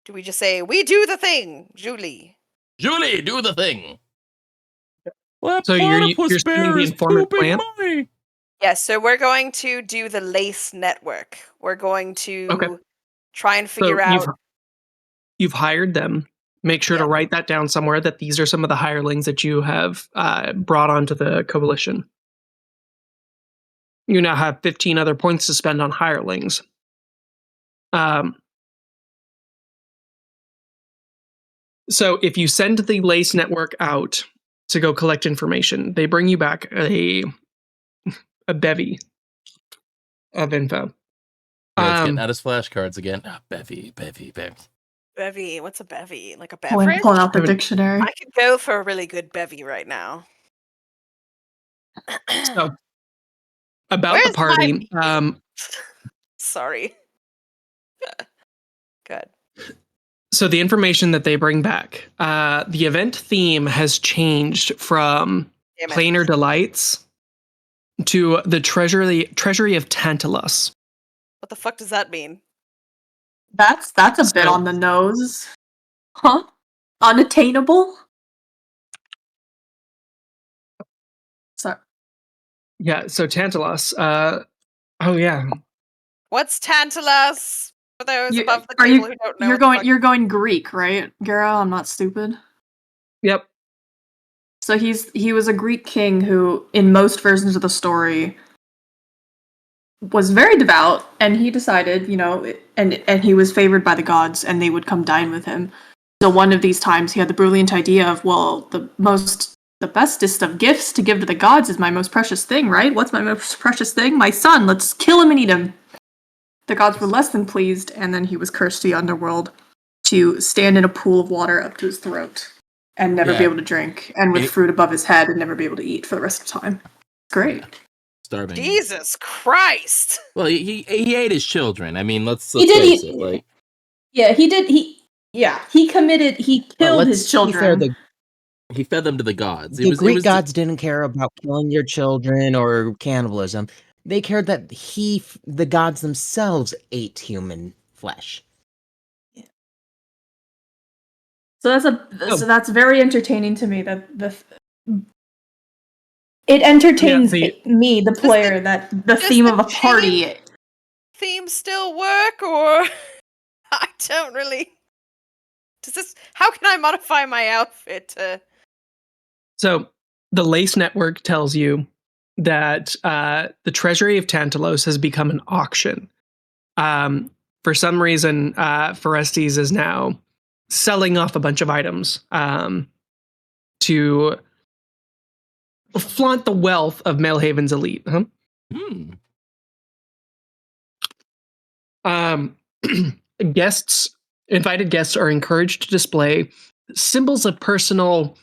Do we just say, we do the thing, Julie? Julie, do the thing. So you're spending the informant plan? Yes, so we're going to do the Lace Network. We're going to try and figure out... You've hired them. Make sure to write that down somewhere, that these are some of the hirelings that you have brought onto the coalition. You now have 15 other points to spend on hirelings. So if you send the Lace Network out to go collect information, they bring you back a bevy of info. It's getting out his flashcards again. Bevy. Bevy, what's a bevy? Like a beverage? Pulling out the dictionary. I could go for a really good bevy right now. So, about the party. Sorry. Good. So the information that they bring back, the event theme has changed from Planar Delights to the Treasury of Tantalus. What the fuck does that mean? That's a bit on the nose. Huh? Unattainable? Yeah, so Tantalos. Oh yeah. What's Tantalus? For those You, above the are table you? who don't know, You're what the going. fuck- You're going Greek, right, Gara? I'm not stupid. Yep. So he was a Greek king who, in most versions of the story, was very devout, and he decided, and he was favored by the gods, and they would come dine with him. So one of these times, he had the brilliant idea of, well, the bestest of gifts to give to the gods is my most precious thing, right? What's my most precious thing? My son. Let's kill him and eat him. The gods were less than pleased, and then he was cursed to the underworld to stand in a pool of water up to his throat and never be able to drink, and with fruit above his head and never be able to eat for the rest of the time. Great. Yeah. Starving. Jesus Christ! Well, he ate his children. I mean, let's face it. Like, yeah, he did. He committed. He killed his children. He fed them to the gods. The Greek gods didn't care about killing your children or cannibalism. They cared that the gods themselves ate human flesh. So that's very entertaining to me. It entertains me, the player, that the theme of a party. Theme still work, or I don't really. How can I modify my outfit to? So the Lace Network tells you that the treasury of Tantalos has become an auction. For some reason, Forestes is now selling off a bunch of items to flaunt the wealth of Maelhaven's elite. Huh? Invited guests are encouraged to display symbols of personal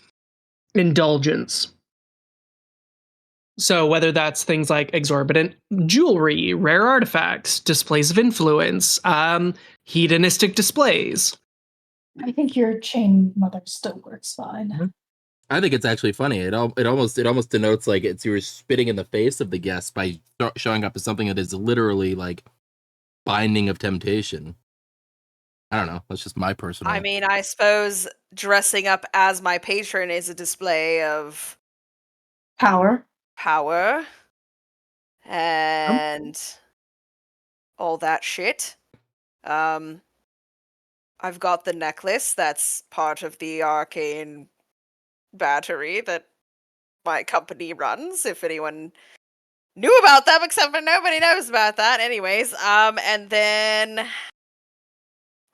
indulgence. So whether that's things like exorbitant jewelry, rare artifacts, displays of influence, hedonistic displays. I think your chain mother still works fine. I think it's actually funny. It almost denotes like it's you're spitting in the face of the guest by showing up as something that is literally like binding of temptation. I don't know. That's just my personal. I mean, I suppose dressing up as my patron is a display of power, and all that shit. I've got the necklace that's part of the arcane battery that my company runs. If anyone knew about them, except for nobody knows about that. Anyways, and then,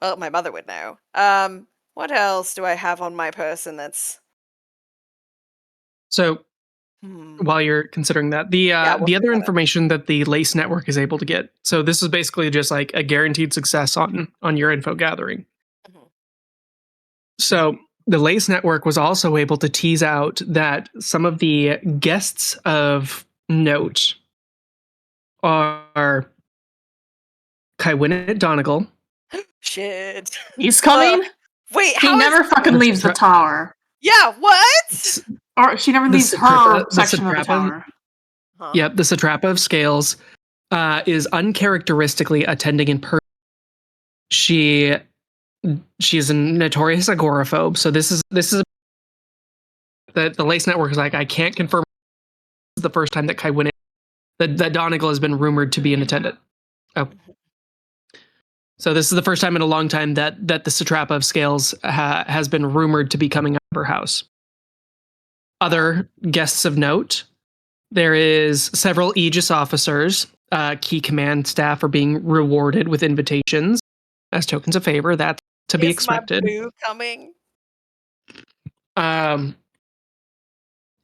well, my mother would know. What else do I have on my person that's? So, while you're considering that, the other information that the Lace Network is able to get. So this is basically just like a guaranteed success on your info gathering. So the Lace Network was also able to tease out that some of the guests of note are Kywinnet Donegal. Shit. He's coming? Wait, he never fucking leaves the tower. Yeah, what? Or she never leaves her section of the tower. Yep, the Satrapa of Scales is uncharacteristically attending in person. She is a notorious agoraphobe, so this is the Lace Network is like, I can't confirm this is the first time that Kywinnet that Donegal has been rumored to be in attendance. Oh. So this is the first time in a long time that the Satrapa of Scales has been rumored to be coming out of her house. Other guests of note, there is several Aegis officers, key command staff are being rewarded with invitations as tokens of favor. That's to be expected. Is my boo coming?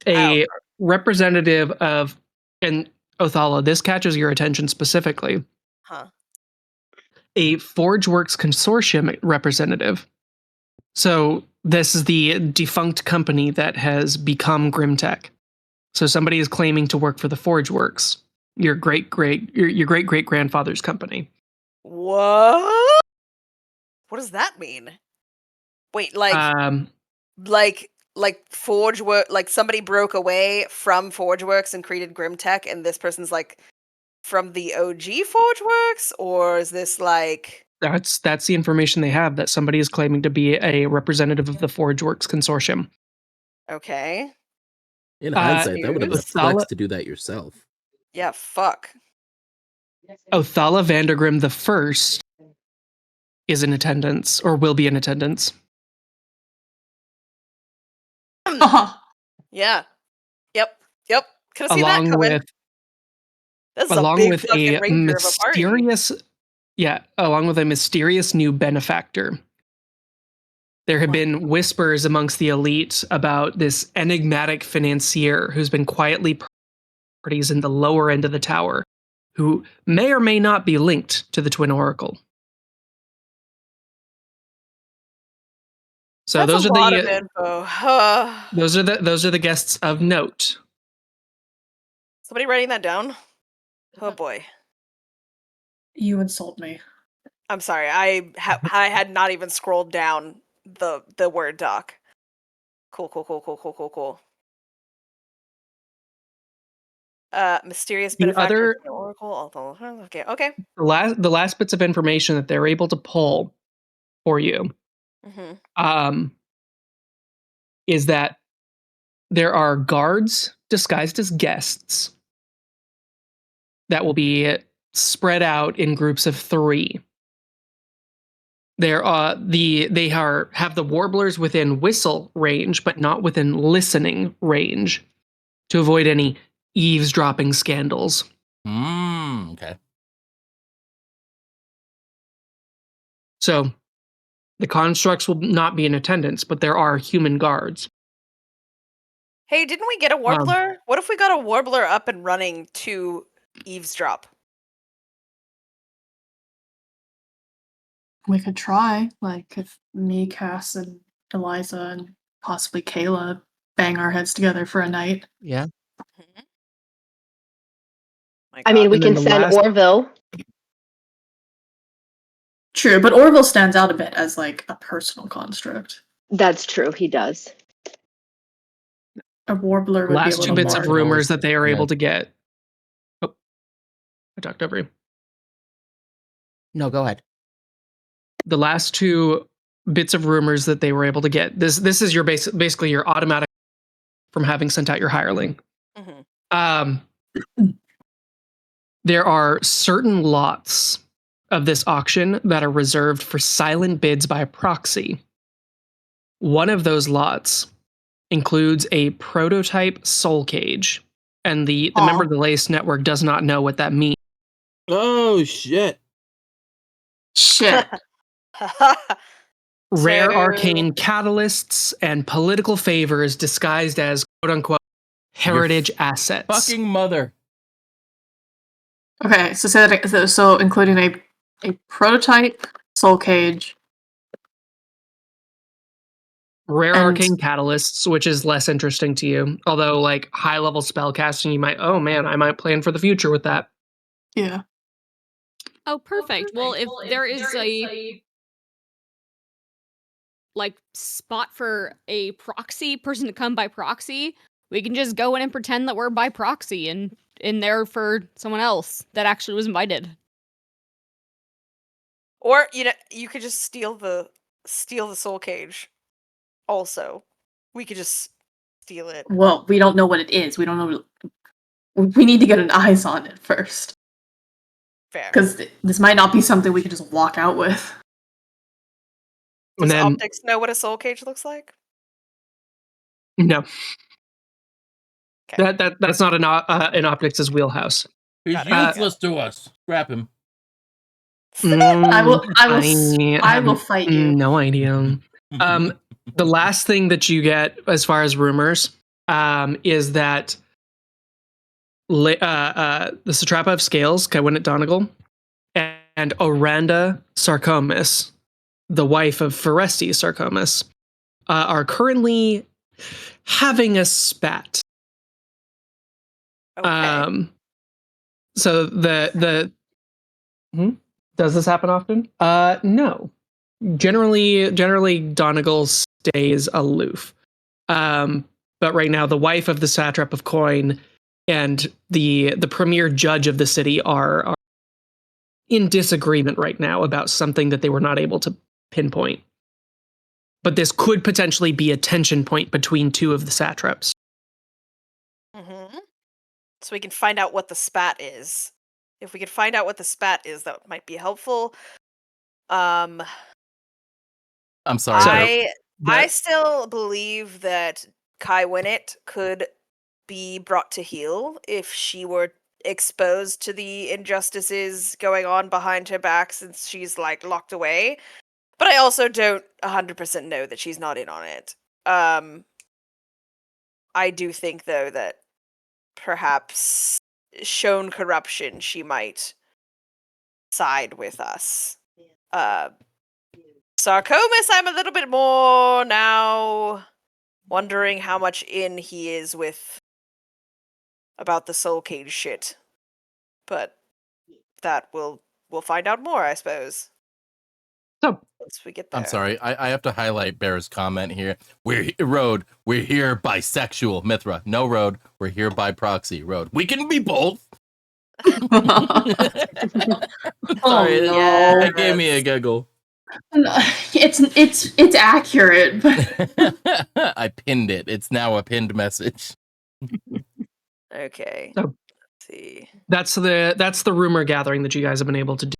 A representative of, and Othala, this catches your attention specifically. A ForgeWorks consortium representative. So this is the defunct company that has become Grimtech. So somebody is claiming to work for the ForgeWorks, your great great grandfather's company. What? What does that mean? Wait, like ForgeWorks, like somebody broke away from ForgeWorks and created Grimtech, and this person's like from the OG ForgeWorks, or is this like? That's the information they have, that somebody is claiming to be a representative of the ForgeWorks consortium. Okay. In hindsight, that would have been a flex Othala- to do that yourself. Yeah, fuck. Othala Vandergrim the First is in attendance, or will be in attendance. Yeah. Yep. Could have seen that Along coming. with This is along a big with fucking a ranger of a party. along with a mysterious new benefactor. There have been whispers amongst the elite about this enigmatic financier who's been quietly properties in the lower end of the tower, who may or may not be linked to the Twin Oracle. So That's those a are lot the of info. those are the guests of note. Somebody writing that down? Oh boy. You insult me. I'm sorry. I had not even scrolled down the word doc. Cool. Mysterious The benefactor other- to the Oracle. Okay. The last bits of information that they're able to pull for you is that there are guards disguised as guests that will be spread out in groups of 3. They have the warblers within whistle range, but not within listening range, to avoid any eavesdropping scandals. Okay. So the constructs will not be in attendance, but there are human guards. Hey, didn't we get a warbler? What if we got a warbler up and running to eavesdrop? We could try. Like, if me, Cass, and Eliza, and possibly Kayla bang our heads together for a night. Yeah. I mean, we can send Orville. True, but Orville stands out a bit as, like, a personal construct. That's true, he does. A warbler would be a Last little 2 bits more. of rumors that they are able to get. Oh, I talked over you. No, go ahead. The last 2 bits of rumors that they were able to get. This is your basically your automatic from having sent out your hireling. There are certain lots of this auction that are reserved for silent bids by proxy. One of those lots includes a prototype soul cage, and the member of the Lace Network does not know what that means. Oh shit! Rare arcane catalysts and political favors disguised as quote unquote heritage assets. Fucking mother. Okay, so including a prototype soul cage. Rare arcane catalysts, which is less interesting to you. Although, like, high-level spellcasting, you might, I might plan for the future with that. Yeah. Oh, perfect. Well, if there is a like spot for a proxy person to come by proxy, we can just go in and pretend that we're by proxy and in there for someone else that actually was invited. Or you could just steal the soul cage. Also, we could just steal it. Well, we don't know what it is. We don't know. We need to get an eyes on it first. Fair. Because this might not be something we can just walk out with. Does Optics know what a soul cage looks like? No. Okay. That's not in Optics' wheelhouse. He's useless to us. Scrap him. I will fight you. No idea. The last thing that you get as far as rumors is that the Satrapa of Scales, Kaiwinit Donegal, and Oranda Sarcomas, the wife of Forestes Sarcomas, are currently having a spat. Okay. So does this happen often? No. Generally Donegal stays aloof. But right now the wife of the satrap of Coin and the premier judge of the city are in disagreement right now about something that they were not able to pinpoint. But this could potentially be a tension point between 2 of the satraps. so we can find out what the spat is. If we could find out what the spat is, that might be helpful. I'm sorry. I still believe that Kai Winnett could be brought to heel if she were exposed to the injustices going on behind her back, since she's like locked away. But I also don't 100% know that she's not in on it. I do think though that perhaps shown corruption, she might side with us. Sarcomas, I'm a little bit more now wondering how much in he is with about the soul cage shit. But that we'll find out more, I suppose. So once we get there. I'm sorry, I have to highlight Bear's comment here. We're here bisexual, Mithra. No Road, we're here by proxy. Road. We can be both. Sorry, no. It gave me a giggle. It's accurate, but I pinned it. It's now a pinned message. Okay. So, let's see. That's the rumor gathering that you guys have been able to do.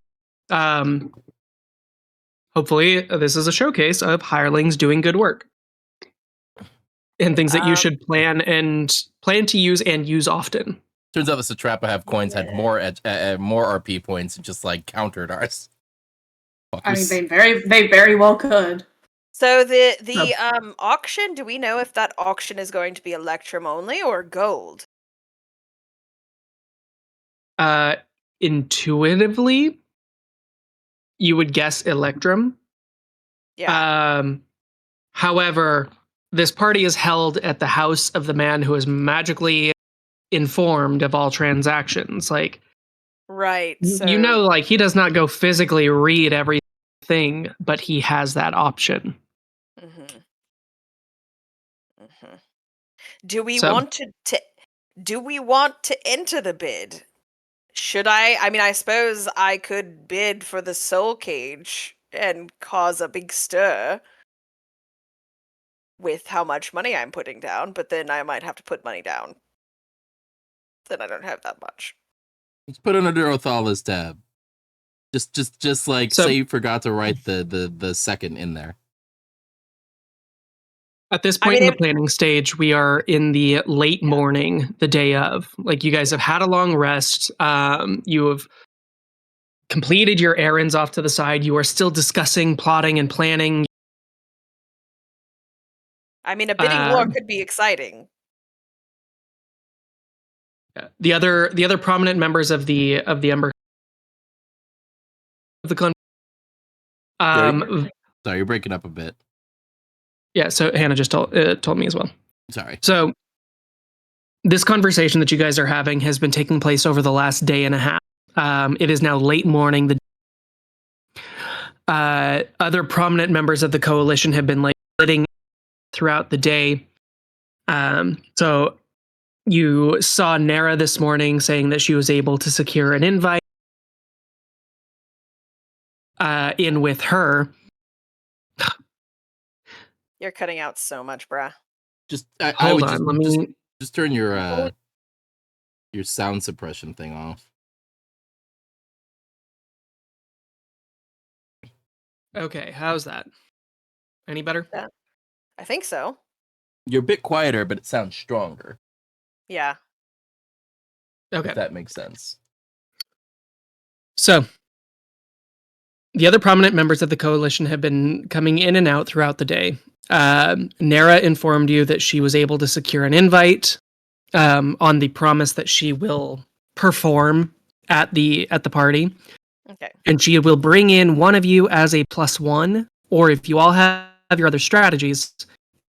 Hopefully, this is a showcase of hirelings doing good work and things that you should plan to use and use often. Turns out the Satrapa have coins had more RP points and just like countered ours. I mean, they very well could. So the auction, do we know if that auction is going to be Electrum only or gold? Intuitively, you would guess Electrum. Yeah. However, this party is held at the house of the man who is magically informed of all transactions. Like, right. So you know, like he does not go physically read everything, but he has that option. Mm-hmm. Mm-hmm. Do we want to enter the bid? Should I? I mean, I suppose I could bid for the soul cage and cause a big stir with how much money I'm putting down, but then I might have to put money down. Then I don't have that much. Let's put it under Othala's tab. Just like say you forgot to write the second in there. At this point in the planning stage, we are in the late morning, the day of. Like, you guys have had a long rest. You have completed your errands off to the side. You are still discussing, plotting, and planning. I mean, a bidding war could be exciting. The other prominent members of the Ember of the sorry, you're breaking up a bit. Yeah, so Hannah just told me as well. Sorry. So this conversation that you guys are having has been taking place over the last day and a half. It is now late morning. Other prominent members of the coalition have been like splitting throughout the day. So you saw Nara this morning saying that she was able to secure an invite in with her. You're cutting out so much, bruh. Just hold on. Let me just turn your sound suppression thing off. Okay, how's that? Any better? Yeah, I think so. You're a bit quieter, but it sounds stronger. Yeah. Okay. If that makes sense. So, the other prominent members of the coalition have been coming in and out throughout the day. Nara informed you that she was able to secure an invite on the promise that she will perform at the party. Okay. And she will bring in one of you as a +1, or if you all have your other strategies,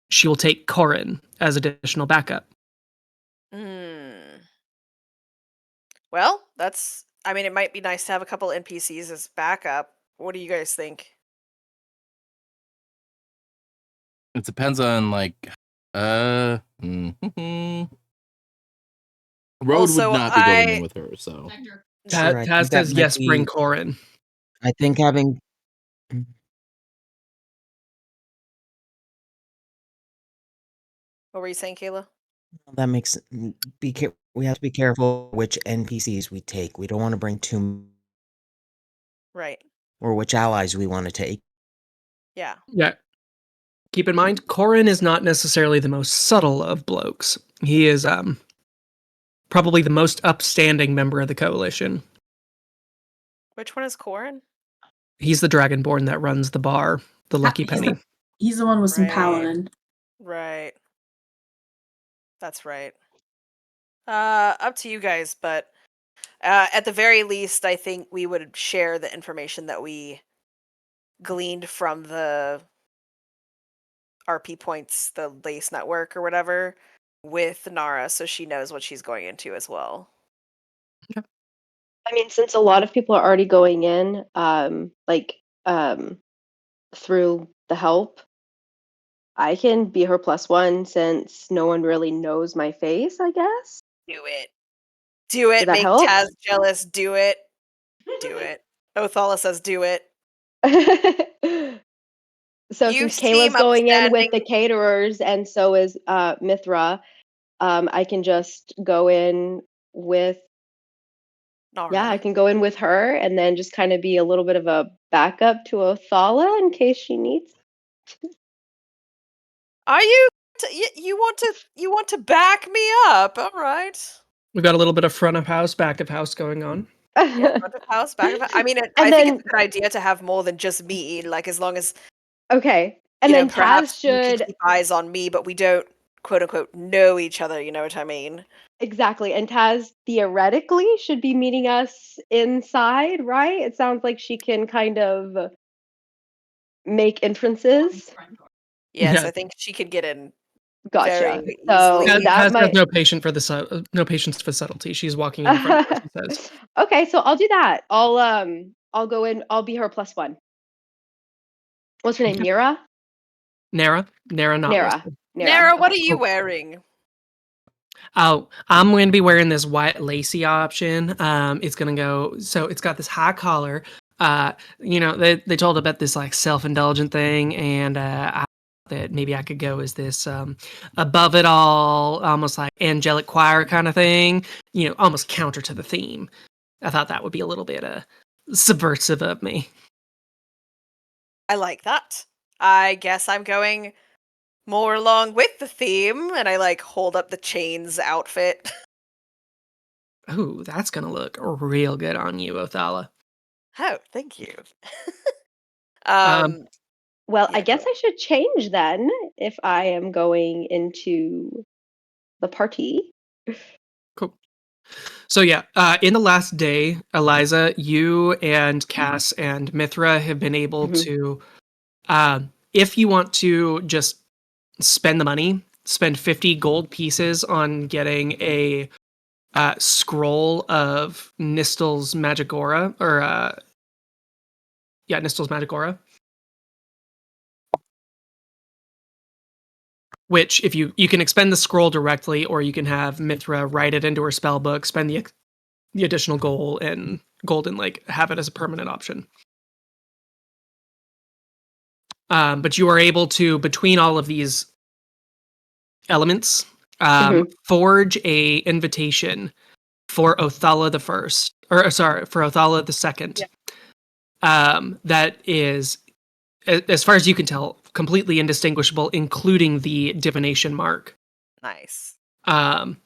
she will take Corin as additional backup. Well, I mean, it might be nice to have a couple NPCs as backup. What do you guys think? It depends on like Road also, would not be going in with her, so Taz says yes, bring Corin. I think having What were you saying, Kayla? That makes we have to be careful which NPCs we take. We don't want to bring too Right. or which allies we want to take. Yeah. Yeah. Keep in mind, Corin is not necessarily the most subtle of blokes. He is probably the most upstanding member of the coalition. Which one is Corin? He's the Dragonborn that runs the bar, the Lucky Penny. He's the one with some Right. paladin. Right. That's right. Up to you guys, but at the very least, I think we would share the information that we gleaned from the RP points, the Lace Network or whatever, with Nara, so she knows what she's going into as well. I mean, since a lot of people are already going in, through the help, I can be her +1 since no one really knows my face, I guess. Do it. Do it. Does that Make help? Taz jealous. Do it. Do it. Othala says do it. So You since Kayla's seem going in with upstanding. the caterers and so is Mithra, I can just go in with Nara. I can go in with her and then just kind of be a little bit of a backup to Othala in case she needs. Are you you want to back me up? All right. We've got a little bit of front of house, back of house going on. Yeah, front of house, back of house. I mean, I think it's a good idea to have more than just me. Like, as long as okay, and then perhaps Taz you can should keep eyes on me, but we don't quote unquote know each other. You know what I mean? exactly, and Taz theoretically should be meeting us inside, right? It sounds like she can kind of make inferences. Yes, Yeah. I think she could get in Gotcha. very So easily. that Taz might has no patience for subtlety. She's walking in the front door, she says. Okay, so I'll do that. I'll go in. I'll be her +1. What's her name? Okay. Nira. Nara not Nara. listed. Nara, what are you wearing? Oh, I'm going to be wearing this white lacy option. It's going to go, so it's got this high collar. They told about this like self-indulgent thing, and I thought that maybe I could go as this above it all, almost like angelic choir kind of thing, almost counter to the theme. I thought that would be a little bit subversive of me. I like that. I guess I'm going more along with the theme, and I like hold up the chains outfit. Ooh, that's gonna look real good on you, Othala. Oh, thank you. Well, Yeah, I guess I should change then if I am going into the party. Cool. So yeah, in the last day, Eliza, you and Cass and Mithra have been able to, if you want to just spend the money, spend 50 gold pieces on getting a scroll of Nistel's Magagora, or Nistel's Magagora. Which, if you can expend the scroll directly, or you can have Mithra write it into her spell book, spend the additional gold and like have it as a permanent option. But you are able to, between all of these elements, forge a invitation for Othala the First, or sorry, for Othala the Second. Yeah. That is, as far as you can tell, completely indistinguishable, including the divination mark. Nice. From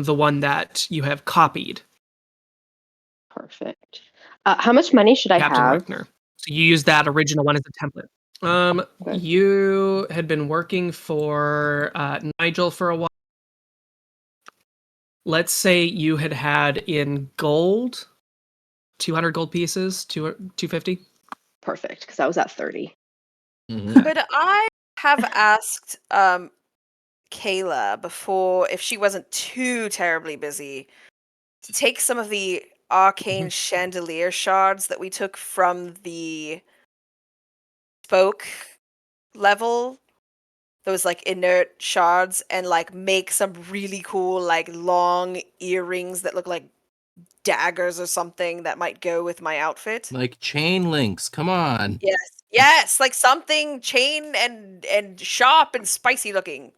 the one that you have copied. Perfect. How much money should I Captain have? Ragnar. So you use that original one as a template. Okay. You had been working for Nigel for a while. Let's say you had in gold 200 gold pieces, 250. Perfect, because I was at 30. Could I have asked Kayla before, if she wasn't too terribly busy, to take some of the arcane chandelier shards that we took from the spoke level, those like inert shards, and like make some really cool like long earrings that look like daggers or something that might go with my outfit? Like chain links, come on. Yes, like something chain and sharp and spicy looking.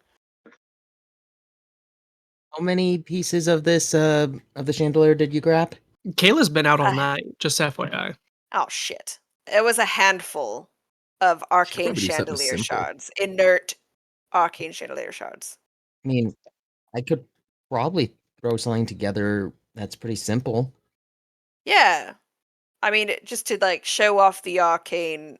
How many pieces of this of the chandelier did you grab? Kayla's been out all night, just FYI. Oh shit! It was a handful of arcane chandelier shards, inert arcane chandelier shards. I mean, I could probably throw something together that's pretty simple. Yeah, I mean, just to like show off the arcaneness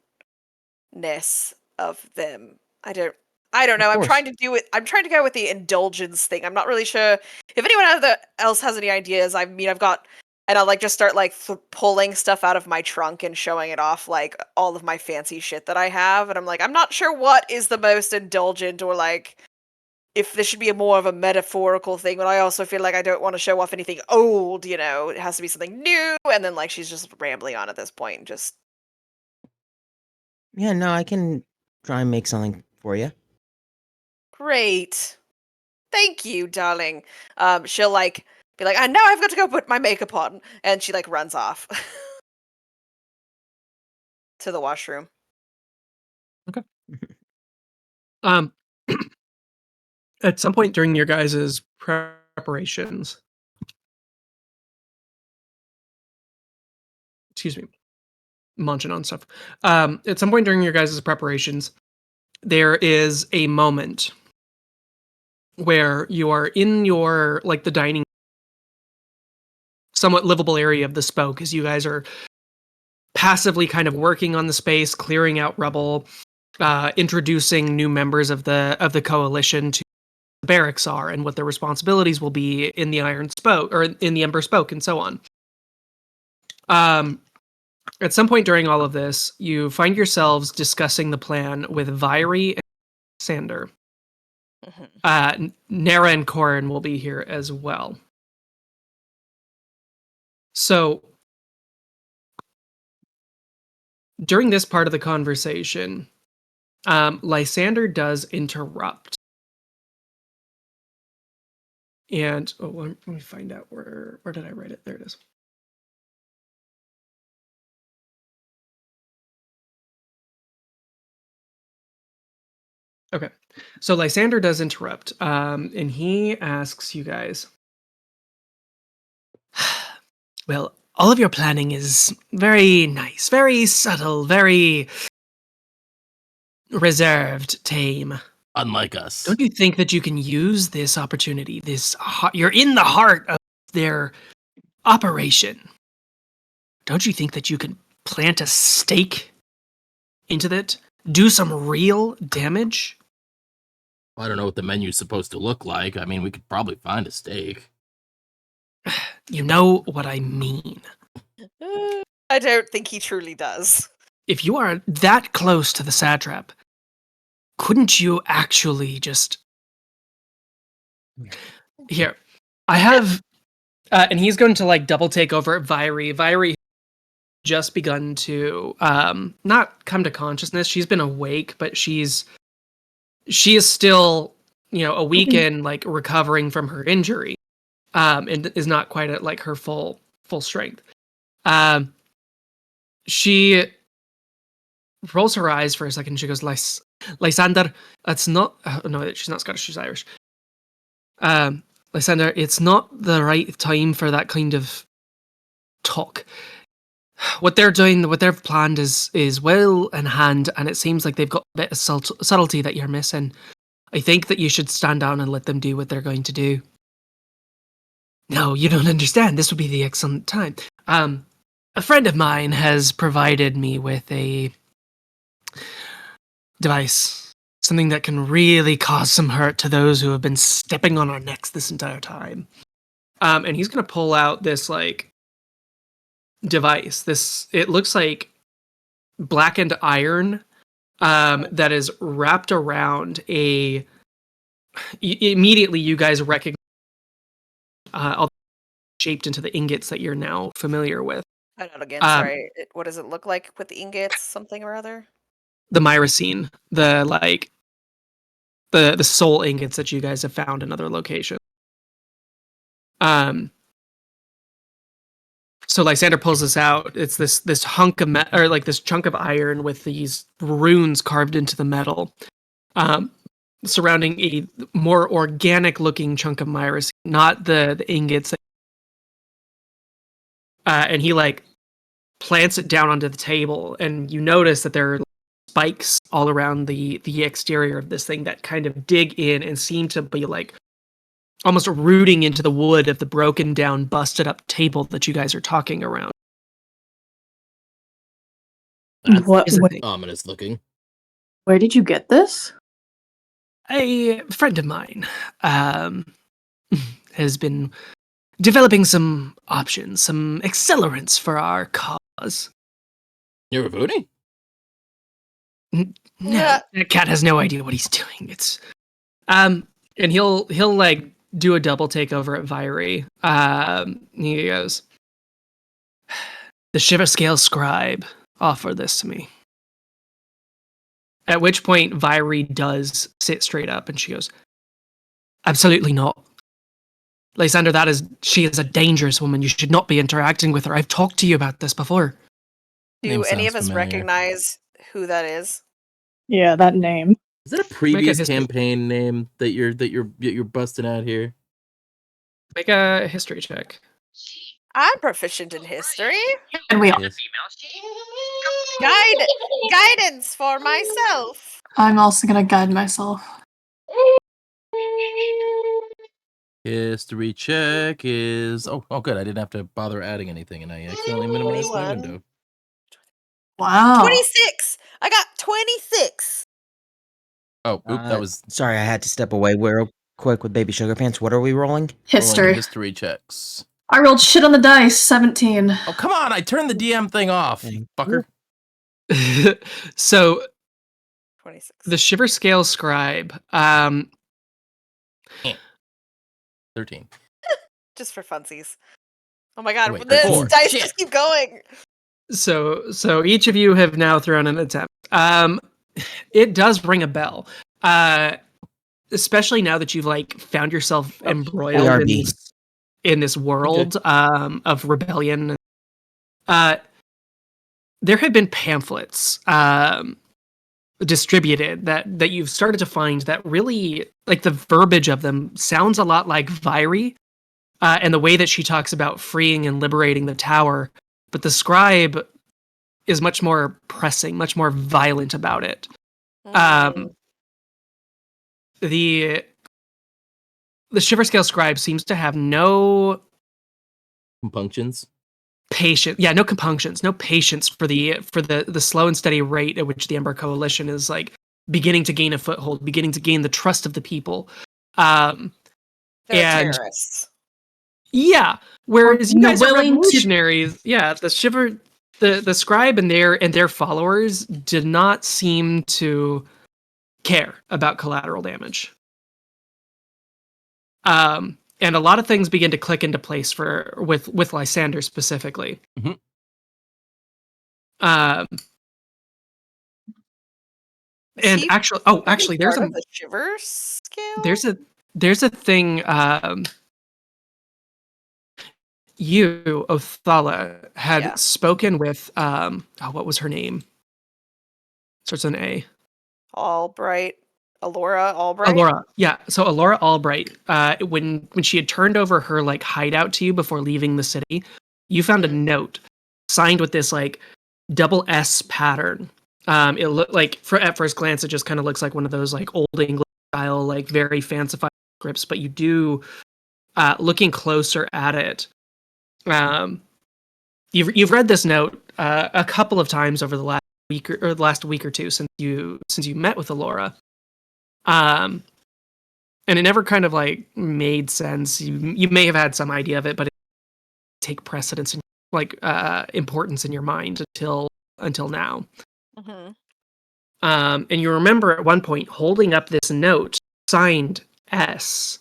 of them. I don't know. I'm trying to do it. I'm trying to go with the indulgence thing. I'm not really sure if anyone else has any ideas. I mean, I've got, and I'll like just start like pulling stuff out of my trunk and showing it off, like all of my fancy shit that I have. And I'm like, I'm not sure what is the most indulgent, or like if this should be more of a metaphorical thing. But I also feel like I don't want to show off anything old. You know, it has to be something new. And then like she's just rambling on at this point, and just Yeah, no, I can try and make something for you. great. Thank you, darling. She'll like be like, now I've got to go put my makeup on, and she like runs off to the washroom. Okay. At some point during your guys' preparations, excuse me, munching on stuff. At some point during your guys' preparations, there is a moment where you are in your, like, the dining, somewhat livable area of the spoke, as you guys are passively kind of working on the space, clearing out rubble, introducing new members of the coalition to the barracks are and what their responsibilities will be in the Iron Spoke, or in the Ember Spoke, and so on. At some point during all of this, you find yourselves discussing the plan with Vyri and Sander. Nara and Corin will be here as well. So, during this part of the conversation, Lysander does interrupt. And, let me find out where did I write it? There it is. Okay, so Lysander does interrupt, and he asks you guys, well, all of your planning is very nice, very subtle, very reserved, tame. Unlike us. Don't you think that you can use this opportunity, you're in the heart of their operation. Don't you think that you can plant a stake into that? Do some real damage? I don't know what the menu's supposed to look like. I mean, we could probably find a steak. You know what I mean. I don't think he truly does. If you are that close to the satrap, couldn't you actually just... Here, I have... and he's going to, like, double take over at Vyri. Vyri just begun to not come to consciousness. She's been awake, but she is still, awake and, like, recovering from her injury, and is not quite at, like, her full strength. She rolls her eyes for a second. She goes, Lysander, that's not... no, she's not Scottish, she's Irish. Lysander, it's not the right time for that kind of talk. What they're doing, what they've planned is well in hand, and it seems like they've got a bit of subtlety that you're missing. I think that you should stand down and let them do what they're going to do. No, you don't understand. This would be the excellent time. A friend of mine has provided me with a device. Something that can really cause some hurt to those who have been stepping on our necks this entire time. And he's going to pull out this, like, device. It looks like blackened iron that is wrapped around immediately you guys recognize all shaped into the ingots that you're now familiar with. I don't know, again, sorry. What does it look like with the ingots? Something or other? The myrcene, the soul ingots that you guys have found in other locations. So Lysander pulls this out. It's this hunk of this chunk of iron with these runes carved into the metal. surrounding a more organic-looking chunk of Myris, not the ingots. And he like plants it down onto the table, and you notice that there are spikes all around the exterior of this thing that kind of dig in and seem to be like almost rooting into the wood of the broken down, busted up table that you guys are talking around. That's What? ominous looking. Where did you get this? A friend of mine has been developing some options, some accelerants for our cause. You're voting? No, Yeah. that cat has no idea what he's doing. It's and he'll like do a double take over at Viry. He goes, the Shiver Scale Scribe offered this to me. At which point Viry does sit straight up and she goes, absolutely not. Lysander, she is a dangerous woman. You should not be interacting with her. I've talked to you about this before. Do any of us recognize who that is? Yeah, that name. Is that a previous campaign name that you're busting out here? Make a history check. I'm proficient in history. And we are. Yes. Guidance for myself. I'm also gonna guide myself. History check is good. I didn't have to bother adding anything, and I accidentally minimized my 21. window. Wow. 26. I got 26. Oh, that was Sorry, I had to step away real quick with Baby Sugar Pants. What are we rolling? History. rolling history checks. I rolled shit on the dice. 17. Oh, come on! I turned the DM thing off, you fucker. So 26. the Shiver Scale Scribe. 13. Just for funsies. Oh my god, Wait, the 4. dice Shit. just keep going. So each of you have now thrown an attempt. It does ring a bell. Especially now that you've like found yourself embroiled in this world of rebellion. There have been pamphlets distributed that you've started to find that really, like, the verbiage of them sounds a lot like Viry, and the way that she talks about freeing and liberating the tower, but the scribe is much more pressing, much more violent about it. The Shiver Scale Scribe seems to have no compunctions. No compunctions, no patience for the slow and steady rate at which the Ember Coalition is like beginning to gain a foothold, beginning to gain the trust of the people. They're terrorists. Yeah, whereas you guys are willing revolutionaries. Yeah, the scribe and their followers did not seem to care about collateral damage. And a lot of things begin to click into place with Lysander specifically. Mm-hmm. And actually, there's the Shiver Scale. There's a thing. You, Othala, had spoken with what was her name? Starts with an A. Albright. Alora Albright. Alora, yeah. So Alora Albright, when she had turned over her like hideout to you before leaving the city, you found a note signed with this like double S pattern. It looked like at first glance, it just kind of looks like one of those like old English style, like very fanciful scripts. But you do, looking closer at it, you've read this note a couple of times over the last week or two since you met with Alora. And it never kind of like made sense. You may have had some idea of it, but it didn't take precedence and like importance in your mind until now. Mm-hmm. And you remember at one point holding up this note signed S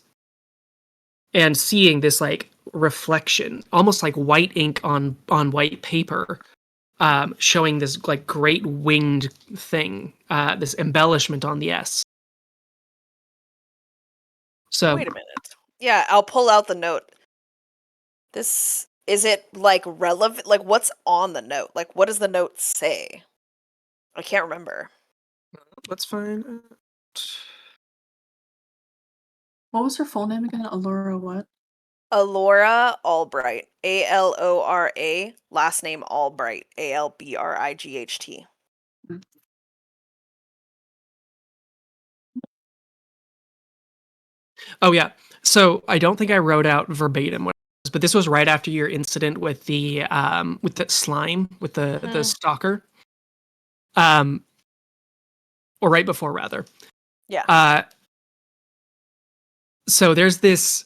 and seeing this like reflection, almost like white ink on white paper, showing this like great winged thing, this embellishment on the S. So wait a minute. Yeah, I'll pull out the note. Is it like relevant? Like, what's on the note? Like, what does the note say? I can't remember. Let's find out. What was her full name again? Allura what? Alora Albright. Alora. Last name Albright. Albright. Oh yeah. So I don't think I wrote out verbatim what it was, but this was right after your incident with the slime, with the stalker. Or right before rather. Yeah. So there's this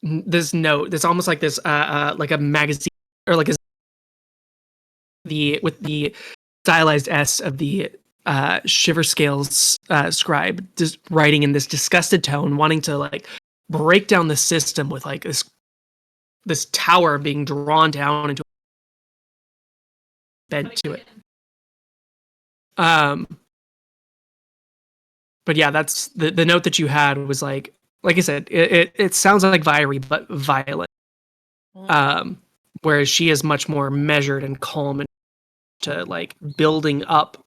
note, there's almost like this like a magazine or like with the stylized S of the Shiver Scales scribe, just writing in this disgusted tone, wanting to like break down the system with like this tower being drawn down into a bed to it. But yeah, that's the note that you had was like I said, it sounds like Viry, but violent. Whereas she is much more measured and calm and to like building up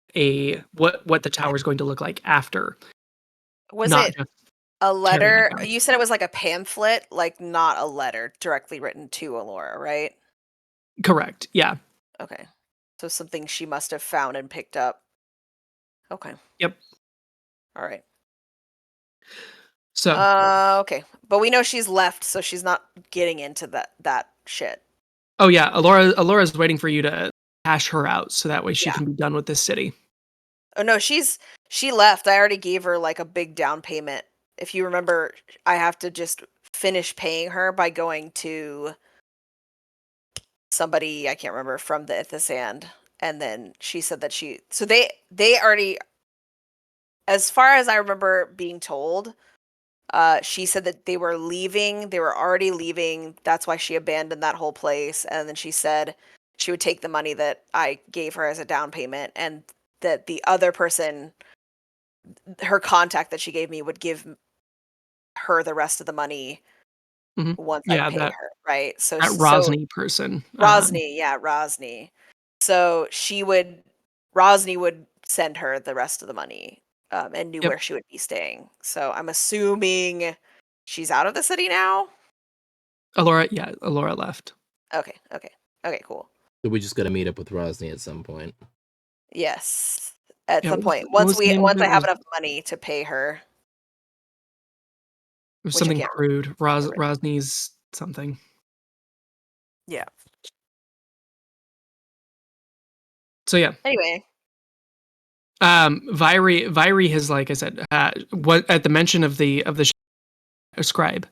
what the tower is going to look like after. Was it a letter? You said it was like a pamphlet, like not a letter directly written to Alora, right? Correct. Yeah. Okay. So something she must have found and picked up. Okay. Yep. All right. So. Okay, but we know she's left, so she's not getting into that shit. Oh yeah, Alora's waiting for you to cash her out, so that way she can be done with this city. Oh no, she left. I already gave her like a big down payment. If you remember, I have to just finish paying her by going to somebody I can't remember from the Ithasand, and then she said that they already, as far as I remember being told, she said that they were leaving. They were already leaving. That's why she abandoned that whole place. And then she said she would take the money that I gave her as a down payment, and that the other person, her contact that she gave me, would give her the rest of the money once I pay her. Right. So that Rosny person. Rosny, Rosny. So Rosny would send her the rest of the money. And knew where she would be staying. So I'm assuming she's out of the city now? Alora left. Okay, cool. So we just got to meet up with Rosny at some point. Yes, at some point. Once I have enough money to pay her. It was something crude. Rosny's something. Yeah. So yeah. Anyway. Viry has, like I said, what at the mention of the scribe,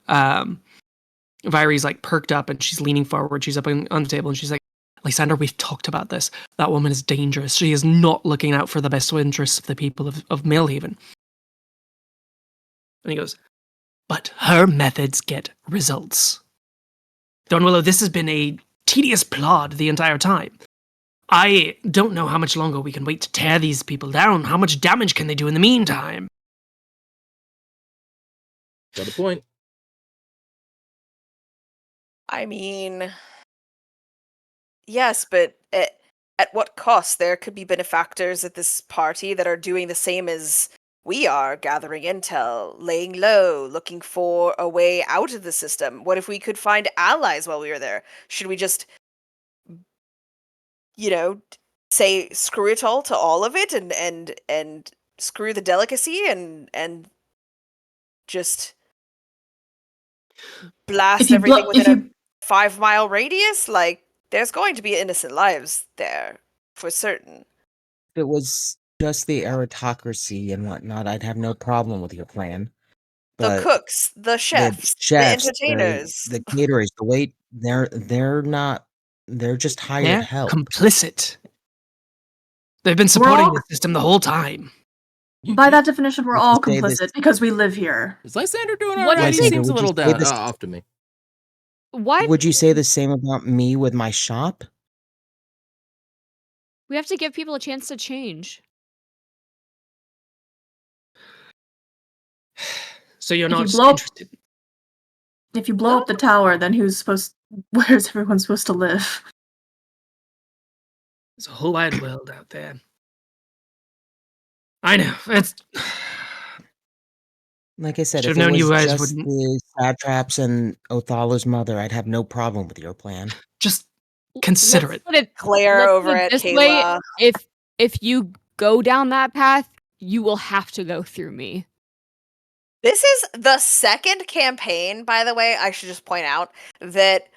Viry's like perked up and she's leaning forward. She's up on the table and she's like, Lysander, we've talked about this. That woman is dangerous. She is not looking out for the best interests of the people of Maelhaven. And he goes, but her methods get results. Don Willow, this has been a tedious plod the entire time. I don't know how much longer we can wait to tear these people down. How much damage can they do in the meantime? Got a point. I mean, yes, but at what cost? There could be benefactors at this party that are doing the same as we are, gathering intel, laying low, looking for a way out of the system. What if we could find allies while we were there? Should we just, say screw it all to all of it and screw the delicacy and just blast everything within a 5-mile radius? Like, there's going to be innocent lives there for certain. If it was just the aristocracy and whatnot, I'd have no problem with your plan. But the cooks, the chefs, the entertainers, the caterers, the wait, they're not. They're just hired help. Complicit. They've been supporting the system the whole time. By that definition, we're all complicit because we live here. Is Lysander doing all right? He seems a little down off to me. Why would you say the same about me with my shop? We have to give people a chance to change. So you're not interested. If you blow up the tower, then where's everyone supposed to live? There's a whole wide world out there. I know. Like I said, Should if have it known you was guys just wouldn't. the Satraps and Othala's mother, I'd have no problem with your plan. Just consider Let's it. put it Claire let's over put it at this way: Kayla. if you go down that path, you will have to go through me. This is the second campaign, by the way. I should just point out that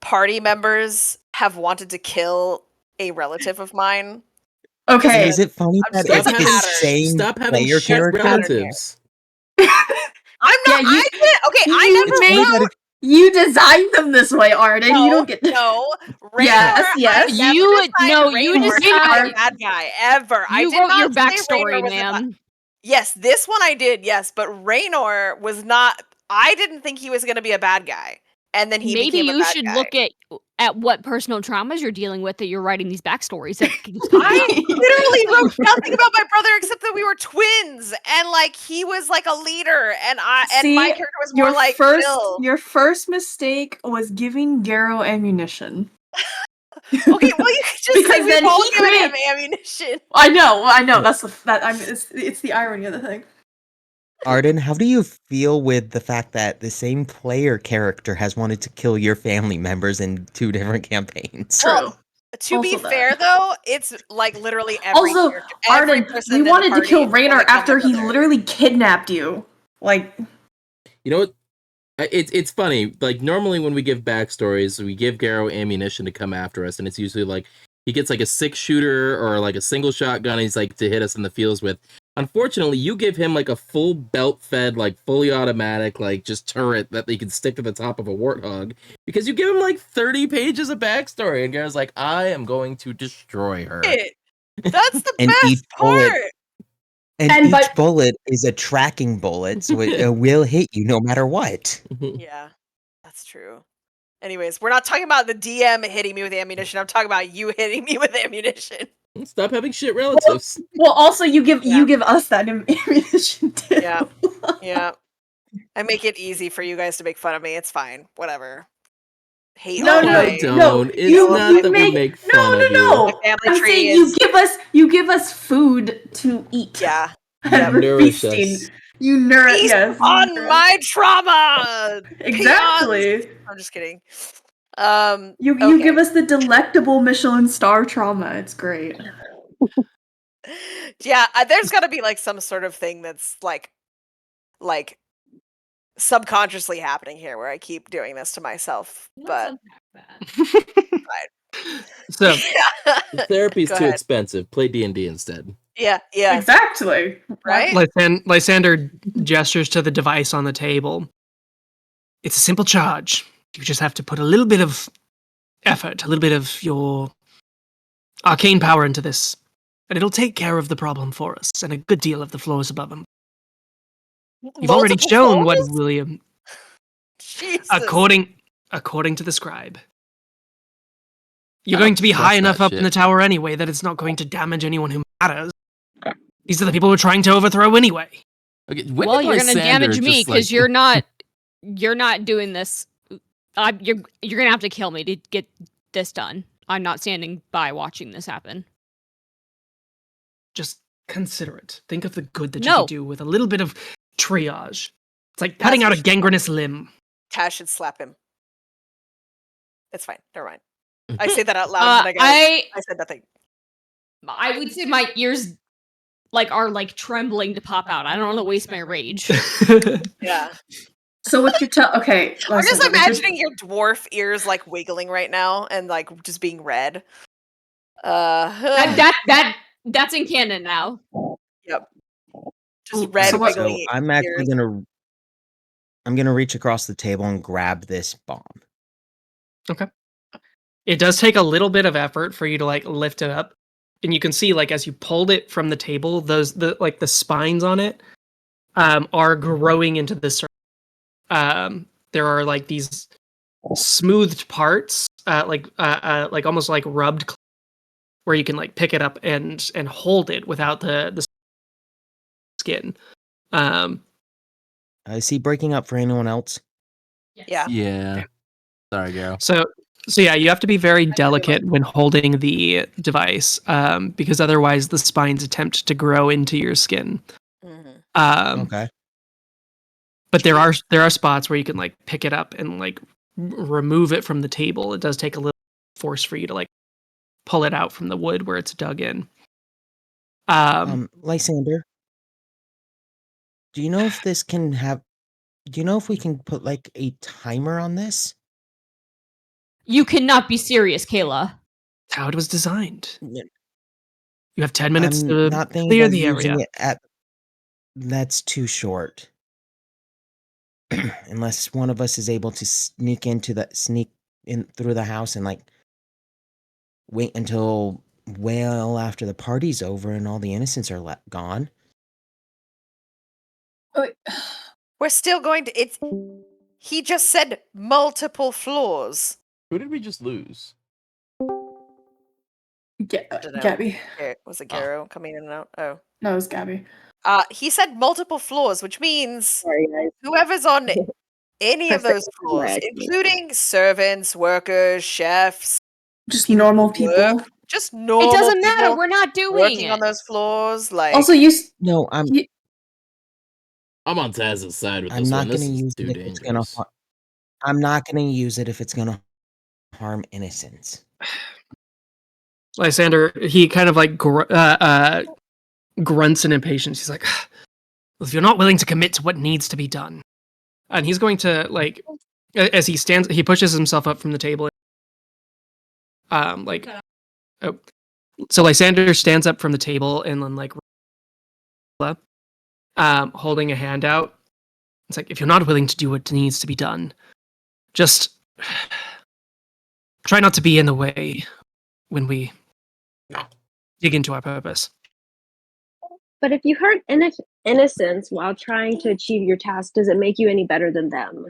party members have wanted to kill a relative of mine. Okay. Is it funny that There's it's a the pattern. same Stop having player shit character? relatives. I'm not. Yeah, you- I did. Okay, I you never made- wrote. You designed them this way, Arden. No, you don't get no. Yes, yes. I never You decided Raynor as a decide. bad guy ever. I You did wrote not your say Raynor backstory, was a bad. ma'am. Yes, this one I did. Yes, but Raynor was not. I didn't think he was going to be a bad guy, and then he Maybe became a you bad should guy. look at what personal traumas you're dealing with that you're writing these backstories. I literally wrote nothing about my brother except that we were twins, and like he was like a leader, and my character was more like Phil. Your first mistake was giving Garrow ammunition. Okay, well you could just Because say we've then all he given him created- ammunition. I know. It's the irony of the thing. Arden, how do you feel with the fact that the same player character has wanted to kill your family members in 2 different campaigns? True. Well, to be Also that. fair, though, it's like literally every Also, character, every Arden, person we in the wanted to party kill wanted Raynor to kill my after he brother. literally kidnapped you. Like, You know what? It's funny. Like normally when we give backstories, we give Garrow ammunition to come after us, and it's usually like he gets like a 6-shooter or like a single shotgun. He's like to hit us in the fields with. Unfortunately, you give him like a full belt-fed, like fully automatic, like just turret that he can stick to the top of a warthog because you give him like 30 pages of backstory, and Garrow's like, "I am going to destroy her." That's the And each best part. bullet- And each bullet is a tracking bullet, so it will hit you no matter what. Yeah, that's true. Anyways, we're not talking about the DM hitting me with ammunition. I'm talking about you hitting me with ammunition. Stop having shit relatives. well, also you give us that ammunition too. Yeah. I make it easy for you guys to make fun of me. It's fine. Whatever. Hate No, all no, my- no. It's not that we make fun of you. My family I'm tree saying is you give us food to eat. yeah. And we're Nourish feasting. us. You nourish Feast us. on my trauma. Exactly. Peons. I'm just kidding. You okay. give us the delectable Michelin star trauma. It's great. Yeah, there's got to be like some sort of thing that's like subconsciously happening here where I keep doing this to myself. But So Therapy's Go too ahead. expensive. Play D&D instead. yeah, Exactly. right. Lysander gestures to the device on the table. It's a simple charge. You just have to put a little bit of effort, a little bit of your arcane power into this, and it'll take care of the problem for us and a good deal of the floors above them. You've already Multiple shown what floors? William, Jesus. according to the scribe. You're I going don't to be high trust enough that up in the shit. tower anyway that it's not going to damage anyone who matters. These are the people we're trying to overthrow anyway. Okay, when Well, did you're gonna Lysander damage me just, because like- you're not doing this. You're gonna have to kill me to get this done. I'm not standing by watching this happen. Just consider it. Think of the good that you No. could do with a little bit of triage. It's like cutting out a gangrenous limb. Taz should slap him. It's fine. Never mind. I say that out loud, and I said nothing. I would say my ears are trembling to pop out. I don't want to waste my rage. Yeah. So what you're okay. I'm just Lysander, imagining your dwarf ears like wiggling right now and like just being red. That's in canon now. Yep. Just red So wiggling I'm actually ears. gonna reach across the table and grab this bomb. Okay. It does take a little bit of effort for you to lift it up, and you can see as you pulled it from the table, the spines on it are growing into the surface. There are these smoothed parts, almost like rubbed, where you can pick it up and hold it without the skin. Is he breaking up for anyone else? Yeah. Yeah. Sorry, Garo. So yeah, you have to be very delicate when holding the device, because otherwise the spines attempt to grow into your skin. Mm-hmm. Okay. But there are spots where you can like pick it up and like remove it from the table. It does take a little force for you to like pull it out from the wood where it's dug in. Lysander, do you know if this can have? Do you know if we can put like a timer on this? You cannot be serious, Kayla. That's how it was designed. Yeah. You have 10 minutes I'm to not thinking clear about the using area. it at. That's too short. Unless one of us is able to sneak in through the house and like wait until well after the party's over and all the innocents are gone. We're still going to. It's. He just said multiple floors. Who did we just lose? Gabby. Was it Garo coming in and out? Oh. No, it was Gabby. He said multiple floors, which means Sorry, guys. whoever's on any of those floors, including servants, workers, chefs, just normal people. Just normal. It doesn't people matter. We're not doing working it on those floors. Like Also, No, I'm on Taz's side with I'm this not one. This going to is use too it if it's going dangerous. to. I'm not going to use it if it's going to harm innocents. Lysander, he kind of like grunts in impatience. He's like, well, if you're not willing to commit to what needs to be done. And he's going to like, as he stands, he pushes himself up from the table. So Lysander stands up from the table and then like, holding a hand out. It's like, if you're not willing to do what needs to be done, just try not to be in the way when we dig into our purpose. But if you hurt innocents while trying to achieve your task, does it make you any better than them?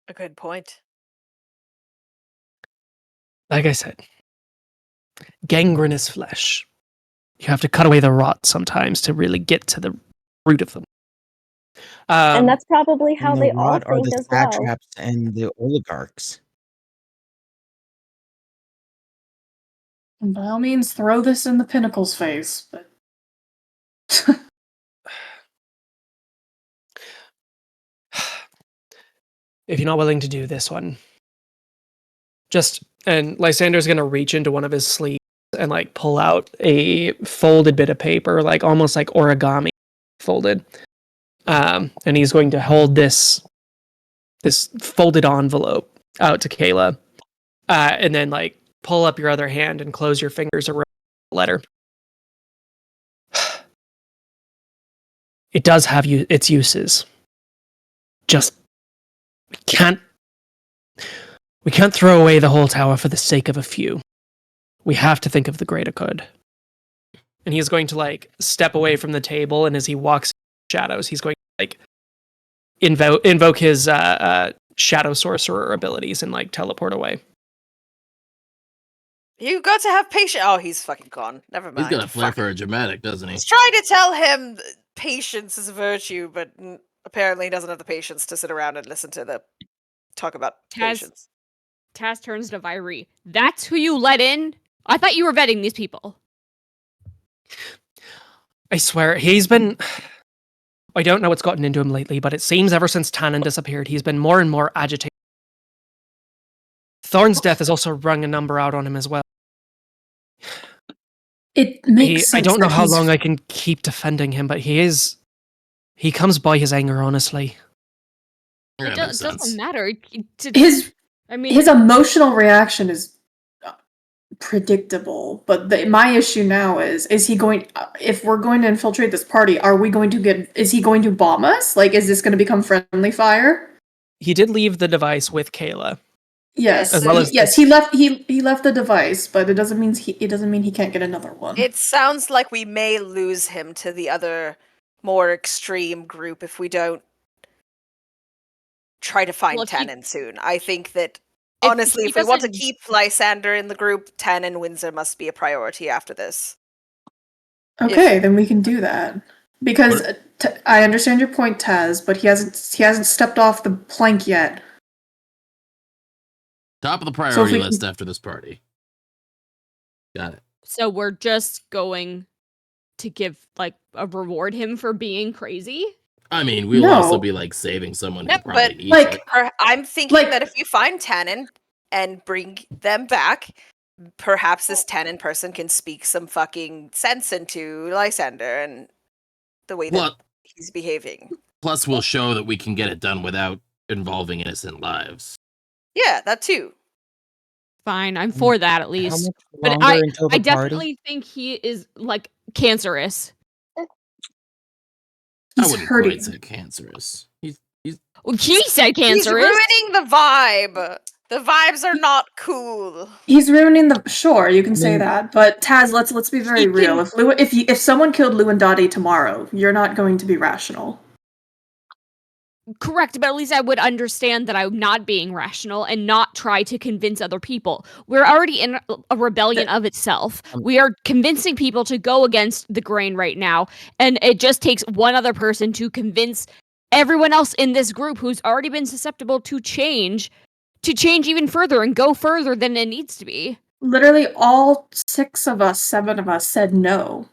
a good point. Like I said, gangrenous flesh. You have to cut away the rot sometimes to really get to the root of them. And that's probably how and they the all rot are think the as well. satraps and the oligarchs. And by all means, throw this in the Pinnacle's face. But if you're not willing to do this one, and Lysander's gonna reach into one of his sleeves and like pull out a folded bit of paper, like almost like origami folded. And he's going to hold this folded envelope out to Kayla, and then like pull up your other hand and close your fingers around the letter. It does have its uses. Just we can't throw away the whole tower for the sake of a few. We have to think of the greater good. And he's going to like step away from the table, and as he walks in shadows, he's going to like invoke his shadow sorcerer abilities and like teleport away. You got to have patience. Oh, he's fucking gone. Never mind. He's got a flair for a dramatic, doesn't he? He's trying to tell him patience is a virtue, but apparently he doesn't have the patience to sit around and listen to the talk about patience. Taz turns to Vyri. That's who you let in? I thought you were vetting these people. I swear, I don't know what's gotten into him lately, but it seems ever since Tannen disappeared, he's been more and more agitated. Thorn's death has also rung a number out on him as well. It makes sense. I don't know how long I can keep defending him, but he comes by his anger, honestly. It doesn't matter. His emotional reaction is predictable, but my issue now is he going, if we're going to infiltrate this party, is he going to bomb us? Like, is this going to become friendly fire? He did leave the device with Kayla. Yes, he left the device, but it doesn't mean he can't get another one. It sounds like we may lose him to the other more extreme group if we don't try to find Tannen soon. I think that honestly, if we want to keep Lysander in the group, Tannen Windsor must be a priority after this. Okay, then we can do that. Because I understand your point, Taz, but he hasn't stepped off the plank yet. Top of the priority list after this party. Got it. So we're just going to give, like, a reward him for being crazy? I mean, we'll also be like saving someone who probably needs like, it. I'm thinking that if you find Tannen and bring them back, perhaps this Tannen person can speak some fucking sense into Lysander and the way that he's behaving. Plus, we'll show that we can get it done without involving innocent lives. Yeah, that too. Fine, I'm for that at least. How much But longer until the I party? definitely think he is like cancerous. I wouldn't quite say cancerous. Well, he said cancerous. He's ruining the vibe. The vibes are not cool. He's ruining the. Sure, you can say that, but Taz, let's be very real. If someone killed Luandati tomorrow, you're not going to be rational. Correct, but at least I would understand that I'm not being rational and not try to convince other people. We're already in a rebellion of itself. We are convincing people to go against the grain right now, and it just takes one other person to convince everyone else in this group who's already been susceptible to change even further and go further than it needs to be. Literally all 7 of us said no.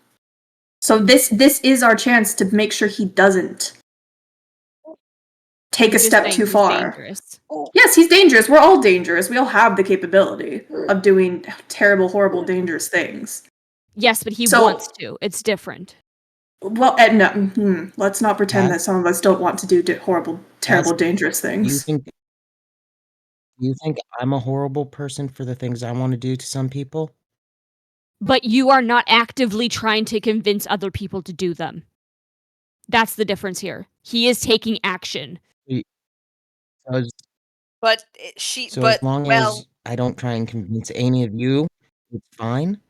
So this is our chance to make sure he doesn't take a step too far. Dangerous. Yes, he's dangerous. We're all dangerous. We all have the capability of doing terrible, horrible, dangerous things. Yes, but he wants to. It's different. Well, no, let's not pretend that some of us don't want to do horrible, terrible, dangerous things. Do you think I'm a horrible person for the things I want to do to some people? But you are not actively trying to convince other people to do them. That's the difference here. He is taking action. But as long as I don't try and convince any of you, it's fine.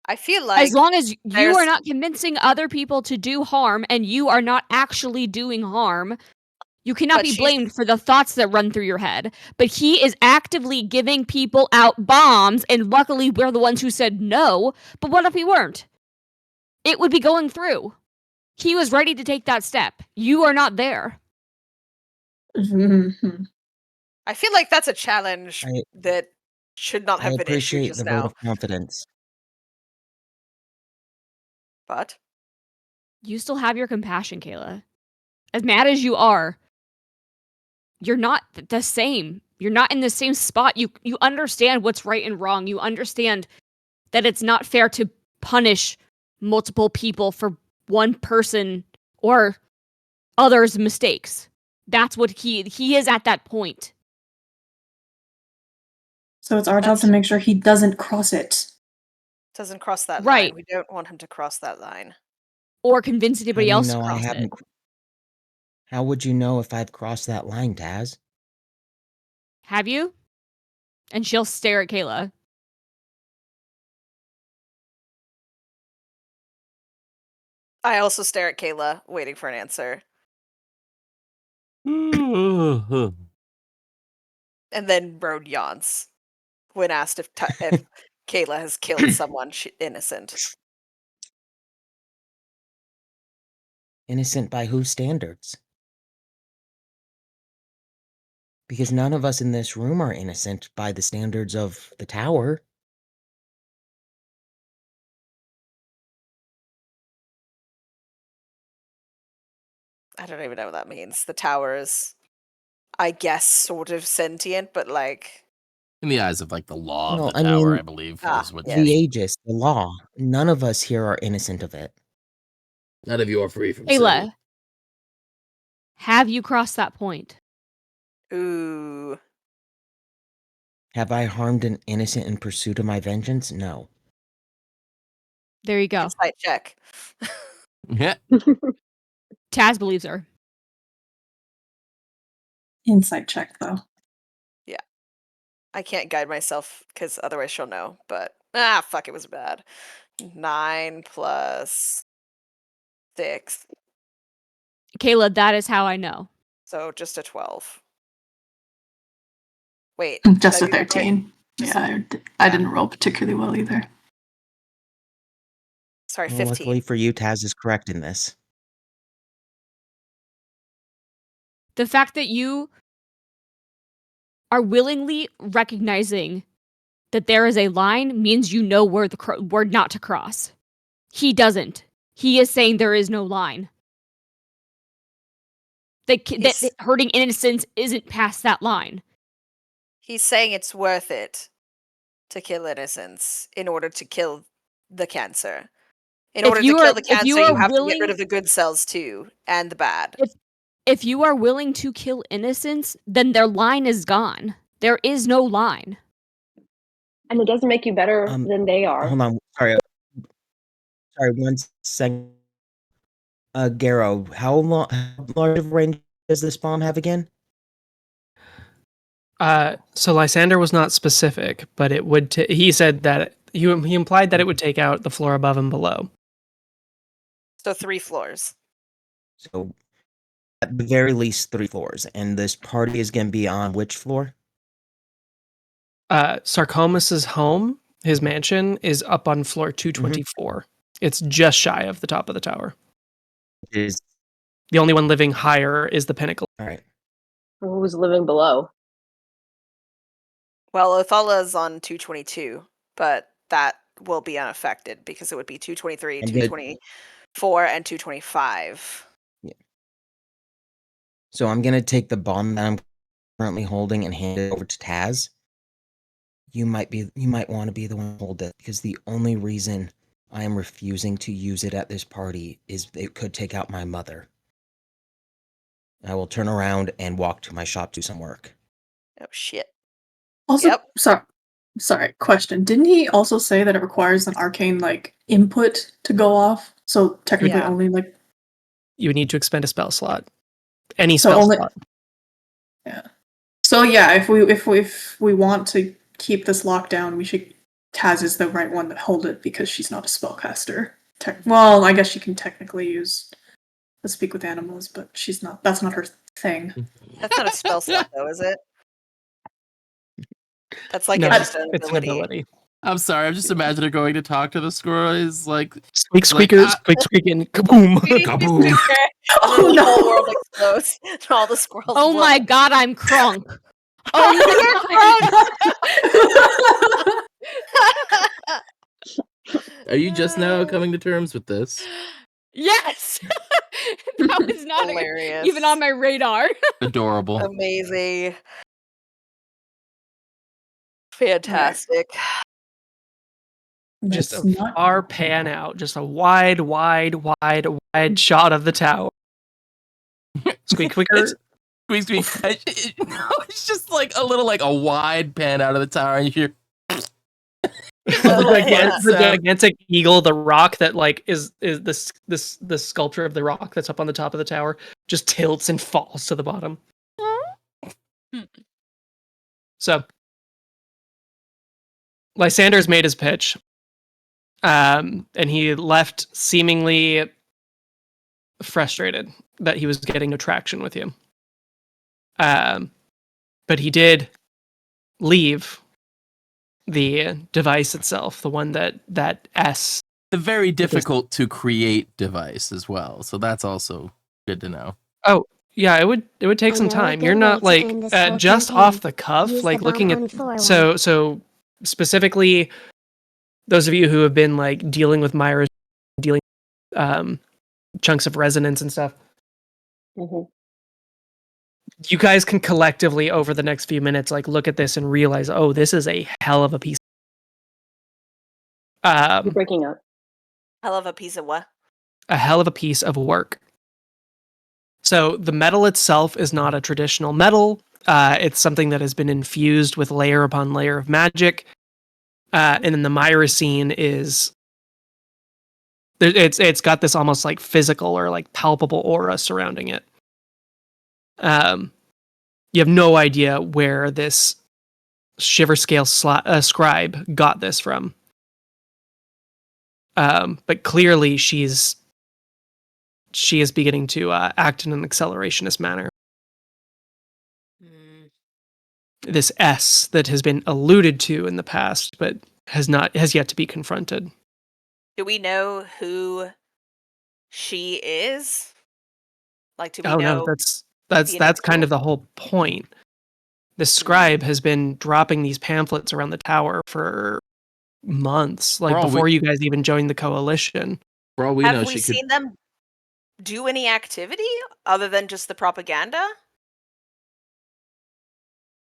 I feel like as long as you are not convincing other people to do harm and you are not actually doing harm, you cannot be blamed for the thoughts that run through your head. But he is actively giving people out bombs, and luckily we're the ones who said no. But what if we weren't? It would be going through. He was ready to take that step. You are not there. I feel like that's a challenge that should not have been issued appreciate just the now. vote of confidence. But you still have your compassion, Kayla. As mad as you are, you're not the same. You're not in the same spot. You understand what's right and wrong. You understand that it's not fair to punish multiple people for one person or others' mistakes. That's what he is at that point. So it's our job to make sure he doesn't cross it. Doesn't cross that line. We don't want him to cross that line. Or convince anybody else to I cross haven't. it. How would you know if I've crossed that line, Taz? Have you? And she'll stare at Kayla. I also stare at Kayla, waiting for an answer. And then Road yawns when asked if Kayla has killed someone innocent. Innocent by whose standards? Because none of us in this room are innocent by the standards of the tower. I don't even know what that means. The tower is, I guess, sort of sentient, but like... In the eyes of like the law of the tower, I believe. Is what the Aegis, the law. None of us here are innocent of it. None of you are free from Kayla, sin. have you crossed that point? Ooh. Have I harmed an innocent in pursuit of my vengeance? No. There you go. Insight check. Yeah. Taz believes her. Insight check, though. Yeah. I can't guide myself because otherwise she'll know. But, fuck, it was bad. 9 plus 6. Kayla, that is how I know. So just a 12. Wait. Just a 13. Yeah, I didn't roll particularly well either. Sorry, well, 15. Luckily for you, Taz is correct in this. The fact that you are willingly recognizing that there is a line means you know where not to cross. He doesn't. He is saying there is no line. That hurting innocents isn't past that line. He's saying it's worth it to kill innocents in order to kill the cancer. In order to kill the cancer, you have to get rid of the good cells too, and the bad. If you are willing to kill innocents, then their line is gone. There is no line. And it doesn't make you better than they are. Hold on. Sorry, 1 second. Garrow, how large of range does this bomb have again? So Lysander was not specific, but it would. He said that he implied that it would take out the floor above and below. So 3 floors. So at the very least 3 floors, and this party is going to be on which floor? Sarcomas's home, his mansion, is up on floor 224. It's just shy of the top of the tower. Is the only one living higher is the pinnacle. All right. Who's living below? Well, Othala's on 222, but that will be unaffected because it would be 223, 224, and 225. Yeah. So I'm gonna take the bomb that I'm currently holding and hand it over to Taz. You might want to be the one to hold it, because the only reason I am refusing to use it at this party is it could take out my mother. I will turn around and walk to my shop to do some work. Oh shit. Also, sorry, question. Didn't he also say that it requires an arcane input to go off? So technically only you would need to expend a spell slot. Any spell slot. Yeah. So yeah, if we want to keep this lockdown, we should. Taz is the right one to hold it because she's not a spellcaster. Well, I guess she can technically use the speak with animals, but she's not. That's not her thing. That's not a spell slot, though, is it? That's it's an ability. I'm sorry, I'm just imagining going to talk to the squirrel. Is like squeakers, squeaking, kaboom, kaboom. Oh no! The whole world explodes. All the squirrels. Oh my god, I'm crunk. Oh, Are you just now coming to terms with this? Yes. That was not hilarious. Even on my radar. Adorable. Amazing. Fantastic. Just a far pan out, just a wide shot of the tower. Squeak quicker. Squeak. No, it's just like a wide pan out of the tower, and you hear the gigantic eagle, the rock that is the sculpture of the rock that's up on the top of the tower, just tilts and falls to the bottom. So Lysander's made his pitch, and he left seemingly frustrated that he was getting no traction with you. But he did leave the device itself, the one that S. The very difficult to create device as well, so that's also good to know. Oh yeah, it would take some time. You're not just off the cuff, looking at so specifically those of you who have been dealing with Myra's, dealing chunks of resonance and stuff. Mm-hmm. You guys can collectively over the next few minutes look at this and realize, oh, this is a hell of a piece. You're breaking up. Hell of a piece of what? A hell of a piece of work. So the metal itself is not a traditional metal. It's something that has been infused with layer upon layer of magic. And then the Myrocene is it's got this almost physical or palpable aura surrounding it. You have no idea where this Shiver Scale scribe got this from. But clearly she is beginning to act in an accelerationist manner. This S that has been alluded to in the past, but has yet to be confronted. Do we know who she is? Do we know? No, that's kind of the whole point. The scribe has been dropping these pamphlets around the tower for months, before you guys even joined the coalition. For all we Have know, we seen them do any activity other than just the propaganda?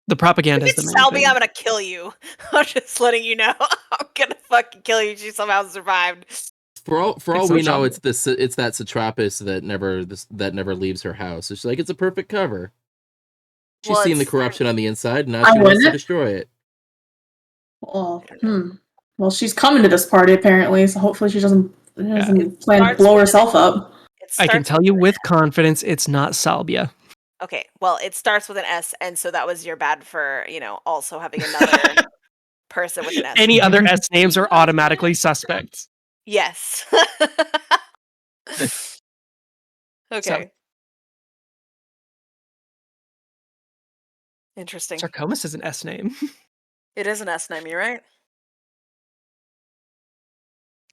The propaganda If is the it's main Selby, thing. I'm gonna kill you. I'm just letting you know. I'm gonna fucking kill you. She somehow survived. For all It's we so know, dumb. it's that Satrapis that never leaves her house. It's like it's a perfect cover. She's Well, seen the it's corruption on the inside, and now I she wants to wouldn't. destroy it. Well, she's coming to this party apparently, so hopefully she doesn't plan to starts blow with herself up. It I can starts tell you with confidence it's not salvia. Okay, well, it starts with an S, and so that was your bad for, also having another person with an S. Any other S names are automatically suspects. Yes. Okay. Interesting. Sarcomas is an S name. It is an S name, you're right.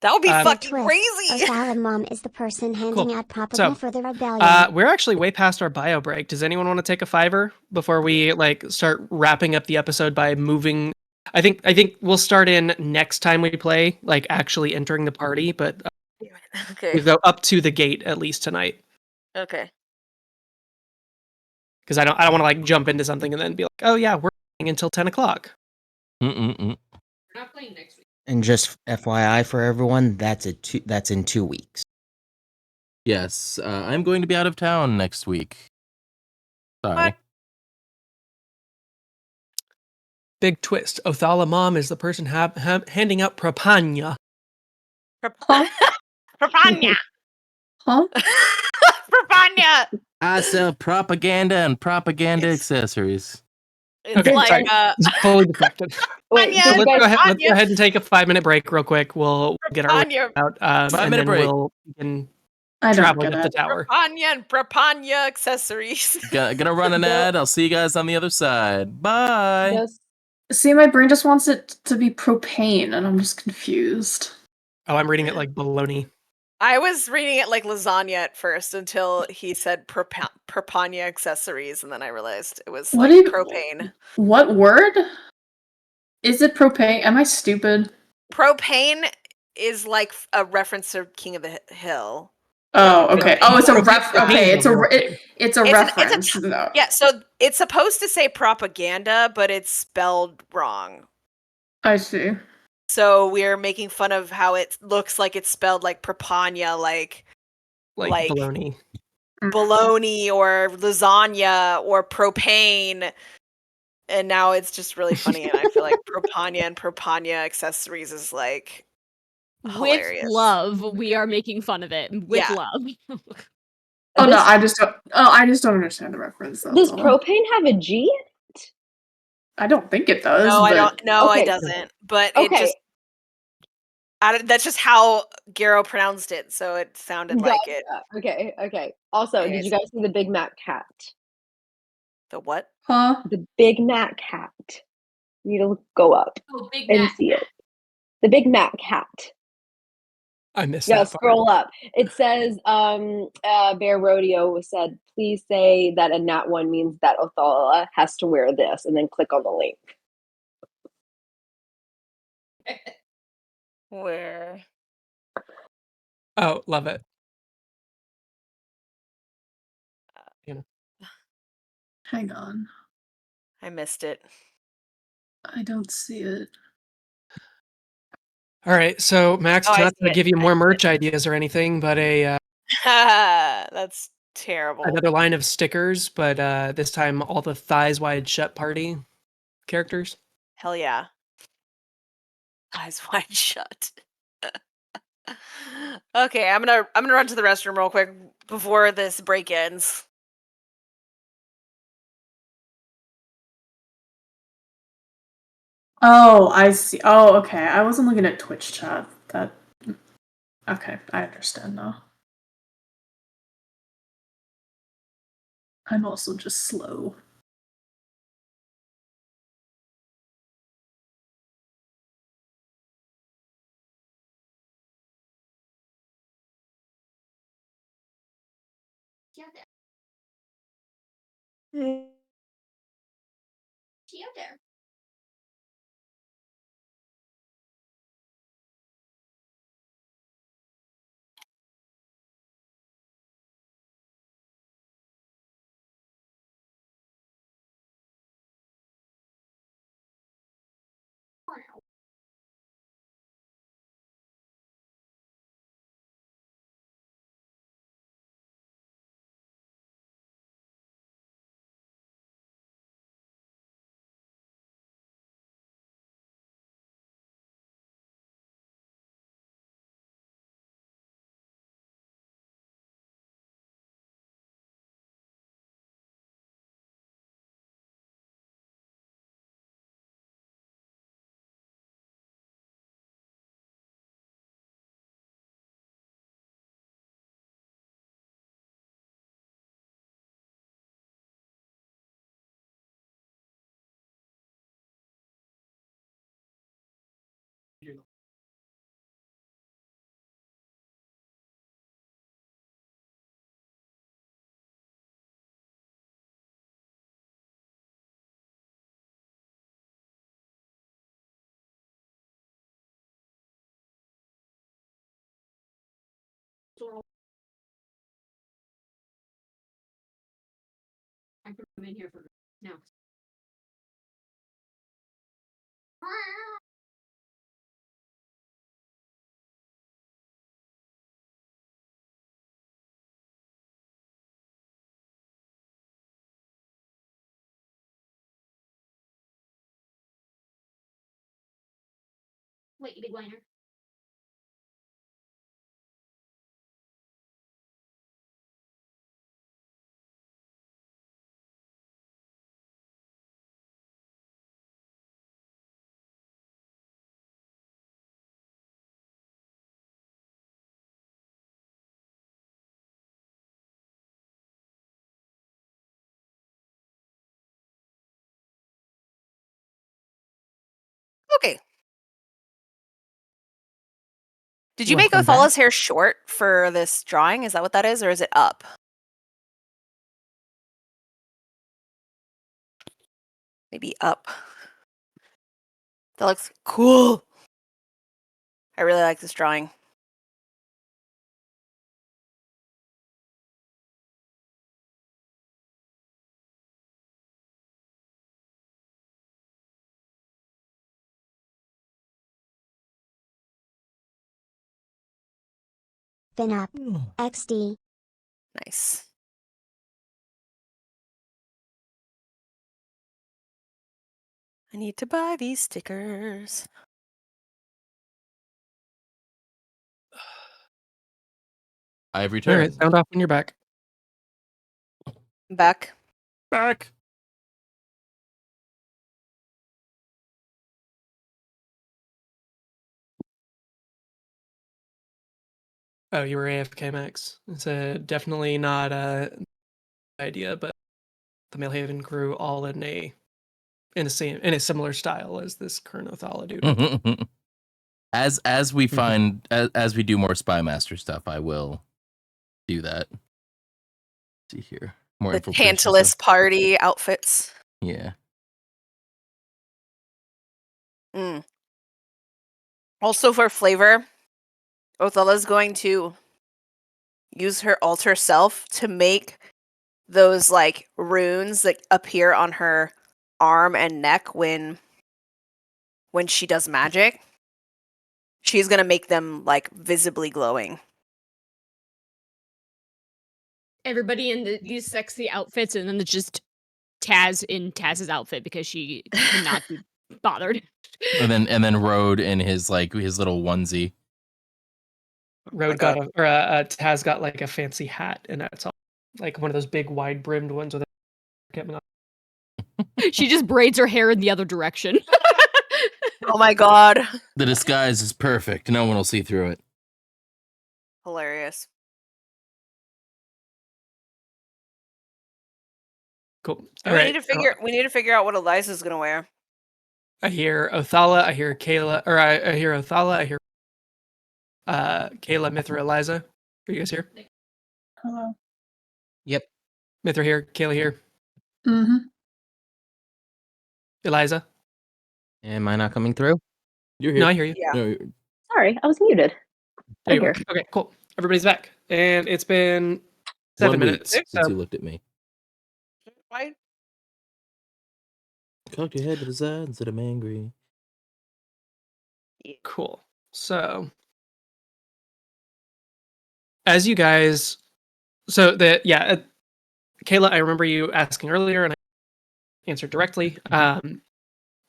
That would be fucking crazy. Othala Mom is the person handing out propaganda for the rebellion. We're actually way past our bio break. Does anyone want to take a $5 before we start wrapping up the episode by moving? I think we'll start in next time we play, actually entering the party, but Okay. we go up to the gate at least tonight. Okay. Because I don't want to jump into something and then be like, oh yeah, we're playing until 10 o'clock. We're not playing next week. And just FYI for everyone, that's in 2 weeks. Yes, I'm going to be out of town next week. Sorry. What? Big twist. Othala Mom is the person handing out propaganda. Propaganda. Huh? Propaganda. I sell propaganda and propaganda accessories. It's Okay, like sorry. Fully deflected. Wait, Anya, Let's go ahead and take a 5-minute break real quick. We'll get our Anya. out, and 5-minute then break. we'll begin I don't traveling get up the it. tower. Propaganda and propaganda accessories. Gonna run an ad. I'll see you guys on the other side. Bye. Just See, my brain just wants it to be propane, and I'm just confused. Oh, I'm reading it like baloney. I was reading it like lasagna at first until he said propaganda accessories, and then I realized it was propane. What word? Is it propane? Am I stupid? Propane is like a reference to King of the Hill. Oh, okay. Oh, it's a Okay, it's a reference. No. Yeah, so it's supposed to say propaganda, but it's spelled wrong. I see. So we're making fun of how it looks like it's spelled like propaganda, like baloney. Bologna or lasagna or propane. And now it's just really funny, and I feel like propaganda and propaganda accessories is like hilarious. With love, we are making fun of it. With love. Oh no, I just don't understand the reference. Does propane have a G in it? I don't think it does. No, I don't. No, Okay. it doesn't. But it just. That's just how Garo pronounced it, so it sounded like it. Okay. Also, did you guys see the Big Mac hat? The what? Huh? The Big Mac hat. You need to go up and see it. The Big Mac hat. I missed that. that. Scroll up. It says, Bear Rodeo said, please say that a nat one means that Othala has to wear this, and then click on the link. Where? Oh, love it. Hang on. I missed it. I don't see it. All right, so Max, Oh, I not see to it. give you more merch ideas or anything, but That's terrible. another line of stickers, but this time all the thighs wide shut party characters. Hell yeah. Eyes wide shut. Okay, I'm gonna run to the restroom real quick before this break ends. Oh, I see. Oh, okay. I wasn't looking at Twitch chat. Okay, I understand now. I'm also just slow. She out there. I can come in here for now. Wait, you big whiner. Okay. Did you make Welcome back. Othala's hair short for this drawing? Is that what that is, or is it up? Maybe up. That looks cool. I really like this drawing. Fin up. XD. Nice. I need to buy these stickers. I've All returned. right, sound off when you're back. Back. Back. Oh, you were AFK, Max. It's definitely not a idea, but the Maelhaven crew all in a similar style as this current Othala dude. As we find as we do more Spymaster stuff, I will do that. Let's see here. More The infiltration Tantalus stuff. party outfits. Yeah. Mm. Also for flavor, Othala's going to use her alter self to make those like runes that appear on her arm and neck when she does magic. She's gonna make them like visibly glowing. Everybody in these sexy outfits, and then it's just Taz in Taz's outfit because she cannot be bothered. And then Rode in his little onesie. Road got Taz got like a fancy hat, and that's all, like one of those big wide brimmed ones with a. She just braids her hair in the other direction. Oh my god. The disguise is perfect. No one will see through it. Hilarious. Cool. We need to figure out what Eliza's gonna wear. I hear Othala, I hear Kayla, or I hear Othala, I hear Kayla, Mithra, Eliza. Are you guys here? Hello. Yep. Mithra here, Kayla here. Mm-hmm. Eliza? Am I not coming through? You're here. No, I hear you. Yeah. No, Sorry, I was muted. There you I'm are. here. Okay, cool. Everybody's back. And it's been 7 1 minutes. week since So you looked at me. Why? Cocked your head to the side and said I'm angry. cool. So as you guys Kayla, I remember you asking earlier and I answered directly.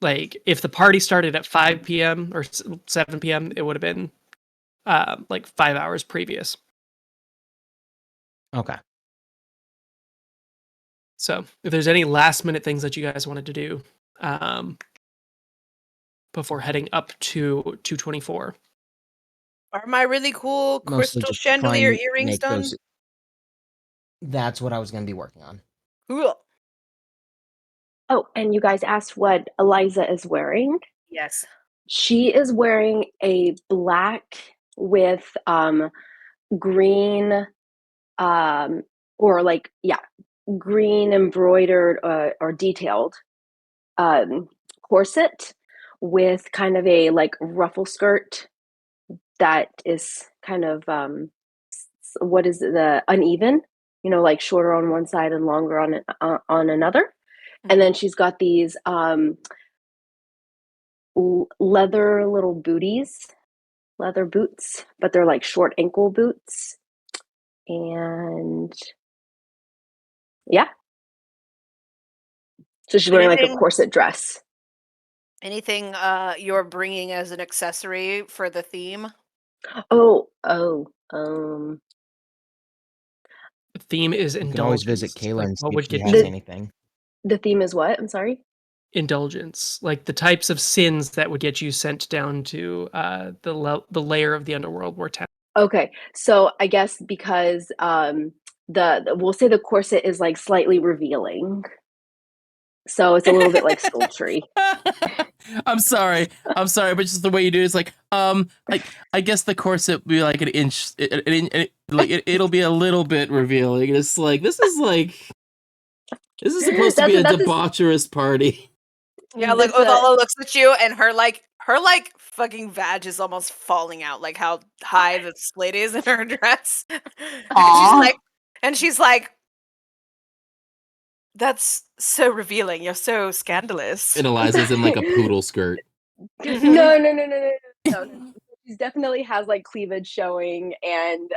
Like if the party started at 5 p.m. or 7 p.m., it would have been like 5 hours previous. Okay. So if there's any last minute things that you guys wanted to do before heading up to 224. Are my really cool Mostly crystal just try chandelier and earrings make done? those. That's what I was going to be working on. Cool. Oh, and you guys asked what Eliza is wearing. Yes. She is wearing a black with green green embroidered or detailed corset with kind of a like ruffle skirt that is kind of what is it, the uneven, like shorter on one side and longer on another. And then she's got these leather little leather boots, but they're like short ankle boots. And yeah. So she's wearing like a corset dress. Anything you're bringing as an accessory for the theme? The theme is indulgence. You can always visit Kayla and see what if would she get has you anything. The theme is what? I'm sorry? Indulgence, like the types of sins that would get you sent down to the layer of the underworld where Okay, so I guess because we'll say the corset is like slightly revealing, so it's a little bit like sculpture-y. I'm sorry, but just the way you do it is like, I guess the corset will be like an inch, it'll be a little bit revealing. It's like this is supposed to be a debaucherous party. Yeah, like Othala looks at you, and her fucking vag is almost falling out, like how high the slit is in her dress. She's like, that's so revealing. You're so scandalous. And Eliza's in like a poodle skirt. No. She definitely has like cleavage showing, and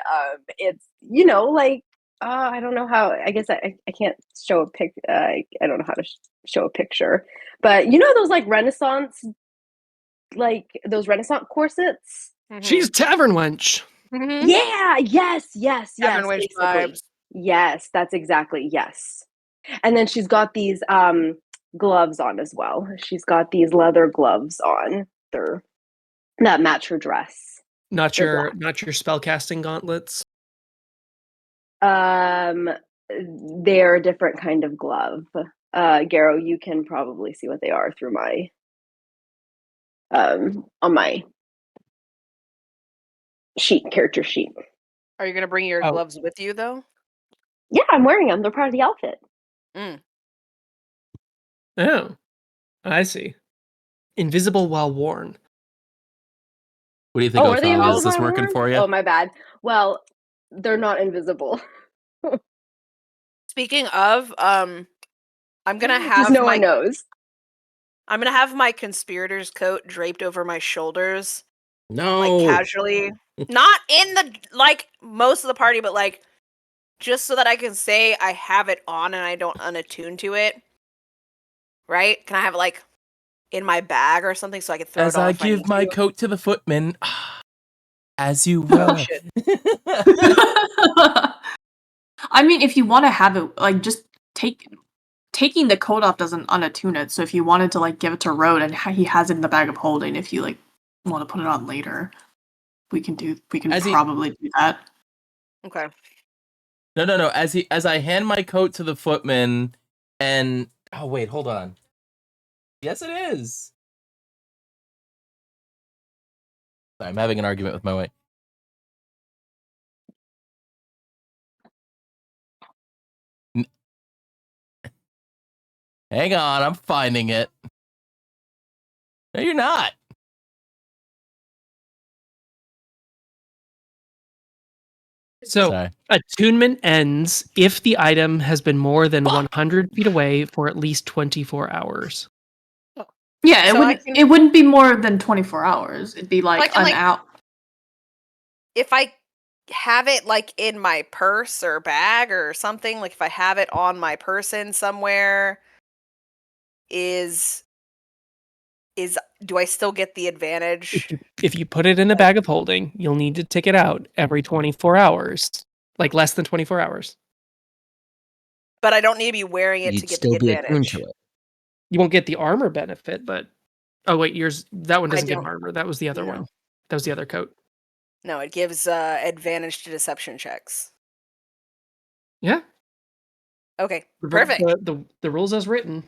it's like I don't know how. I guess I can't show a pic. I don't know how to show a picture, but those like Renaissance, like those Renaissance corsets. She's tavern wench. Yeah. Yes. Tavern wench vibes. Yes, that's exactly yes. And then she's got these gloves on as well. She's got these leather gloves on. That match her dress. Not your spellcasting gauntlets. They're a different kind of glove. Garrow, you can probably see what they are through my on my character sheet. Are you gonna bring your gloves with you though? Yeah, I'm wearing them. They're part of the outfit. Oh, I see. Invisible while worn. What do you think, Othala? Is this working for you? Oh, my bad. Well, they're not invisible. Speaking of, I'm gonna have no one knows. I'm gonna have my conspirator's coat draped over my shoulders. No, like casually, not in the like most of the party, but like just so that I can say I have it on and I don't unattune to it. Right? Can I have it like in my bag or something so I can throw it on? As I give my coat to the footman, as you will. Oh, shit. I mean, if you want to have it, like, just taking the coat off doesn't unattune it. So if you wanted to like give it to Rode and he has it in the bag of holding, if you like want to put it on later, we can probably do that. Okay. No. As I hand my coat to the footman, and oh wait, hold on. Yes, it is. Sorry, I'm having an argument with my wife. Hang on, I'm finding it. No, you're not. So, attunement ends if the item has been more than 100 feet away for at least 24 hours. Yeah, it wouldn't be more than 24 hours. It'd be like an hour. If I have it like in my purse or bag or something, like if I have it on my person somewhere, do I still get the advantage? If you put it in a bag of holding, you'll need to take it out every 24 hours. Like less than 24 hours. But I don't need to be wearing it to get the advantage. To it. You won't get the armor benefit, but oh wait, that one doesn't give armor. That was the other one. That was the other coat. No, it gives advantage to deception checks. Yeah. Okay, perfect. The rules as written.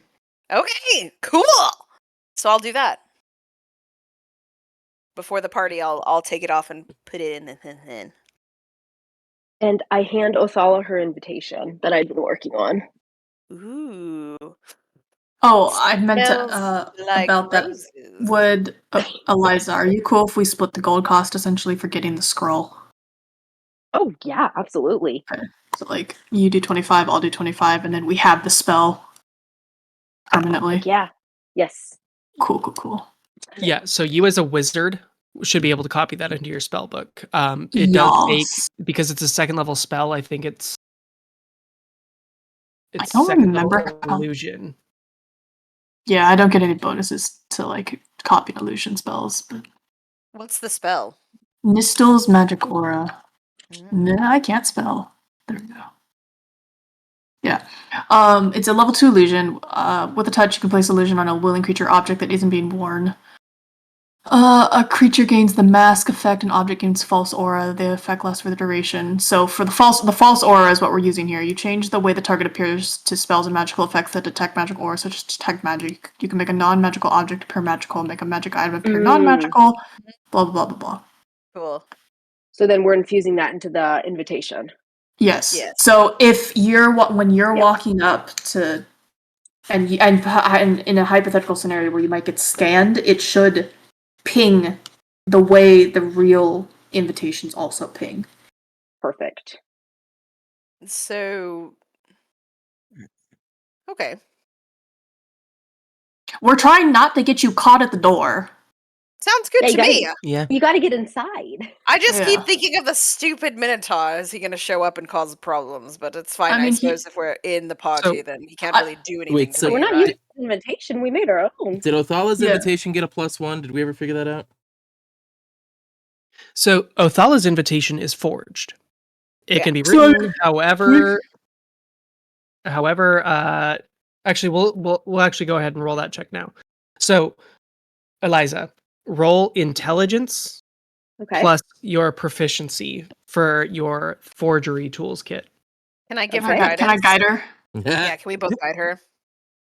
Okay, cool. So I'll do that. Before the party, I'll take it off and put it in the thing. And I hand Othala her invitation that I'd been working on. Ooh. Oh, I meant to about roses. That. Would Eliza, are you cool if we split the gold cost essentially for getting the scroll? Oh yeah, absolutely. Okay. So like you do 25, I'll do 25, and then we have the spell permanently. Like, yeah. Yes. Cool. Yeah, so you as a wizard should be able to copy that into your spell book. It does take, because it's a second level spell, I think it's I don't second remember level how- illusion. Yeah, I don't get any bonuses to like copy illusion spells, but What's the spell? Nistel's magic aura. Mm. Nah, I can't spell. There we go. Yeah. It's a level 2 illusion. With a touch, you can place illusion on a willing creature object that isn't being worn. A creature gains the mask effect, an object gains false aura. The effect lasts for the duration. So for the false aura is what we're using here. You change the way the target appears to spells and magical effects that detect magic aura, such as detect magic. You can make a non-magical object appear magical, make a magic item appear non-magical, blah, blah, blah, blah. Cool. So then we're infusing that into the invitation. Yes. So if when you're walking up to, and in a hypothetical scenario where you might get scanned, it should ping the way the real invitations also ping. Perfect. So, okay. We're trying not to get you caught at the door. Sounds good to me. Yeah. You got to get inside. I just keep thinking of the stupid Minotaur. Is he going to show up and cause problems? But it's fine. I suppose if we're in the party, then he can't really do anything. Wait, so we're not using an invitation. We made our own. Did Othala's invitation get a +1? Did we ever figure that out? So Othala's invitation is forged. It can be written, however, actually we'll actually go ahead and roll that check now. So Eliza, roll intelligence plus your proficiency for your forgery tools kit. Can I give her guidance? Can I guide her? Yeah, can we both guide her?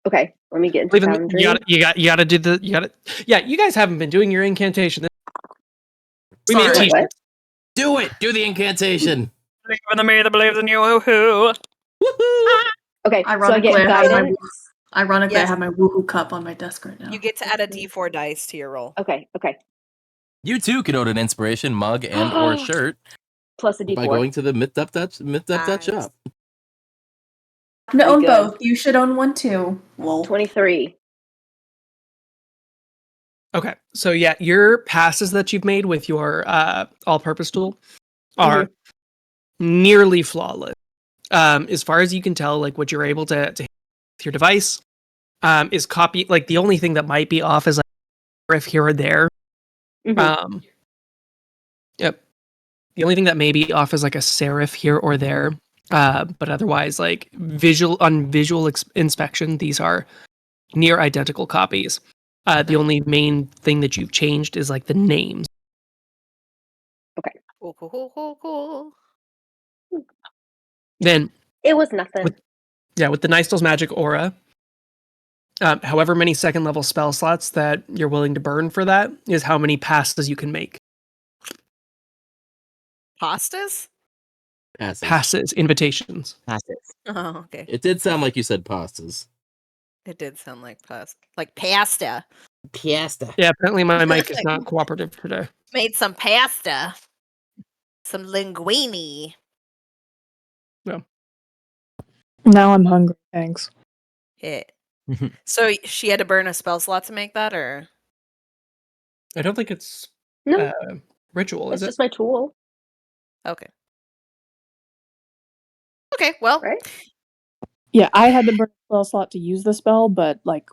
Okay, let me get into Foundry. You gotta do the yeah, you guys haven't been doing your incantation. We made t-shirts. Do it! Do the incantation! Believe in the me that believes in you, woohoo! Okay, Ironically, so I get guidance. Ironically, I have my woohoo cup on my desk right now. You get to add a d4 dice to your roll. Okay. You too can own an inspiration mug and or shirt plus a d4 by going to the myth.that shop. No, own both. You should own one too. Well, 23. Okay, so yeah, your passes that you've made with your all-purpose tool are nearly flawless. As far as you can tell, like what you're able to hit with your device is copy. Like the only thing that might be off is like if here or there. Yep. The only thing that may be off is like a serif here or there. But otherwise, like visual inspection, these are near identical copies. The only main thing that you've changed is like the names. Okay. Cool. Then it was nothing. With the Nystel's magic aura, however many second level spell slots that you're willing to burn for that is how many passes you can make. Pastas? Passes, invitations. Passes. Oh, okay. It did sound like you said pastas. It did sound like pasta. Pasta. Yeah, apparently my mic is not cooperative today. Made some pasta. Some linguine. No. Now I'm hungry, thanks. Yeah. So she had to burn a spell slot to make that, or? I don't think it's ritual, It's is it? just my tool. Okay. Okay, well. Right? Yeah, I had to burn a spell slot to use the spell, but like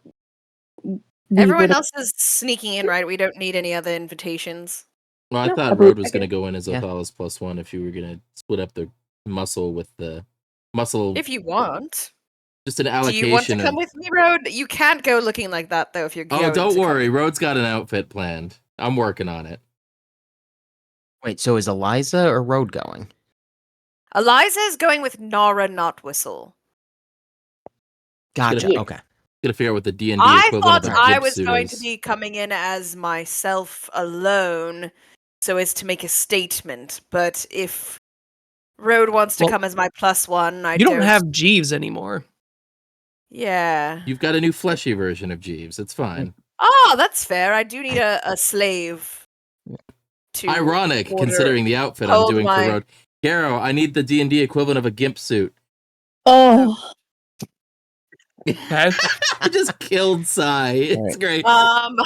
everyone else is sneaking in, right? We don't need any other invitations. Well, I thought Road was going to go in as Othala's +1 if you were going to split up the muscle with the muscle. If you want. Just an allocation. Do you want to come with me, Road? You can't go looking like that, though, if you're going. Oh, don't worry. Road's got an outfit planned. I'm working on it. Wait, so is Eliza or Road going? Eliza is going with Nara Not Whistle. Gotcha. Okay. Gotta figure out what the D&D I equivalent thought of a I jib was suit going is. to be coming in as myself alone, so as to make a statement. But if Road wants to come as my +1, you don't have Jeeves anymore. Yeah. You've got a new fleshy version of Jeeves. It's fine. Oh, that's fair. I do need a slave. Ironic, considering the outfit I'm doing for Road. Caro, I need the D&D equivalent of a gimp suit. Oh. Okay. I just killed Sai. It's great. Can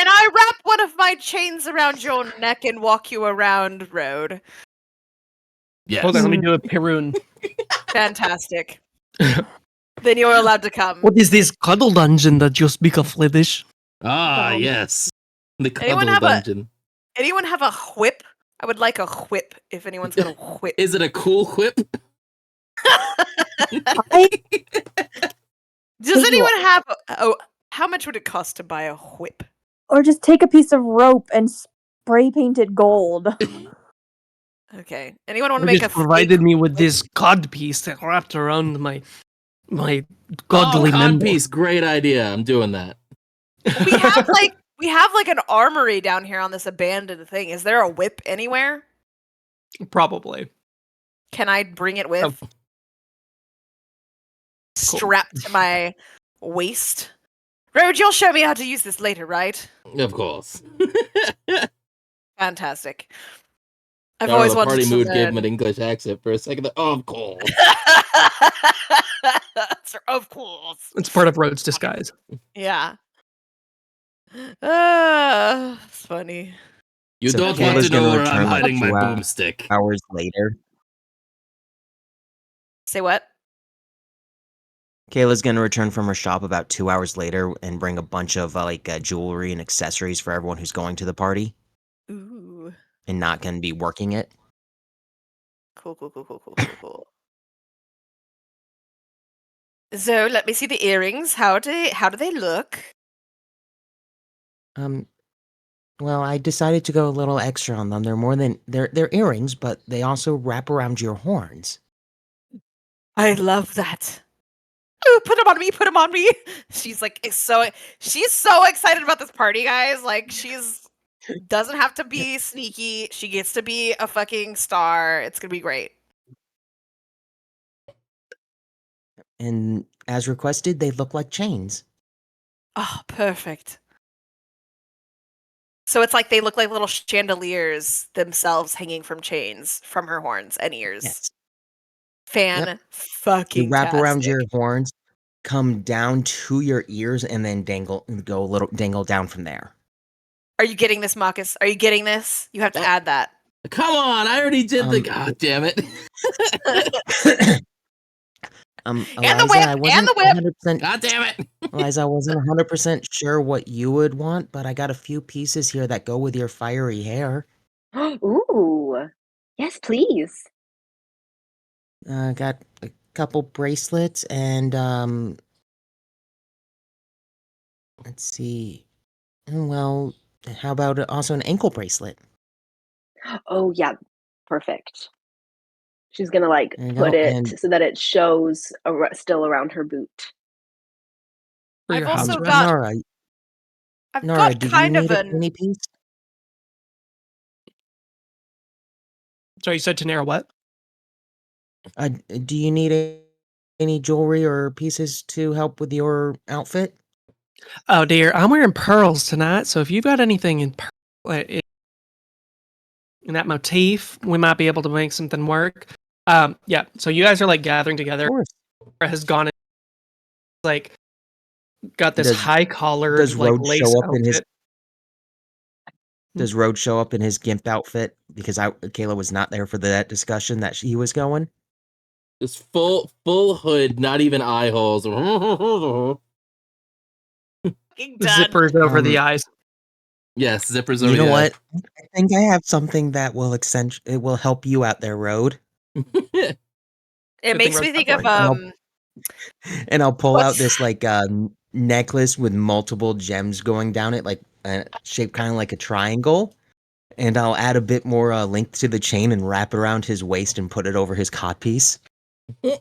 I wrap one of my chains around your neck and walk you around road? Yes. Hold on, let me do a Perun. Fantastic. Then you're allowed to come. What is this cuddle dungeon that you speak of, Fliddish? Ah, yes. The Anyone cuddle dungeon. Anyone have a whip? I would like a whip if anyone's got a whip. Is it a cool whip? Does anyone have how much would it cost to buy a whip? Or just take a piece of rope and spray paint it gold. Okay. Anyone want to They make just a provided fake me with whip? this cod piece that wrapped around my godly member. Piece, great idea. I'm doing that. We have like an armory down here on this abandoned thing. Is there a whip anywhere? Probably. Can I bring it with? Oh. Strapped to my waist. Road, you'll show me how to use this later, right? Of course. Fantastic. I've Out always of the wanted party to mood learn. gave him an English accent for a second. Oh, of course. Of course. It's part of Rhodes' disguise. Yeah. It's funny. You So don't Kayla's want to know gonna where I'm return, like, hiding my 2 boomstick. hours later. Say what? Kayla's gonna return from her shop about 2 hours later and bring a bunch of jewelry and accessories for everyone who's going to the party. Ooh. And not gonna be working it. Cool. So let me see the earrings. How do they look? Well, I decided to go a little extra on them. They're more than they're earrings, but they also wrap around your horns. I love that. Ooh, put them on me. She's so excited about this party, guys. Like she's doesn't have to be sneaky. She gets to be a fucking star. It's gonna be great. And as requested, they look like chains. Oh, perfect. So it's like they look like little chandeliers themselves hanging from chains from her horns and ears. Yes. Fucking You wrap around your horns, come down to your ears, and then dangle down from there. Are you getting this, Marcus? Are you getting this? You have to add that. Come on, I already did the. God damn it! Eliza, whip, I wasn't the whip. 100%. God damn it! Eliza, I wasn't 100% sure what you would want, but I got a few pieces here that go with your fiery hair. Ooh. Yes, please. Got a couple bracelets and let's see. Well, how about also an ankle bracelet? Oh yeah, perfect. She's gonna and put it so that it shows still around her boot. I've also husband. got. Nora, I've Nora, got do kind you of need a an. penny piece? Sorry, you said to Nara what? Do you need any jewelry or pieces to help with your outfit? Oh dear, I'm wearing pearls tonight, so if you've got anything in that motif, we might be able to make something work. Yeah. So you guys are like gathering together. Of course. Has gone like got this high collared Does like Rhodes lace show up outfit. in his? Does Rhodes show up in his gimp outfit? Because Kayla was not there for that discussion that he was going. Just full hood, not even eye holes. Zippers over the eyes. Yes, zippers over. You know the what? I think I have something that will it will help you out there, Road. It makes me think of and I'll pull out this necklace with multiple gems going down it, shaped kind of like a triangle. And I'll add a bit more length to the chain and wrap it around his waist and put it over his codpiece. It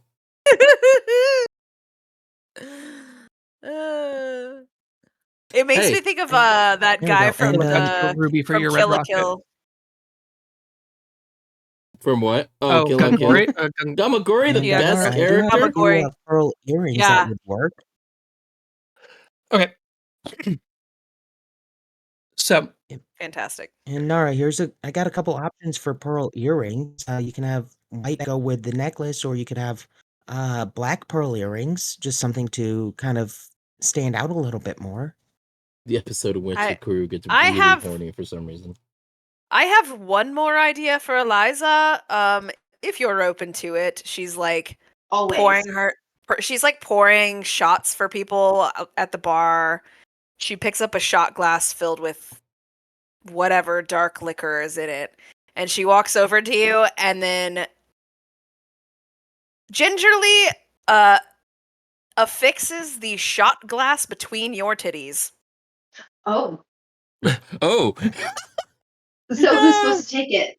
makes me think of that guy from Ruby for from your Kill Red la Rocket. Kill. From what? Oh, Kill la Kill. Gamagori, the best character. Gamagori. Pearl earrings that would work. Okay. So fantastic. And Nara, I got a couple options for pearl earrings. You can have white that go with the necklace, or you could have black pearl earrings, just something to kind of stand out a little bit more. The episode in which the crew gets I really have- horny for some reason. I have one more idea for Eliza. If you're open to it, she's like Always. she's like pouring shots for people at the bar. She picks up a shot glass filled with whatever dark liquor is in it, and she walks over to you and then gingerly affixes the shot glass between your titties. Oh. Oh. So who's supposed to take it?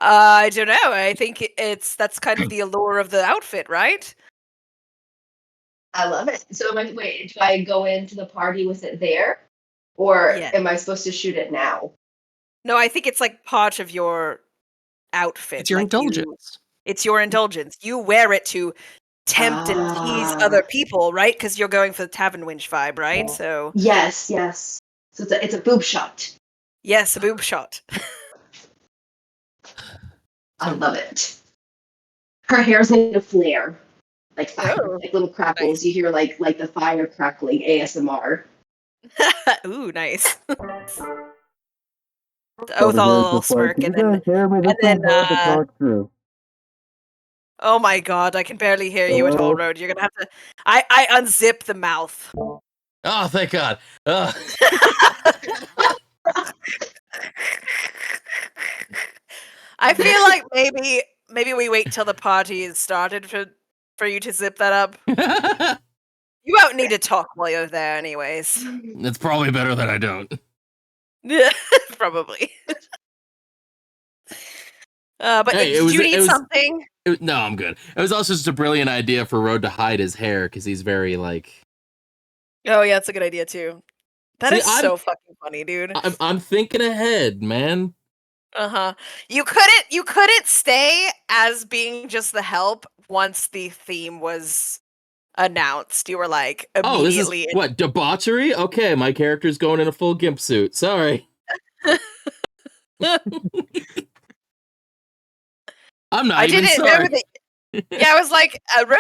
I don't know. I think that's kind of the allure of the outfit, right? I love it. So wait, do I go into the party with it there? Or Yeah. am I supposed to shoot it now? No, I think it's like part of your outfit. It's your indulgence. It's your indulgence. You wear it to tempt and tease other people, right? Because you're going for the tavern winch vibe, right? So Yes. So it's a boob shot. yes, a boob shot. I love it. Her hair's like a flare, like fire, Oh, like little crackles. nice. You hear like the fire crackling ASMR. Ooh, nice. Othal smirk and then oh my god, I can barely hear you at all, Road. You're gonna have to. I unzip the mouth. Oh, thank God. Oh. I feel like maybe we wait till the party is started for you to zip that up. You won't need to talk while you're there, anyways. It's probably better that I don't. Yeah, probably. But Hey, do you need something? No, I'm good. It was also just a brilliant idea for Rode to hide his hair because he's very like. Oh yeah, that's a good idea too. That is so fucking funny, dude. I'm thinking ahead, man. You couldn't stay as being just the help once the theme was announced. You were like Oh, this immediately is what, debauchery? Okay, my character's going in a full gimp suit. Sorry. I'm not even sorry. Yeah, I was like, Road,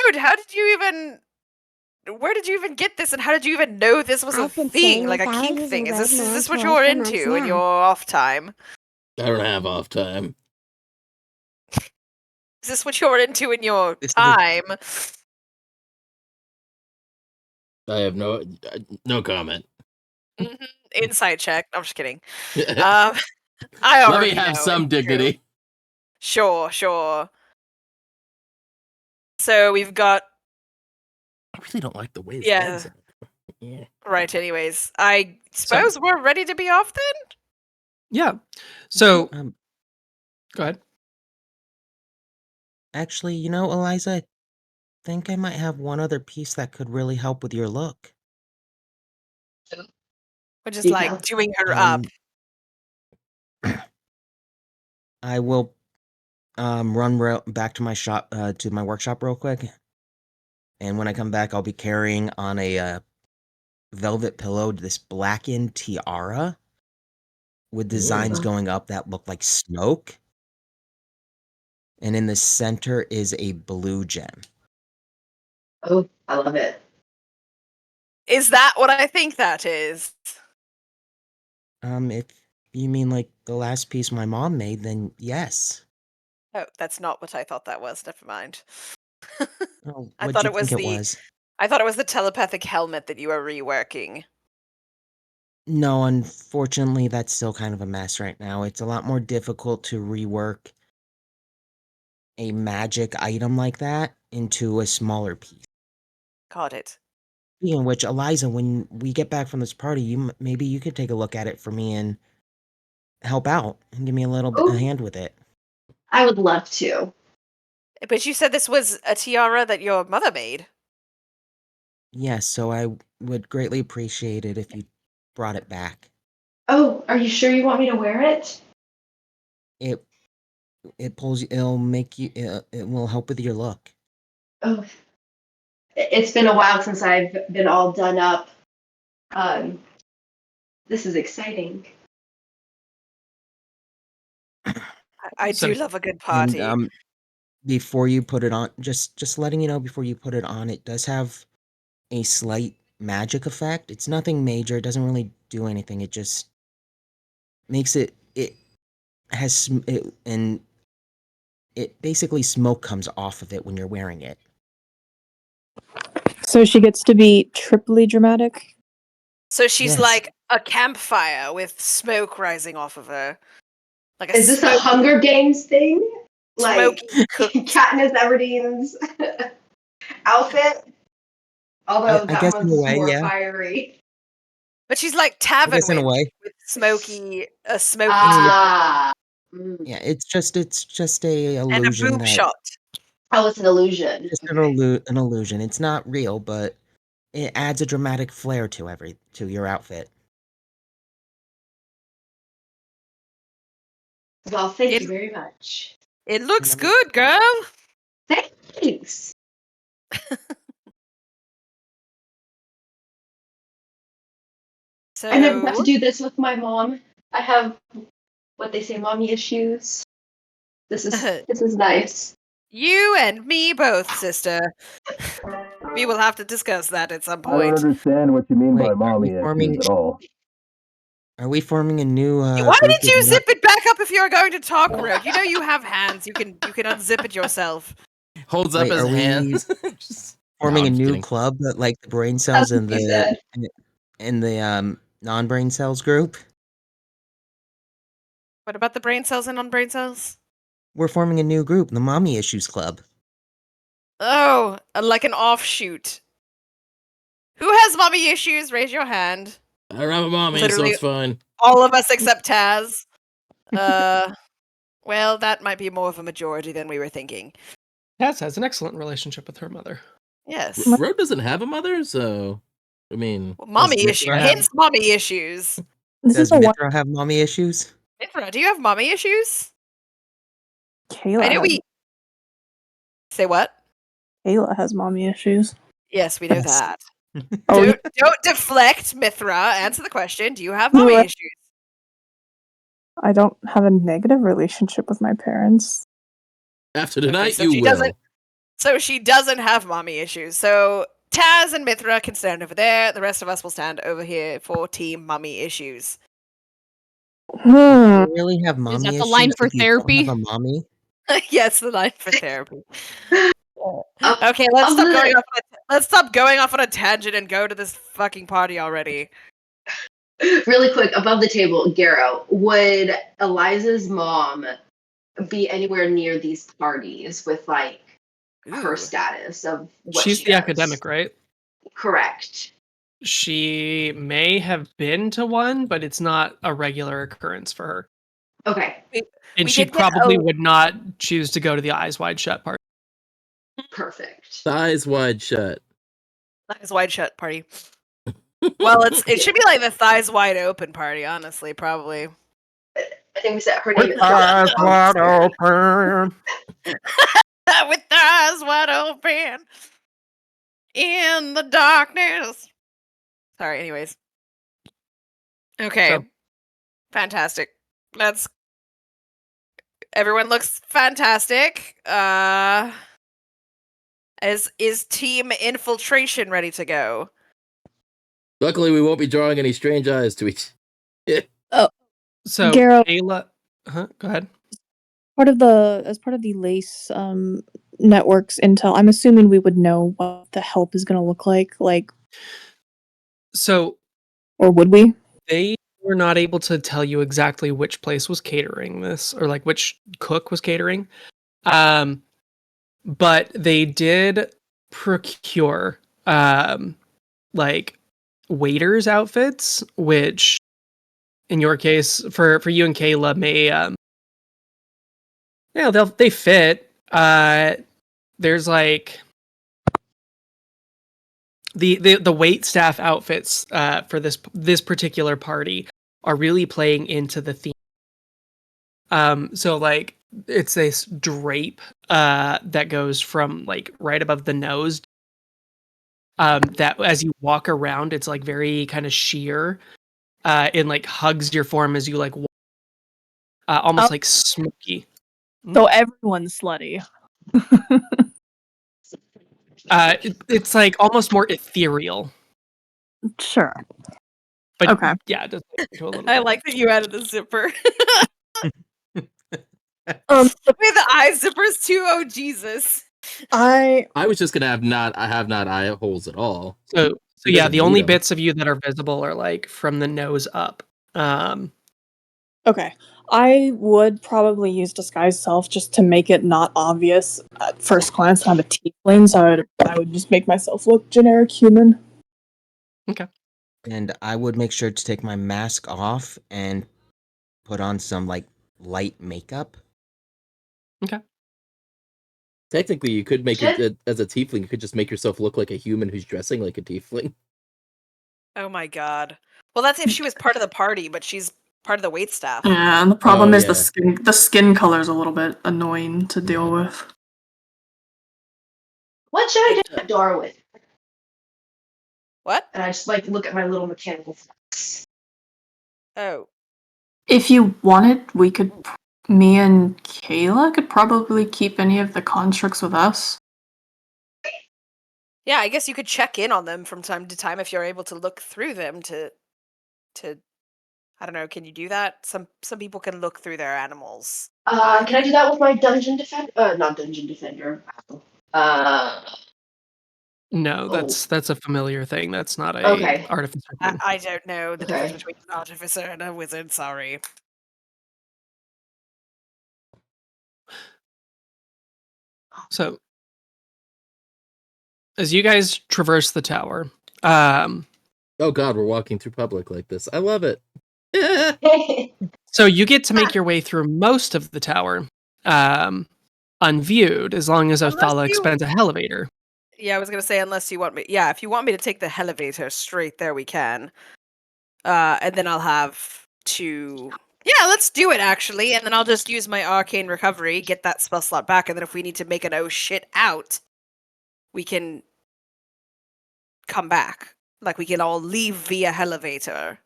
where did you even get this, and how did you even know this was a thing, like a kink thing? Is this what you're into in your off time? I don't have off time. Is this what you're into in your time? I have no comment. Inside check. I'm just kidding. I already Let me have some dignity. Sure. So we've got. I really don't like the way. Yeah. Right. Anyways, I suppose we're ready to be off then. Yeah. So, go ahead. Actually, Eliza, I think I might have one other piece that could really help with your look. We're just like doing her up. I will run back to my shop, to my workshop real quick. And when I come back, I'll be carrying on a velvet pillow this blackened tiara with designs going up that look like smoke. And in the center is a blue gem. Oh, I love it. Is that what I think that is? If you mean like the last piece my mom made, then yes. Oh, that's not what I thought that was. Never mind. Oh, I what thought did it you was think it was? I thought it was the telepathic helmet that you were reworking. No, unfortunately, that's still kind of a mess right now. It's a lot more difficult to rework a magic item like that into a smaller piece. Got it. Speaking of which, Eliza, when we get back from this party, maybe you could take a look at it for me and help out and give me a little bit a hand with it. I would love to. But you said this was a tiara that your mother made. Yes, so I would greatly appreciate it if you brought it back. Oh, are you sure you want me to wear it? It'll make you, it will help with your look. Oh, it's been a while since I've been all done up. This is exciting. I do love a good party. And before you put it on, just letting you know before you put it on, it does have a slight magic effect. It's nothing major. It doesn't really do anything. It just makes it has it, and it basically smoke comes off of it when you're wearing it. So she gets to be triply dramatic. So she's Yes. like a campfire with smoke rising off of her. Like Is this a Hunger Games thing? Like Katniss Everdeen's outfit? Although I that guess one's in a way, more yeah. fiery. But she's like I tavern guess in a witch way. with smoky smoky Ah. Yeah, it's just a and a illusion boob that shot. Oh, it's an illusion. just an illusion. It's not real, but it adds a dramatic flair to your outfit. Well, thank you very much. It looks good, girl. Thanks. So I never got to do this with my mom. I have what they say, mommy issues. This is nice. You and me both, sister. We will have to discuss that at some I don't point. understand what you mean Wait, by mommy issues at all. Are we forming a new Why group did you with zip it back up if you were going to talk, Rogue? You know you have hands. You can unzip it yourself. Holds Wait, up his are we hands. forming I'm a just new kidding. club that like the brain That's cells what he said. and the non-brain cells group? What about the brain cells and non-brain cells? We're forming a new group, the Mommy Issues Club. Oh, like an offshoot. Who has mommy issues? Raise your hand. I don't have a mommy, Literally so it's fine. all of us except Taz. Well, that might be more of a majority than we were thinking. Taz has an excellent relationship with her mother. Yes. Rogue doesn't have a mother, so I mean, Well, mommy Does issues. Mithra have- Hence mommy issues. Does Mithra have mommy issues? Mithra, do you have mommy issues? Kayla I know has, we say what? Kayla has mommy issues. Yes, we know Yes. that. Oh, Don't deflect, Mithra. Answer the question. Do you have No, mommy I- issues? I don't have a negative relationship with my parents. after tonight so you she will. doesn't. So she doesn't have mommy issues. So Taz and Mithra can stand over there. The rest of us will stand over here for team mommy issues. Do you really have mommy Is that the issues line for if you don't therapy? have a mommy? Yes, the line for therapy. Up- Okay, let's of stop the- going off. Let's stop going off on a tangent and go to this fucking party already. Really quick, above the table, Garrow, would Eliza's mom be anywhere near these parties with like her status of what She's she the does? academic, right? Correct. She may have been to one, but it's not a regular occurrence for her. Okay. And we she did get probably a- would not choose to go to the Eyes Wide Shut party. Perfect. Eyes wide shut. Thighs wide shut party. Well, it should be like the thighs wide open party, honestly, probably. I think we said her name is Eyes wide open. With thighs wide open in the darkness. Sorry, anyways. Okay. So- Fantastic. Everyone looks fantastic. Is team infiltration ready to go? Luckily, we won't be drawing any strange eyes to each. So Garrow- Kayla, go ahead. As part of the Lace network's intel, I'm assuming we would know what the help is going to look like. So Or would we? they were not able to tell you exactly which place was catering this, or like which cook was catering. But they did procure like waiters outfits, which in your case for you and Kayla may they fit. There's like the wait staff outfits for this particular party are really playing into the theme. So like it's this drape that goes from like right above the nose. That as you walk around, it's like very kind of sheer. and like hugs your form as you like almost like smoky. So everyone's slutty. It's like almost more ethereal. Sure. But okay. Yeah, it does go a little I bit. like that you added the zipper. Um, Wait, the eye zippers too. Oh Jesus! I was just gonna have not eye holes at all. So He yeah, doesn't the only need 'em. bits of you that are visible are like from the nose up. Okay. I would probably use disguise self just to make it not obvious at first glance that I'm a tiefling, so I would just make myself look generic human. Okay. And I would make sure to take my mask off and put on some like light makeup. Okay. Technically, you could make it as a tiefling. You could just make yourself look like a human who's dressing like a tiefling. Oh my god. Well, that's if she was part of the party, but she's part of the waitstaff. Yeah, and the problem is the skin color is a little bit annoying to deal with. What should I do at door with? What? And I just like look at my little mechanical flex. Oh. If you wanted, me and Kayla could probably keep any of the constructs with us. Yeah, I guess you could check in on them from time to time if you're able to look through them to I don't know, can you do that? Some people can look through their animals. Can I do that with my dungeon defender? Not dungeon defender. No, that's a familiar thing. That's not a Okay. artificer thing. I don't know the difference between an artificer and a wizard, sorry. So as you guys traverse the tower, oh god, we're walking through public like this. I love it. So you get to make your way through most of the tower, unviewed, as long as Othala expends a elevator. Yeah, I was gonna say unless you want me. Yeah, if you want me to take the elevator straight there, we can. And then I'll have to. Yeah, let's do it actually, and then I'll just use my arcane recovery, get that spell slot back, and then if we need to make an oh shit out, we can come back. Like we can all leave via elevator.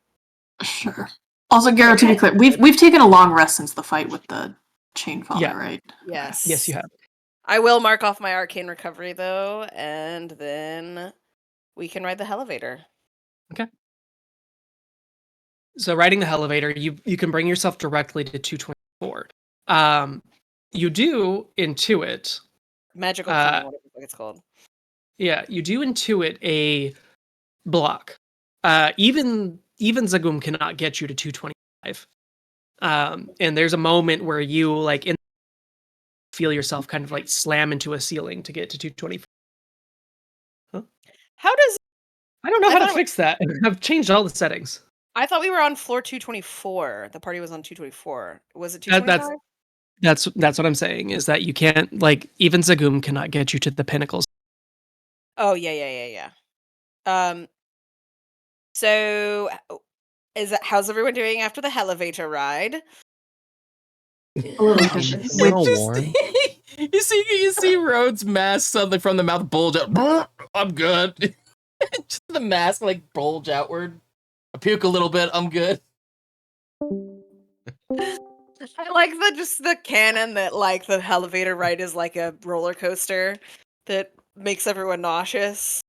Sure. Also, Garrett, to be clear, we've taken a long rest since the fight with the Chain Father, right? Yes. Yes, you have. I will mark off my arcane recovery though, and then we can ride the elevator. Okay. So riding the elevator, you can bring yourself directly to 224. You do intuit Magical cunning, whatever it's called. Yeah, you do intuit a block. Even Zagum cannot get you to 225. And there's a moment where you like feel yourself kind of like slam into a ceiling to get to 225. Huh? How does I don't know how to fix that. I've changed all the settings. I thought we were on floor 224. The party was on 224. Was it 225? That's what I'm saying, is that you can't, like, even Zagum cannot get you to the pinnacles. Oh yeah. So how's everyone doing after the elevator ride? A little warm. You see Rhodes' mask suddenly from the mouth bulge out. I'm good. Just the mask like bulge outward. I puke a little bit. I'm good. I like the canon that like the elevator ride is like a roller coaster that makes everyone nauseous.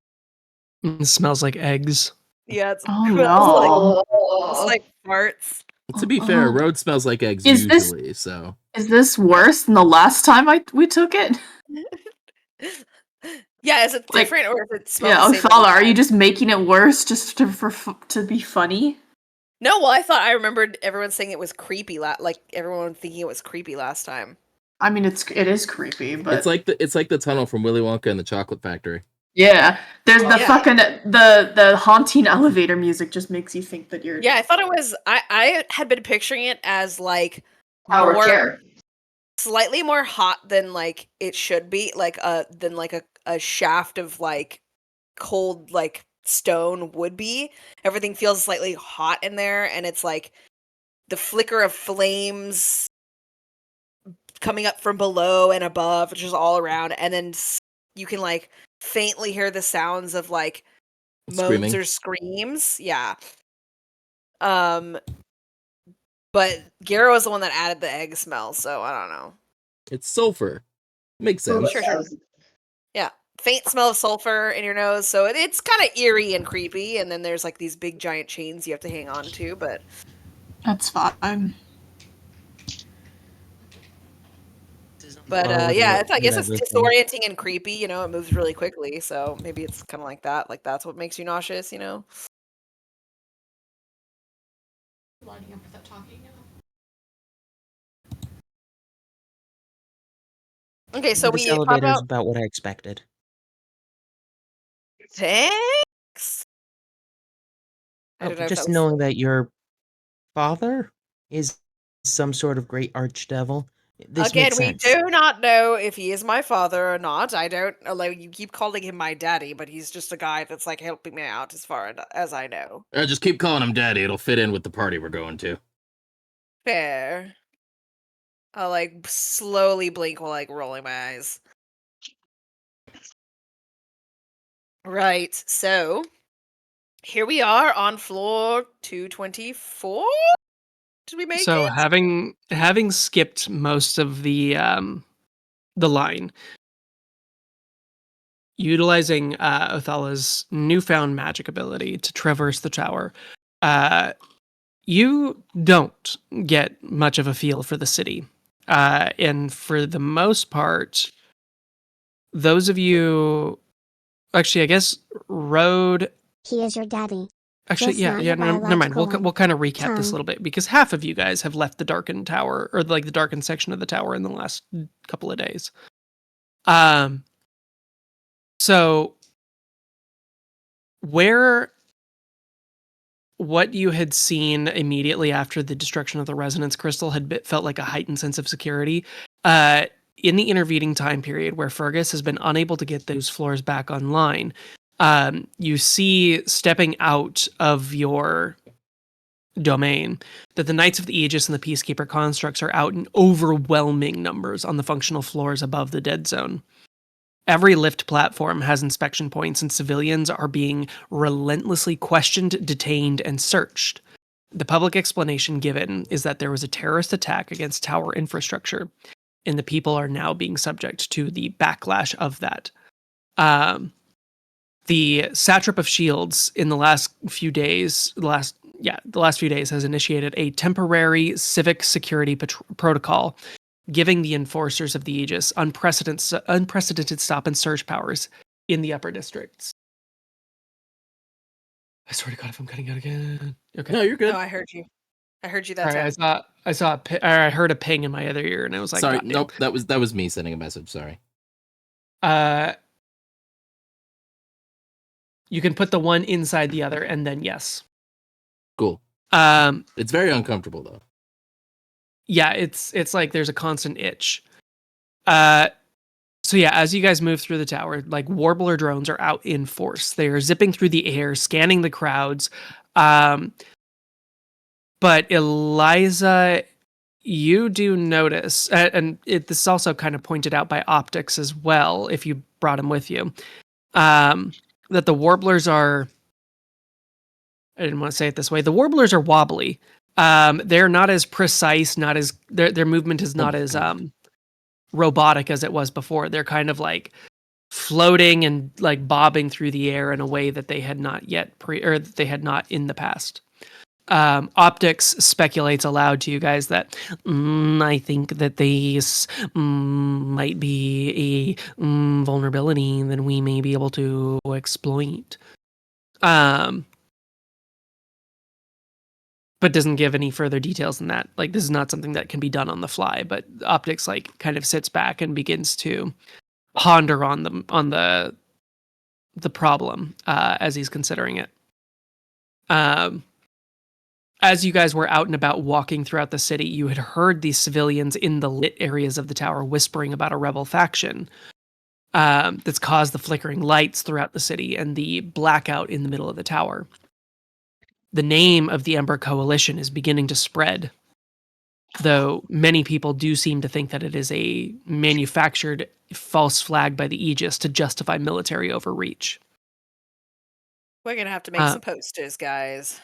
It smells like eggs. Yeah, it no. smells like farts. To be fair, Rhodes smells like eggs Is this- usually, so. Is this worse than the last time we took it? Yeah, is it different or is it smell Yeah, the same? Othala, are you just making it worse just to be funny? No, well, I remembered everyone saying it was creepy. Like everyone thinking it was creepy last time. I mean, it is creepy, but It's like the tunnel from Willy Wonka and the Chocolate Factory. yeah, there's the fucking the haunting elevator music just makes you think that you're. Yeah, I thought it was. I had been picturing it as like Tower chair. Slightly more hot than like it should be, like than like a shaft of like cold like stone would be. Everything feels slightly hot in there, and it's like the flicker of flames coming up from below and above, which is all around, and then you can like faintly hear the sounds of like moans Screaming. or screams. Yeah. But Garrow is the one that added the egg smell, so I don't know. It's sulfur. Makes sense. Sure. Yeah. Faint smell of sulfur in your nose, so it's kind of eerie and creepy, and then there's like these big giant chains you have to hang on to, but... That's fine. But yeah, I guess it's disorienting and creepy, you know, it moves really quickly, so maybe it's kind of like that, like that's what makes you nauseous, you know? Lining up without talking now. Okay, so this we elevator is about what I expected. Thanks. Just knowing that your father is some sort of great archdevil. This Again, makes we sense. do not know if he is my father or not. I don't like you keep calling him my daddy, but he's just a guy that's like helping me out as far as I know. Just keep calling him Daddy. It'll fit in with the party we're going to. Fair. I'll like slowly blink while like rolling my eyes. Right, so here we are on floor 224. Did we make So it? having skipped most of the line, utilizing Othala's newfound magic ability to traverse the tower, you don't get much of a feel for the city. And for the most part, those of you... Actually, I guess Road... He is your daddy. Actually, Just not yeah, your never mind. biological We'll kind of recap tongue. this a little bit, because half of you guys have left the darkened tower, or like the darkened section of the tower in the last couple of days. So what you had seen immediately after the destruction of the resonance crystal felt like a heightened sense of security. In the intervening time period where Fergus has been unable to get those floors back online, you see stepping out of your domain that the Knights of the Aegis and the Peacekeeper constructs are out in overwhelming numbers on the functional floors above the dead zone. Every lift platform has inspection points, and civilians are being relentlessly questioned, detained, and searched. The public explanation given is that there was a terrorist attack against tower infrastructure, and the people are now being subject to the backlash of that. The Satrap of Shields in the last few days, has initiated a temporary civic security protocol, giving the enforcers of the Aegis unprecedented stop and search powers in the upper districts. I swear to God, if I'm cutting out again. Okay. No, you're good. No, I heard you. I heard you that Sorry, time. I heard a ping in my other ear, and I was like, sorry, God damn. nope, that was me sending a message. Sorry. You can put the one inside the other, and then yes. Cool. It's very uncomfortable though. Yeah, it's like there's a constant itch. So yeah, as you guys move through the tower, like Warbler drones are out in force. They are zipping through the air, scanning the crowds. But Eliza, you do notice, and this is also kind of pointed out by Optics as well, if you brought him with you, that the Warblers are... I didn't want to say it this way. The Warblers are wobbly. They're not as precise, their movement is not as robotic as it was before. They're kind of like floating and like bobbing through the air in a way that they had not yet they had not in the past. Optics speculates aloud to you guys that I think that these might be a vulnerability that we may be able to exploit. But doesn't give any further details than that. Like, this is not something that can be done on the fly, but Optics like kind of sits back and begins to ponder on the problem as he's considering it. As you guys were out and about walking throughout the city, you had heard these civilians in the lit areas of the tower whispering about a rebel faction that's caused the flickering lights throughout the city and the blackout in the middle of the tower. The name of the Ember Coalition is beginning to spread, though many people do seem to think that it is a manufactured false flag by the Aegis to justify military overreach. We're gonna have to make some posters, guys.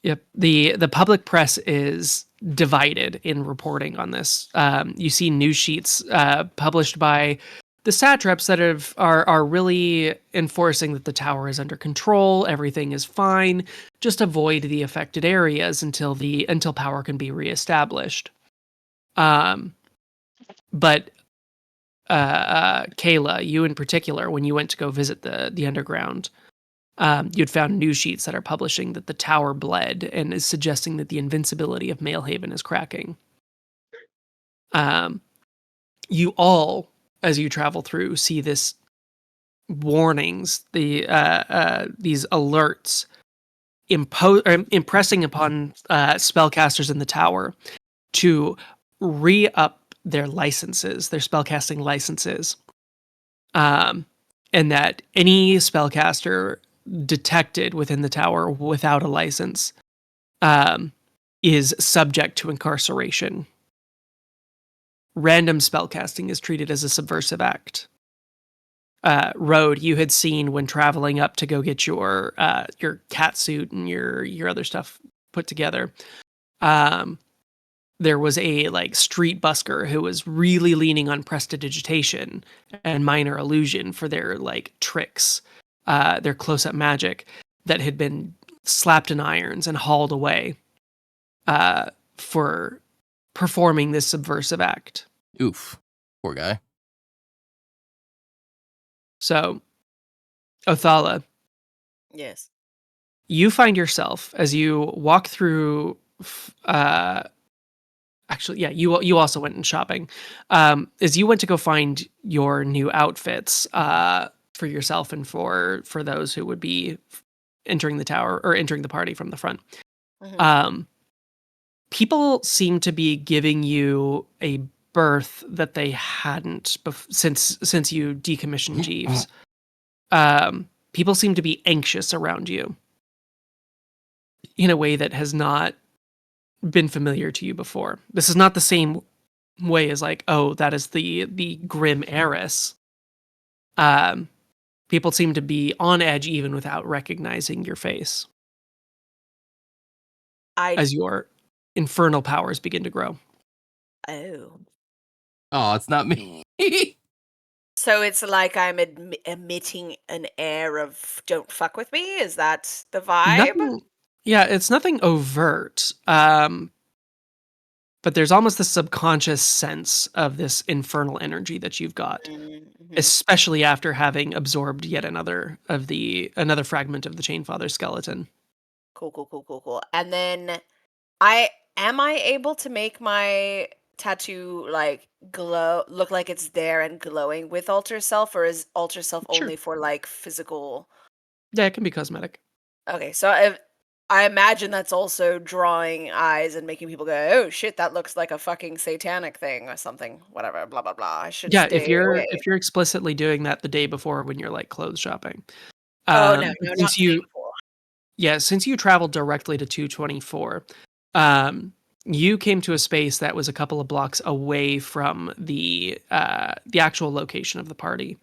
Yep. The public press is divided in reporting on this. You see news sheets published by the satraps that are really enforcing that the tower is under control, everything is fine. Just avoid the affected areas until power can be reestablished. But Kayla, you in particular, when you went to go visit the underground, you'd found news sheets that are publishing that the tower bled and is suggesting that the invincibility of Maelhaven is cracking. You all, as you travel through, see this warnings, these alerts impressing upon spellcasters in the tower to re-up their licenses, their spellcasting licenses. And that any spellcaster detected within the tower without a license is subject to incarceration. Random spellcasting is treated as a subversive act. Road, you had seen when traveling up to go get your cat suit and your other stuff put together. There was a street busker who was really leaning on prestidigitation and minor illusion for their tricks, their close-up magic that had been slapped in irons and hauled away for performing this subversive act. Oof, poor guy. So, Othala. Yes. You find yourself as you walk through. Actually, yeah, you also went in shopping. As you went to go find your new outfits for yourself and for those who would be entering the tower or entering the party from the front. Mm-hmm. People seem to be giving you a berth that they hadn't since you decommissioned Jeeves. People seem to be anxious around you in a way that has not been familiar to you before. This is not the same way as that is the grim heiress. People seem to be on edge even without recognizing your face. As your infernal powers begin to grow. Oh, it's not me. So it's like I'm emitting an air of "don't fuck with me." Is that the vibe? It's nothing overt. But there's almost this subconscious sense of this infernal energy that you've got, especially after having absorbed yet another fragment of the Chainfather skeleton. Cool. And then am I able to make my tattoo look like it's there and glowing with alter self, or is alter self only for physical? Yeah, it can be cosmetic. Okay, so I imagine that's also drawing eyes and making people go, "Oh shit, that looks like a fucking satanic thing or something." Whatever, blah blah blah. I should stay away. If you're explicitly doing that the day before when you're clothes shopping. No, not the day before. Yeah, since you traveled directly to 224, you came to a space that was a couple of blocks away from the actual location of the party.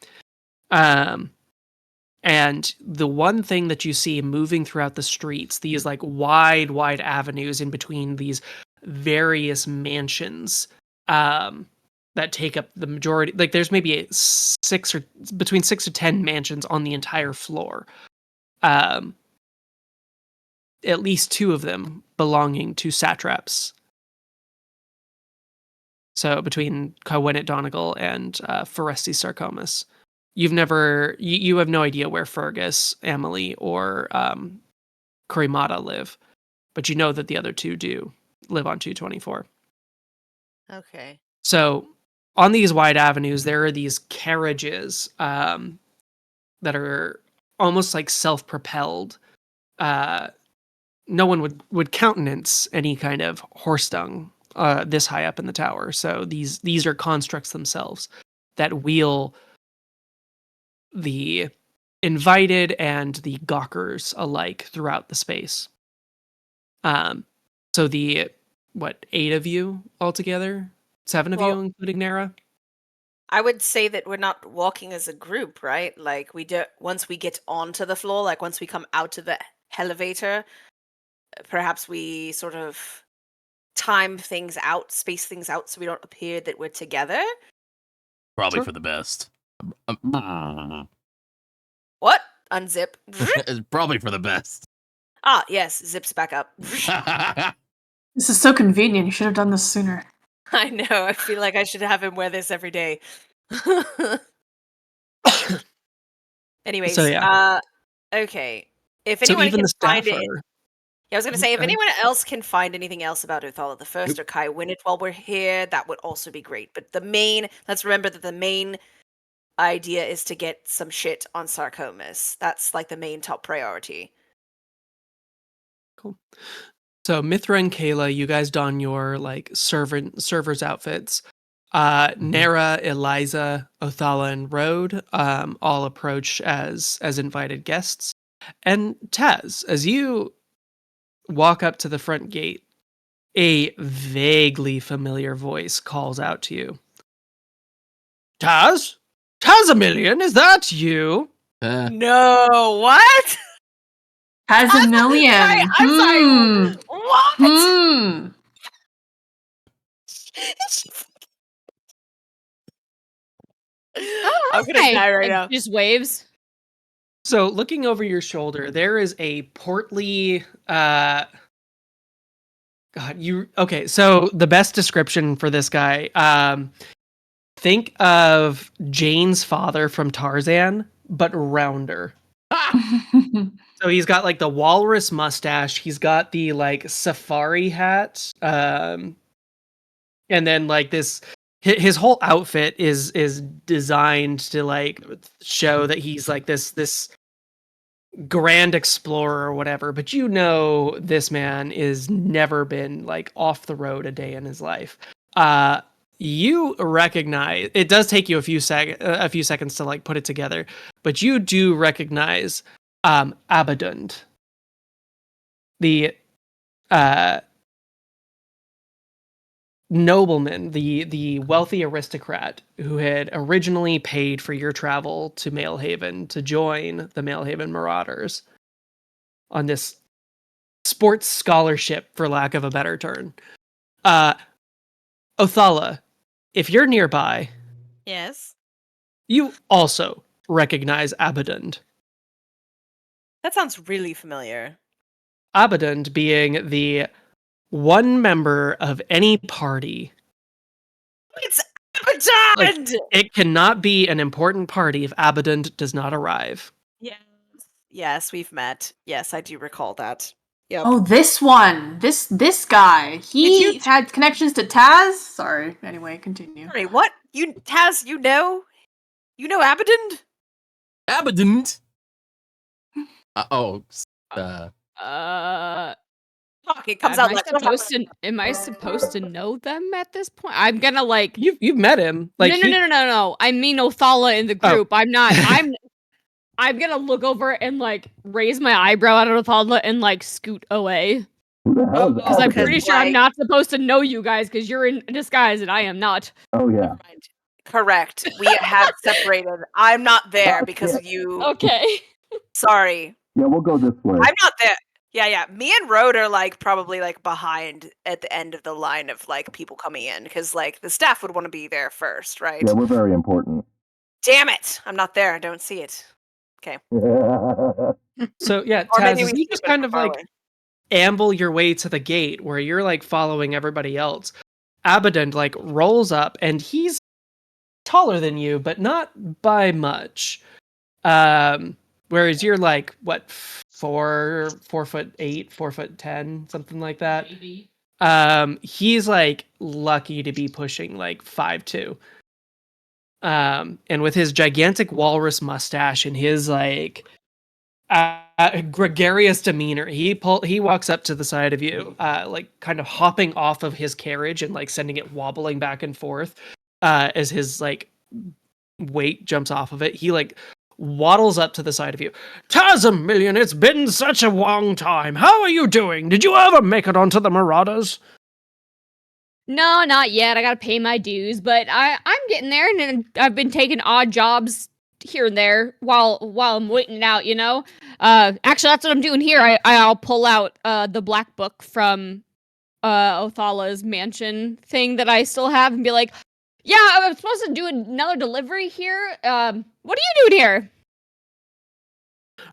And the one thing that you see moving throughout the streets, these wide avenues in between these various mansions that take up the majority, there's maybe between 6 to 10 mansions on the entire floor. At least 2 of them belonging to satraps. So between Kawinit Donegal and Foresty Sarcomas. You have no idea where Fergus, Emily, or Kurimata live, but you know that the other 2 do live on 224. Okay. So on these wide avenues, there are these carriages that are almost like self-propelled. No one would countenance any kind of horse dung this high up in the tower. So these are constructs themselves that wheel the invited and the gawkers alike throughout the space. So 8 of you altogether? 7 of you, including Nara? I would say that we're not walking as a group, right? Once we get onto the floor, once we come out to the elevator, perhaps we sort of time things out, space things out, so we don't appear that we're together. Probably Sure. for the best. What? Unzip. It's probably for the best. Ah, yes, zips back up. This is so convenient. You should have done this sooner. I know. I feel like I should have him wear this every day. Anyways, So, yeah. Okay. If So anyone even can the find staff it, are. I was going to say, if Go ahead. anyone else can find anything else about Othala the First or Kai Winnet while we're here, that would also be great. But let's remember that the main idea is to get some shit on Sarcomas. That's like the main top priority. Cool. So Mithra and Kayla, you guys don your like servers outfits. Nara, Eliza, Othala, and Rode all approach as invited guests. And Taz, as you walk up to the front gate, a vaguely familiar voice calls out to you. Taz? Tazamillion, is that you? No, what? Tazamillion. I'm sorry. What? I'm gonna die right now. Just waves. So looking over your shoulder, there is a portly so the best description for this guy, think of Jane's father from Tarzan, but rounder. So he's got like the walrus mustache, he's got the like safari hat, and then like this his whole outfit is designed to like show that he's like this grand explorer or whatever, but you know this man is never been like off the road a day in his life. You recognize, it does take you a few seconds to like put it together, but you do recognize Abadund, the nobleman, the wealthy aristocrat who had originally paid for your travel to Maelhaven to join the Maelhaven Marauders on this sports scholarship, for lack of a better term. Othala, if you're nearby, Yes. you also recognize Abadund. That sounds really familiar. Abadund being the one member of any party. It's Abadund! Like, it cannot be an important party if Abadund does not arrive. Yes, we've met. Yes, I do recall that. Yep. Oh, this one. This guy. He had connections to Taz? Sorry. Anyway, continue. Sorry, what? Taz, you know Abadund? Abadund? Fuck, it comes out like am I supposed to know them at this point? I'm gonna like you've met him. Like no. I mean Othala in the group. I'm not. I'm gonna look over and like raise my eyebrow at Othala and like scoot away. Because I'm pretty sure I'm not supposed to know you guys because you're in disguise and I am not. Oh yeah. Correct. We have separated. I'm not there because of you. Okay. Sorry. Yeah, we'll go this way. I'm not there. Yeah. Me and Rode are like probably like behind at the end of the line of like people coming in because like the staff would want to be there first, right? Yeah, we're very important. Damn it! I'm not there. I don't see it. Okay. So yeah, Taz, you just kind of like amble your way to the gate where you're like following everybody else. Abadund like rolls up and he's taller than you, but not by much. Whereas you're like what 4'8", 4'10", something like that. Maybe. He's like lucky to be pushing like 5'2". And with his gigantic walrus mustache and his like gregarious demeanor, he walks up to the side of you, like kind of hopping off of his carriage and like sending it wobbling back and forth as his like weight jumps off of it. He like waddles up to the side of you. Tazamillion, it's been such a long time. How are you doing? Did you ever make it onto the Marauders? No, not yet. I gotta pay my dues, but I'm getting there, and I've been taking odd jobs here and there while I'm waiting it out, you know. Actually, that's what I'm doing here. I'll pull out the black book from Othala's mansion thing that I still have and be like, yeah, I'm supposed to do another delivery here. What are you doing here?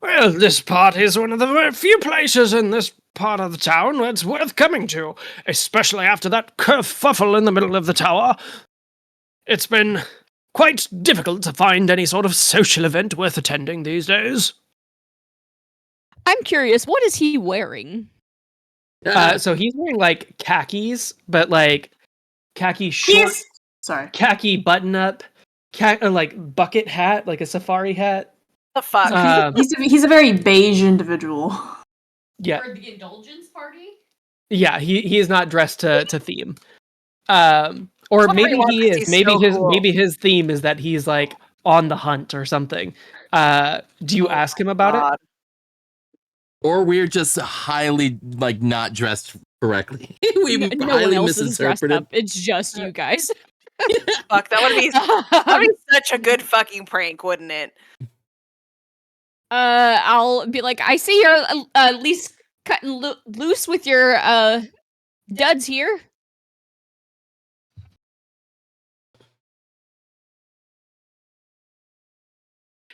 Well, this part is one of the few places in this part of the town where it's worth coming to, especially after that kerfuffle in the middle of the tower. It's been quite difficult to find any sort of social event worth attending these days. I'm curious, what is he wearing? So he's wearing like khakis, but like khaki shorts. Khaki button up, like bucket hat, like a safari hat. The fuck? He's a very beige individual. Yeah. For the indulgence party? Yeah, he is not dressed to theme. Or maybe he is. Maybe his theme is that he's like on the hunt or something. Do you ask him about it? Or we're just highly like not dressed correctly. We No highly one else is dressed misinterpreted. up. It's just you guys. Fuck, that would be such a good fucking prank, wouldn't it? I'll be like, I see you're at least cutting loose with your duds here.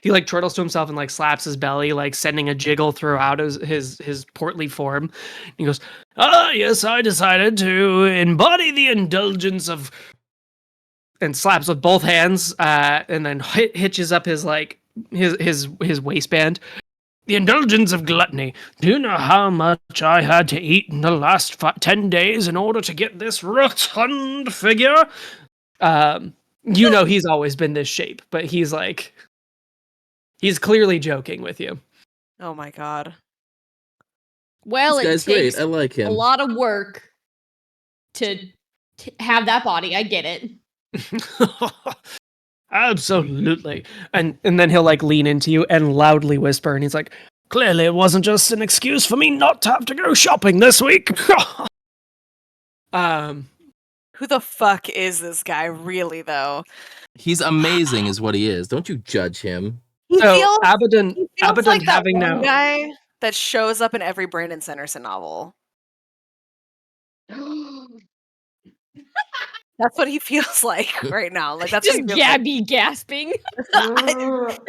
He like chortles to himself and like slaps his belly, like sending a jiggle throughout his portly form. He goes, "Ah, yes, I decided to embody the indulgence of," and slaps with both hands, and then hitches up his like his waistband. "The indulgence of gluttony. Do you know how much I had to eat in the last 10 days in order to get this rotund figure?" You know he's always been this shape, but he's like, he's clearly joking with you. Oh my god. Well, This it guy's takes great. I like him. a lot of work to have that body. I get it. Absolutely. And then he'll like lean into you and loudly whisper, and he's like, "Clearly it wasn't just an excuse for me not to have to go shopping this week." Who the fuck is this guy really though? He's amazing is what he is. Don't you judge him. He So feels, Abaddon he feels like that having one now guy that shows up in every Brandon Sanderson novel. That's what he feels like right now. Like that's Just what he feels Gabby gasping. like.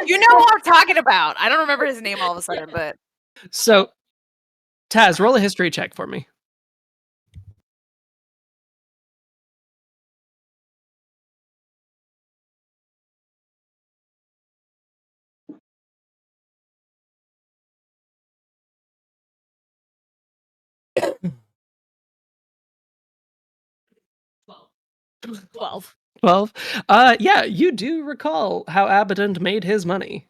You know what I'm talking about. I don't remember his name all of a sudden, but So Taz, roll a history check for me. Well, 12. Yeah, you do recall how Abaddon made his money.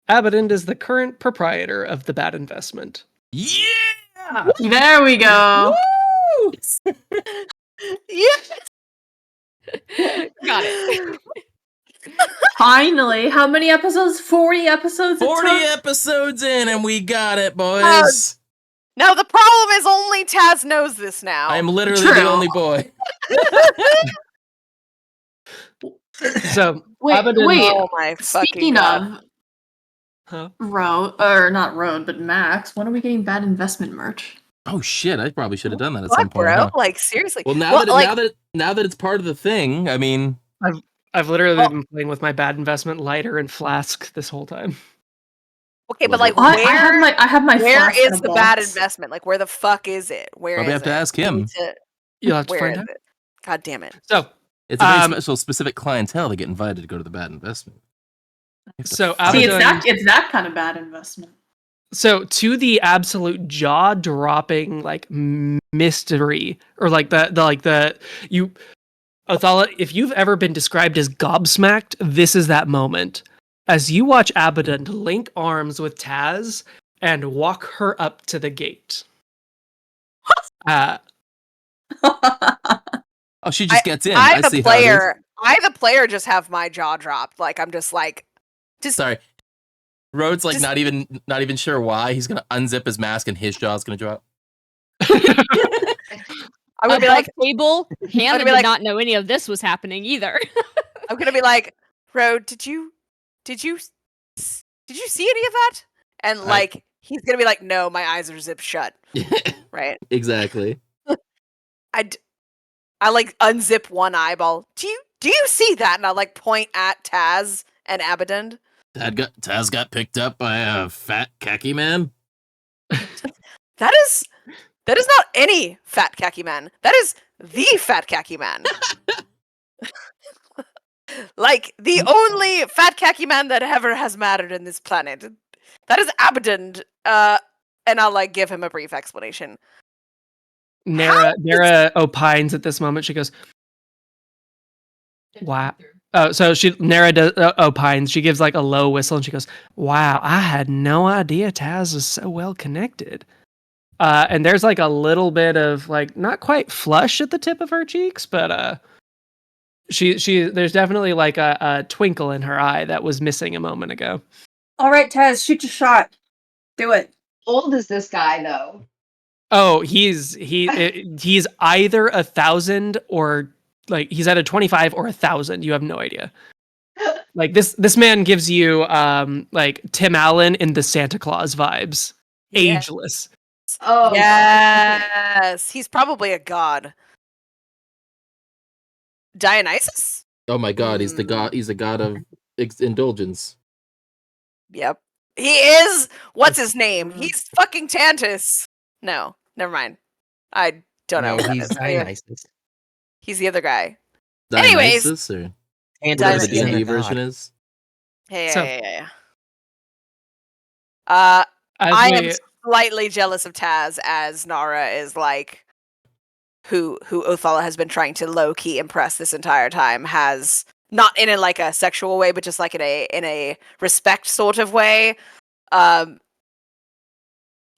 Abaddon is the current proprietor of the Bad Investment. Yeah! There we go. Woo! yes. Got it. Finally, how many episodes? 40 episodes. 40 episodes in and we got it, boys. No, the problem is only Taz knows this now. I'm literally the only boy. So Wait, Abaddon, Oh my fucking speaking god. of not Road, but Max, when are we getting Bad Investment merch? Oh shit, I probably should have done that at Fuck, some point. bro. Huh? Like seriously. Well, now that it's part of the thing, I mean, I've literally been playing with my Bad Investment lighter and flask this whole time. Okay, but like I where have my where flask in is a the bad box. investment? Like where the fuck is it? Where probably is have to it? ask We him. need to- You'll have to Where find is out. it? God damn it. So it's a very special, specific clientele that get invited to go to the Bad Investment. So See, Abaddon, it's that kind of bad investment. so to the absolute jaw-dropping like mystery, or like the you, Othala, if you've ever been described as gobsmacked, this is that moment. As you watch Abaddon link arms with Taz and walk her up to the gate. Oh, she just gets in. I see how it is. I the player just have my jaw dropped. Like I'm just like Sorry. Rhodes like not even sure why. He's gonna unzip his mask and his jaw's gonna drop. I'm gonna be like table. Hannah be did like- not know any of this was happening either. I'm gonna be like, Rode, did you did you see any of that? And like he's gonna be like, no, my eyes are zipped shut. Right? Exactly. I like unzip one eyeball. Do you see that? And I like point at Taz and Abaddon. Taz got picked up by a fat khaki man. That is not any fat khaki man. That is the fat khaki man. Like the only fat khaki man that ever has mattered in this planet. That is Abaddon. And I'll like give him a brief explanation. Nara opines at this moment. She goes, "Wow." Oh, so Nara opines. She gives like a low whistle and she goes, "Wow, I had no idea Taz was so well connected." And there's like a little bit of like not quite flush at the tip of her cheeks, but she there's definitely like a twinkle in her eye that was missing a moment ago. All right, Taz, shoot your shot. Do it. How old is this guy though? Oh, he's either 1,000 or like he's either 25 or 1,000. You have no idea. Like this man gives you like Tim Allen in the Santa Claus vibes. Yeah. Ageless. Oh yes, he's probably a god. Dionysus? Oh my god, he's the god. He's a god of indulgence. Yep. He is. What's his name? He's fucking Tantus. No, never mind. I don't know. No, Who that he's is. Anyway, Dionysus. he's the other guy. Dionysus, or And whatever Dionysus the D&D is a version god. is. Yeah. As I am we- slightly jealous of Taz as Nara is like who Othala has been trying to low key impress this entire time, has not in a like a sexual way, but just like in a respect sort of way.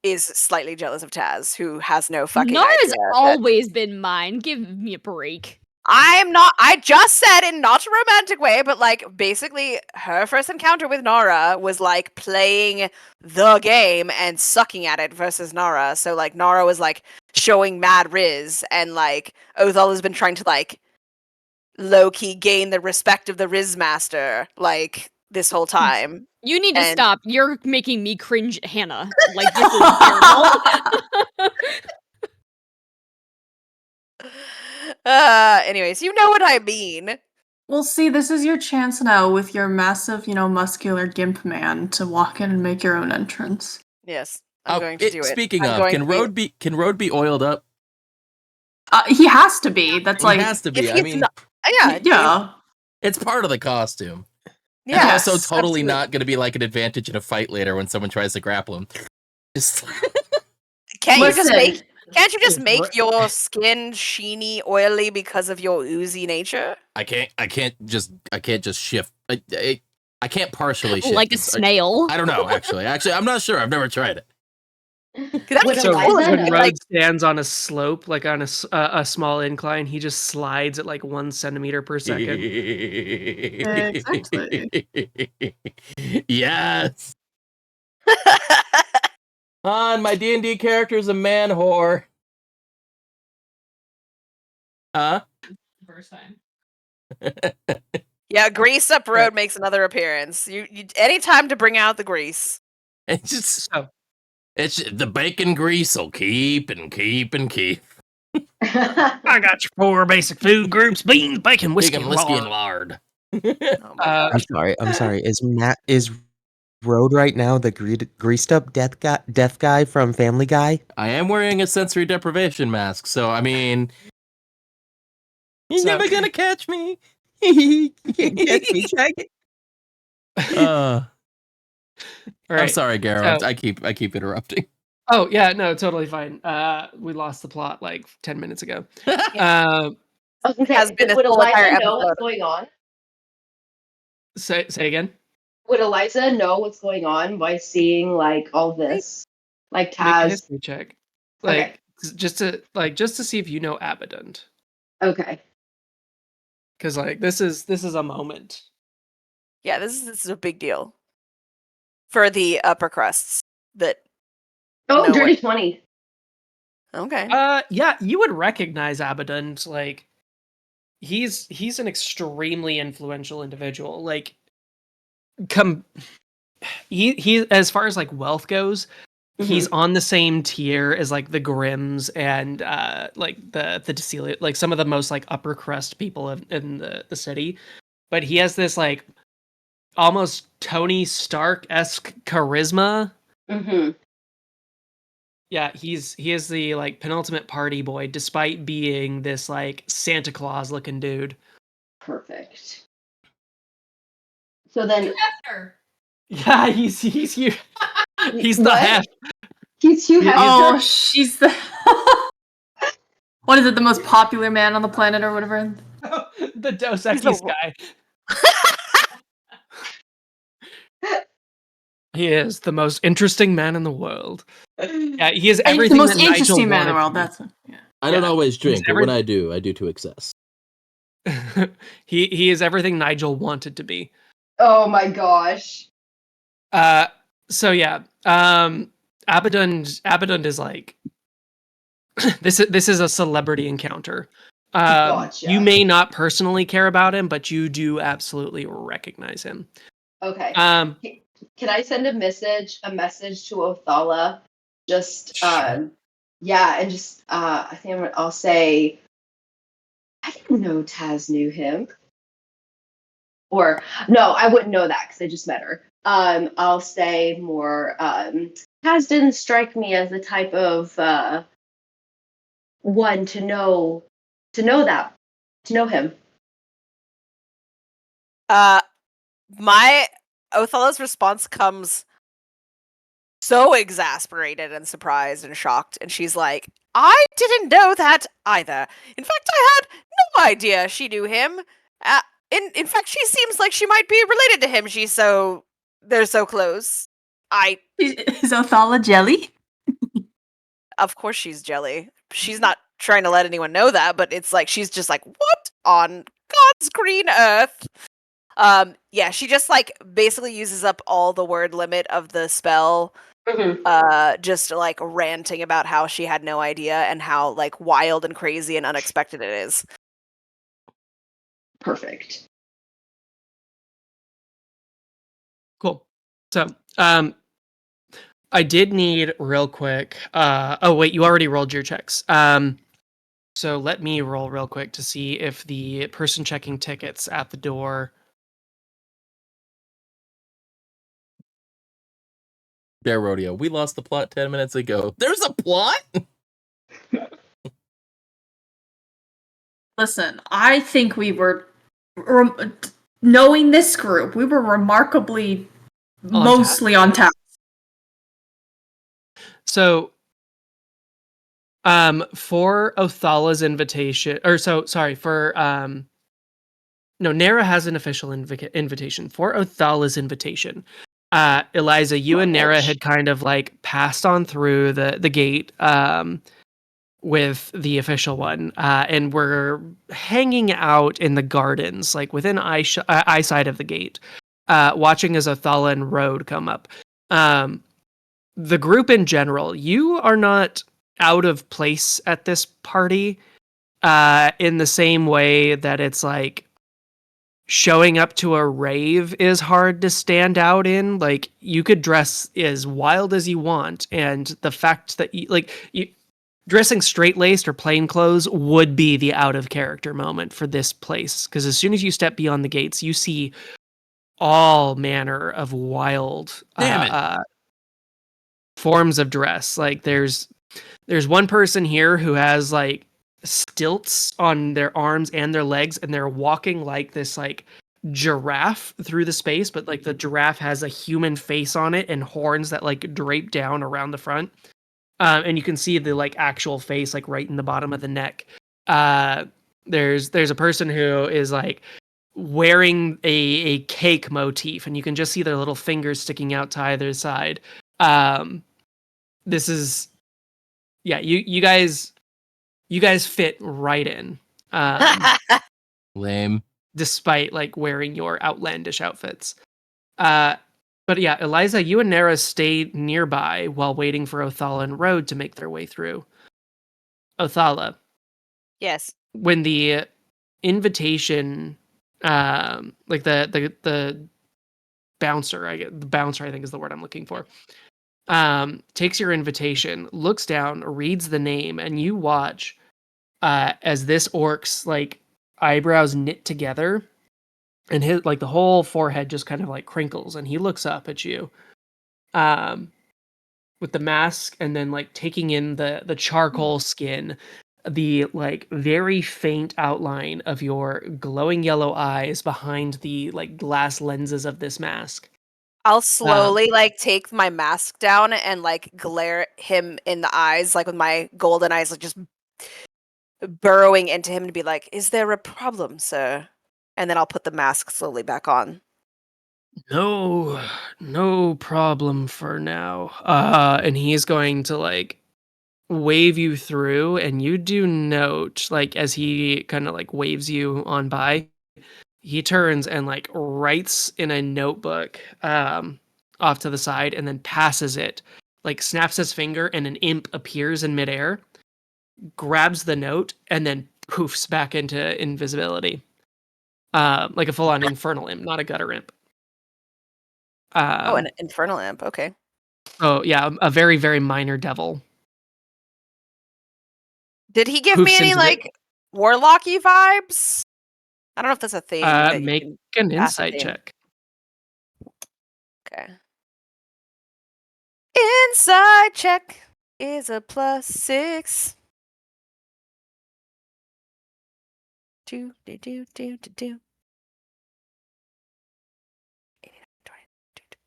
Is slightly jealous of Taz, who has no fucking Nara's idea that- always been mine. Give me a break. I'm not. I just said in not a romantic way, but like basically her first encounter with Nara was like playing the game and sucking at it versus Nara. So like Nara was like showing mad riz, and like Othal has been trying to like low key gain the respect of the riz master like this whole time. You need to And- stop. You're making me cringe, Hannah. Like this is terrible. Anyways, you know what I mean. Well, see, this is your chance now with your massive, muscular gimp man to walk in and make your own entrance. Yes, I'm going to do it. Speaking I'm of, going can Road be oiled up? He has to be. That's He has to be. if I he's mean, not- yeah, yeah. it's part of the costume. Yeah, It's also totally not going to be like an advantage in a fight later when someone tries to grapple him. Just Can't you just Listen. Can't you just make your skin sheeny, oily because of your oozy nature? I can't just shift. I can't partially shift. Like a snail. I don't know. Actually, I'm not sure. I've never tried it. That's So cool. when Like, Road stands on a slope, like on a small incline, he just slides at like 1 centimeter per second. Exactly. Yes. My D&D character is a man whore. Huh? First time. yeah, Grease Up Road makes another appearance. You any time to bring out the grease. It's just So it's the bacon grease will keep and keep and keep. I got your 4 basic food groups: beans, bacon, whiskey, Bacon, whiskey, and lard. I'm sorry. Is Road right now the greased up death guy from Family Guy? I am wearing a sensory deprivation mask, so I mean, you're So- never gonna catch me. You can't catch me, Jack. all right. I'm sorry, Garrow. So- I keep interrupting. Oh yeah, no, totally fine. We lost the plot like 10 minutes ago. I was gonna say, Has been would this whole entire Eliza know episode. what's going on? Say again. Would Eliza know what's going on by seeing like all this? Like Make a Taz. history check. Like Okay. just to see if you know Abaddon. Okay. Because like this is a moment. Yeah, this is a big deal for the upper crusts. That Oh, No dirty way. 20. okay. Yeah, you would recognize Abaddon. Like he's an extremely influential individual. Like he as far as like wealth goes, he's on the same tier as like the Grimms and like the Decelia, like some of the most like upper crust people in the city. But he has this like almost Tony Stark-esque charisma. Mm-hmm. Yeah, he is the like penultimate party boy, despite being this like Santa Claus looking dude. Perfect. So then, yeah, he's you. He's the what? hef. He's Hugh Hefner. Oh, she's the. What is it? The most popular man on the planet, or whatever. The Dos Equis guy. He is the most interesting man in the world. Yeah, he is everything. The most that interesting Nigel man in the wanted world. to be. That's I don't always drink, but when I do to excess. he is everything Nigel wanted to be. Oh my gosh. So yeah, Abadund is like this is a celebrity encounter. Gotcha. You may not personally care about him, but you do absolutely recognize him. Okay. Can I send a message to Othala? Just yeah, and just I think I'll say I didn't know Taz knew him. Or no, I wouldn't know that because I just met her. I'll say more. Taz didn't strike me as the type of one to know him. My Othala's response comes so exasperated and surprised and shocked, and she's like, "I didn't know that either. In fact, I had no idea she knew him. In fact, she seems like she might be related to him. They're so close. Is Othala jelly? Of course she's jelly. She's not trying to let anyone know that, but it's like she's just like, what on God's green earth?" Yeah, she just like basically uses up all the word limit of the spell. Just like ranting about how she had no idea and how like wild and crazy and unexpected it is. Perfect. Cool. So, I did need real quick. Oh wait, you already rolled your checks. So let me roll real quick to see if the person checking tickets at the door. Bear Rodeo. We lost the plot 10 minutes ago. There's a plot? Listen, I think we were, knowing this group, we were remarkably mostly on task. So, for Othala's invitation, no, Nara has an official invitation. For Othala's invitation, Eliza, you and Nara had kind of like passed on through the gate, with the official one, and we're hanging out in the gardens, like within eyesight of the gate, watching as Othala and Road come up. The group in general, you are not out of place at this party, in the same way that it's like showing up to a rave is hard to stand out in. Like, you could dress as wild as you want, and the fact that you dressing straight-laced or plain clothes would be the out-of-character moment for this place. Because as soon as you step beyond the gates, you see all manner of wild forms of dress. Like, there's one person here who has, like, stilts on their arms and their legs, and they're walking like this, like, giraffe through the space, but, like, the giraffe has a human face on it and horns that, like, drape down around the front. And you can see the like actual face like right in the bottom of the neck. There's a person who is like wearing a cake motif, and you can just see their little fingers sticking out to either side. This is, yeah, you guys fit right in. Lame. Despite like wearing your outlandish outfits. But yeah, Eliza, you and Nara stayed nearby while waiting for Othala and Road to make their way through. Othala. Yes. When the invitation, like the bouncer, the bouncer I think is the word I'm looking for, takes your invitation, looks down, reads the name, and you watch as this orc's like eyebrows knit together, and his like the whole forehead just kind of like crinkles, and he looks up at you, with the mask, and then like taking in the charcoal skin, the like very faint outline of your glowing yellow eyes behind the like glass lenses of this mask. I'll slowly like take my mask down and like glare him in the eyes, like with my golden eyes, like just burrowing into him to be like, "Is there a problem, sir?" And then I'll put the mask slowly back on. No problem for now. And he's going to like wave you through, and you do note, like, as he kind of like waves you on by, he turns and like writes in a notebook off to the side, and then passes it, like snaps his finger, and an imp appears in midair, grabs the note, and then poofs back into invisibility. Like a full-on infernal imp, not a gutter imp. An infernal imp. Okay. Oh yeah, a very, very minor devil. Did he give me any like warlocky vibes? I don't know if that's a thing that Make you an can insight ascertain. check. Okay. Insight check is a +6. Do.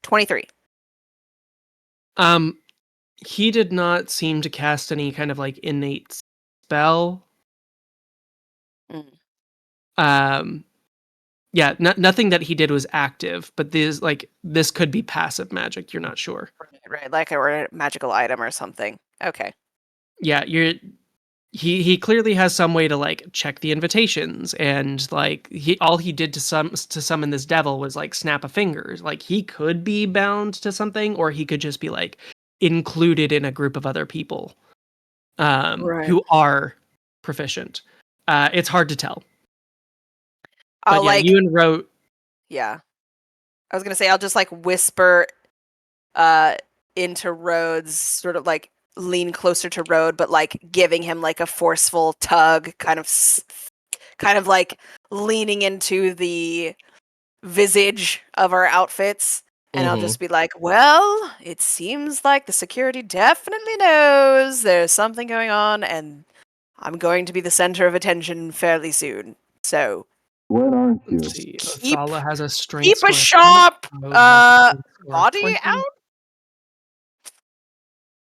23. He did not seem to cast any kind of like innate spell. Yeah, nothing that he did was active, but this could be passive magic. You're not sure. Right, like a magical item or something. Okay. Yeah, he clearly has some way to like check the invitations, and like all he did to summon this devil was like snap a finger. Like he could be bound to something, or he could just be like included in a group of other people who are proficient. It's hard to tell. I'll but yeah, you and Ro. Yeah. I was gonna say I'll just like whisper into Rhodes, sort of like lean closer to Rhodes, but like giving him like a forceful tug, kind of like leaning into the visage of our outfits. And I'll just be like, well, it seems like the security definitely knows there's something going on, and I'm going to be the center of attention fairly soon. So What aren't you? Let's see. Othala has a strength keep score a of 20. sharp Rhodes has a strength score of body 20. out.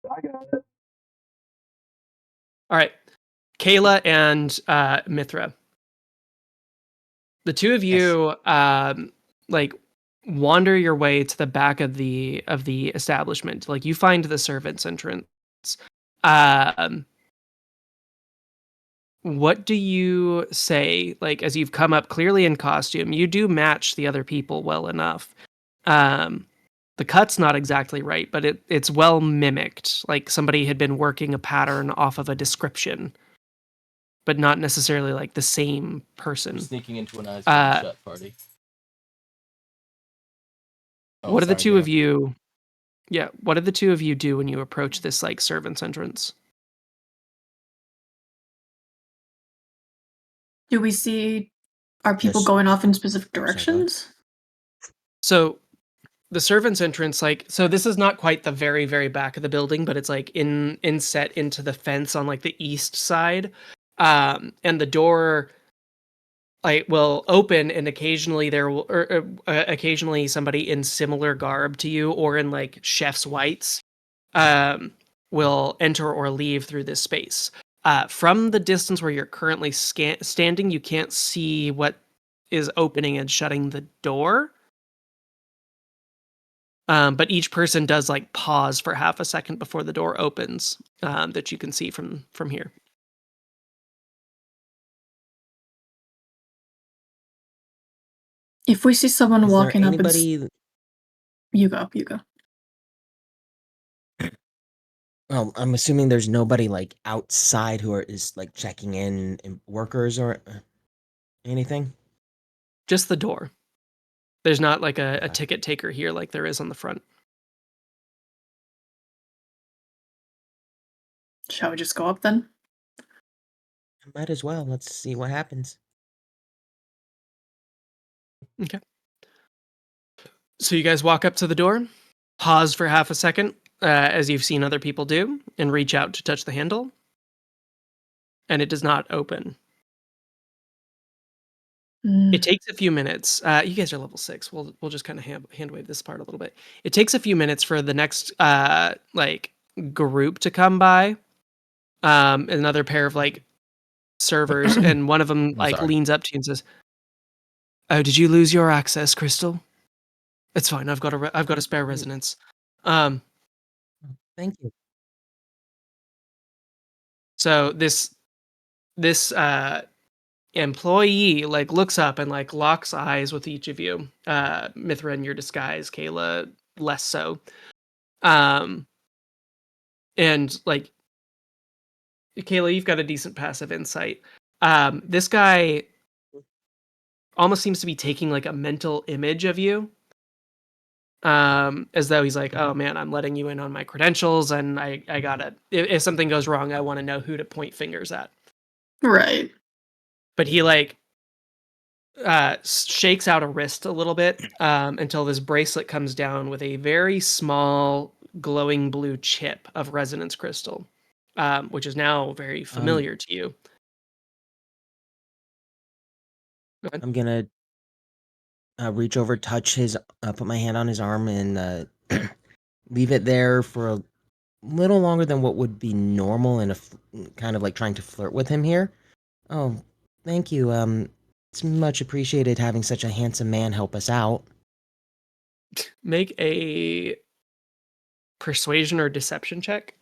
I got it. All right, Kayla and Mithra. The two of you like wander your way to the back of the establishment. Like you find the servants' entrance. What do you say? Like as you've come up clearly in costume, you do match the other people well enough. The cut's not exactly right, but it's well mimicked. Like somebody had been working a pattern off of a description, but not necessarily like the same person. Sneaking into an eyes wide shut party. What are the two of you? Yeah, what did the two of you do when you approach this like servant's entrance? Do we see our people going off in specific directions? So the servant's entrance, like, so this is not quite the very, very back of the building, but it's like inset into the fence on like the east side. And the door like will open, and occasionally there will occasionally somebody in similar garb to you or in like chef's whites will enter or leave through this space. From the distance where you're currently standing, you can't see what is opening and shutting the door. But each person does like pause for half a second before the door opens, that you can see from here. If we see someone walking up, anybody... you go. Well, I'm assuming there's nobody like outside who is like checking in workers or anything. Just the door. There's not like a ticket taker here like there is on the front. Shall we just go up then? Might as well. Let's see what happens. Okay. So you guys walk up to the door, pause for half a second, as you've seen other people do, and reach out to touch the handle. And it does not open. It takes a few minutes. You guys are level 6. We'll just kind of hand wave this part a little bit. It takes a few minutes for the next group to come by. Another pair of servers, and one of them leans up to you and says, "Oh, did you lose your access, Crystal? It's fine. I've got a spare resonance." Thank you. So this employee looks up and locks eyes with each of you. Mithra in your disguise, Kayla less so. And Kayla, you've got a decent passive insight. This guy almost seems to be taking a mental image of you. As though he's like, "Oh man, I'm letting you in on my credentials, and I gotta, if something goes wrong, I want to know who to point fingers at." Right. But he shakes out a wrist a little bit until this bracelet comes down with a very small glowing blue chip of resonance crystal, which is now very familiar to you. I'm gonna reach over, touch his, put my hand on his arm, and leave it there for a little longer than what would be normal, and kind of trying to flirt with him here. Oh, thank you. It's much appreciated having such a handsome man help us out. Make a persuasion or deception check.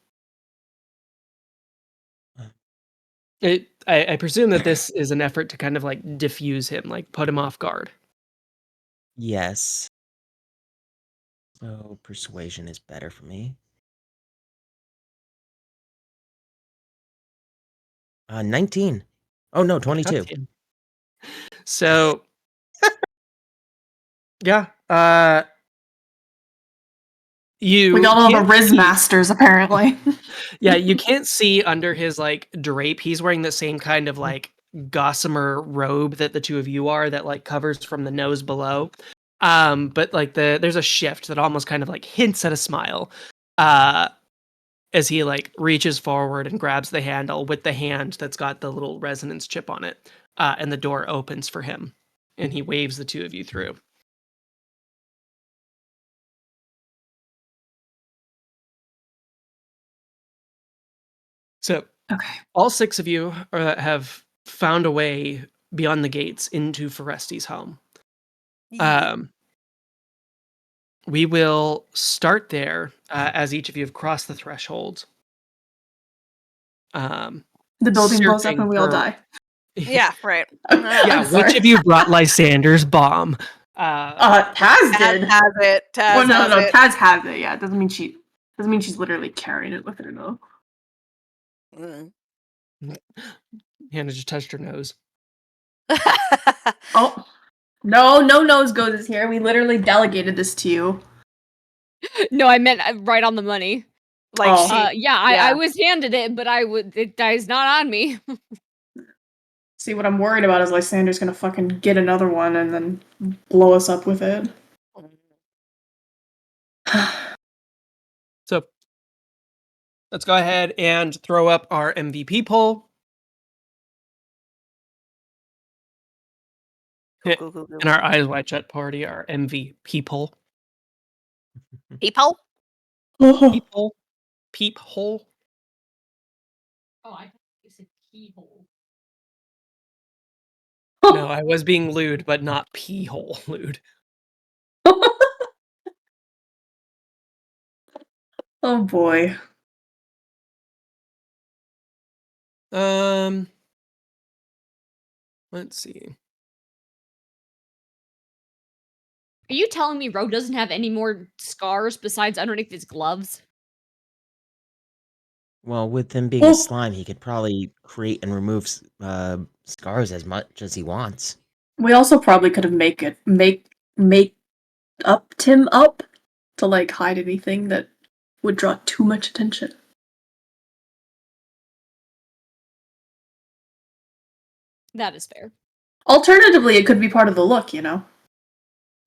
I presume that this is an effort to kind of diffuse him, put him off guard. Yes. So persuasion is better for me. 19. Oh no, 22. So yeah, we got all the Riz Masters apparently. Yeah, you can't see under his drape. He's wearing the same kind of gossamer robe that the two of you are, that covers from the nose below. But there's a shift that almost kind of hints at a smile. As he reaches forward and grabs the handle with the hand that's got the little resonance chip on it, and the door opens for him, and he waves the two of you through. So, all 6 of you have found a way beyond the gates into Foresti's home. We will start there as each of you have crossed the threshold. The building blows up and we all die. Yeah, right. Yeah, which of you brought Lysander's bomb? Taz did. Has it. Taz well, no, has it. Taz has it. Yeah, it doesn't mean she's literally carrying it with her though. Hannah just touched her nose. Oh, no nose goes here. We literally delegated this to you. No, I meant right on the money. I was handed it, but it is not on me. See, what I'm worried about is Lysander's gonna fucking get another one and then blow us up with it. So, let's go ahead and throw up our MVP poll. Cool. In our Eyes Wide Shut party, our MVP poll. Peephole? Peephole? Peephole? Oh, I thought you said keyhole. No, I was being lewd, but not pee-hole lewd. Oh boy. Let's see. Are you telling me Rogue doesn't have any more scars besides underneath his gloves? Well, with him being a slime, he could probably create and remove scars as much as he wants. We also probably could have make Tim up to like hide anything that would draw too much attention. That is fair. Alternatively, it could be part of the look, you know?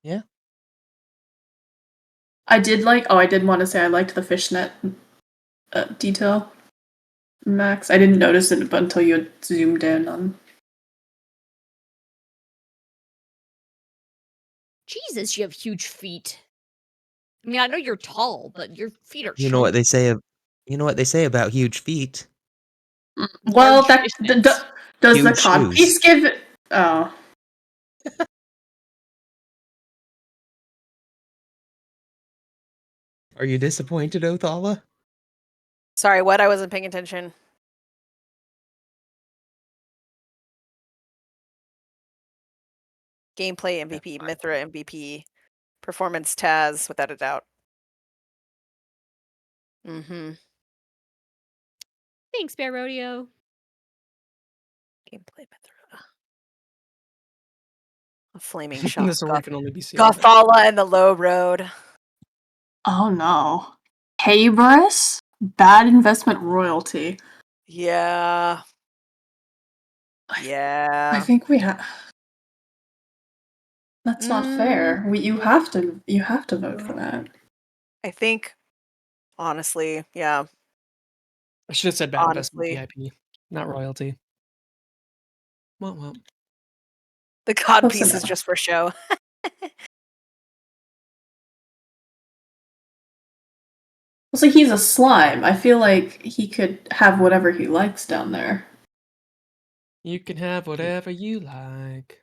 Yeah. I did want to say I liked the fishnet detail, Max. I didn't notice it until you had zoomed in on. Jesus, you have huge feet. I mean, I know you're tall, but your feet are You know what chunky. they say about huge feet. Well, Large that fishnets. does the Huge codpiece shoes. give it? Oh. Are you disappointed, Othala? Sorry, what? I wasn't paying attention. Gameplay MVP, Mithra MVP, performance Taz, without a doubt. Mm-hmm. Thanks, Bear Rodeo. Gameplay Mithra. A flaming shot. This award can only be seen. Gothala and the Low Road. Oh no. Cabris? Bad investment royalty. Yeah. Yeah. I think we have. That's not fair. You have to vote for that. I think, honestly, yeah. I should have said bad Honestly. investment VIP, not royalty. Well. The cod Close piece is enough. just for show. So he's a slime. I feel like he could have whatever he likes down there. You can have whatever you like.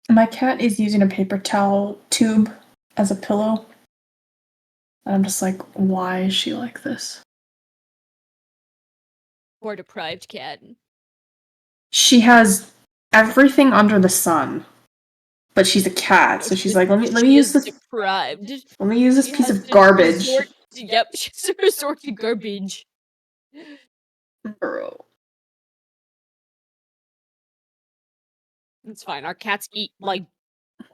My cat is using a paper towel tube as a pillow. And I'm just like, why is she like this? Poor deprived cat. She has everything under the sun. But she's a cat, so she's like, let me use this. Deprived. Let me use this She piece has of to garbage. Yep, she has to resort to garbage. Bro. It's fine. Our cats eat like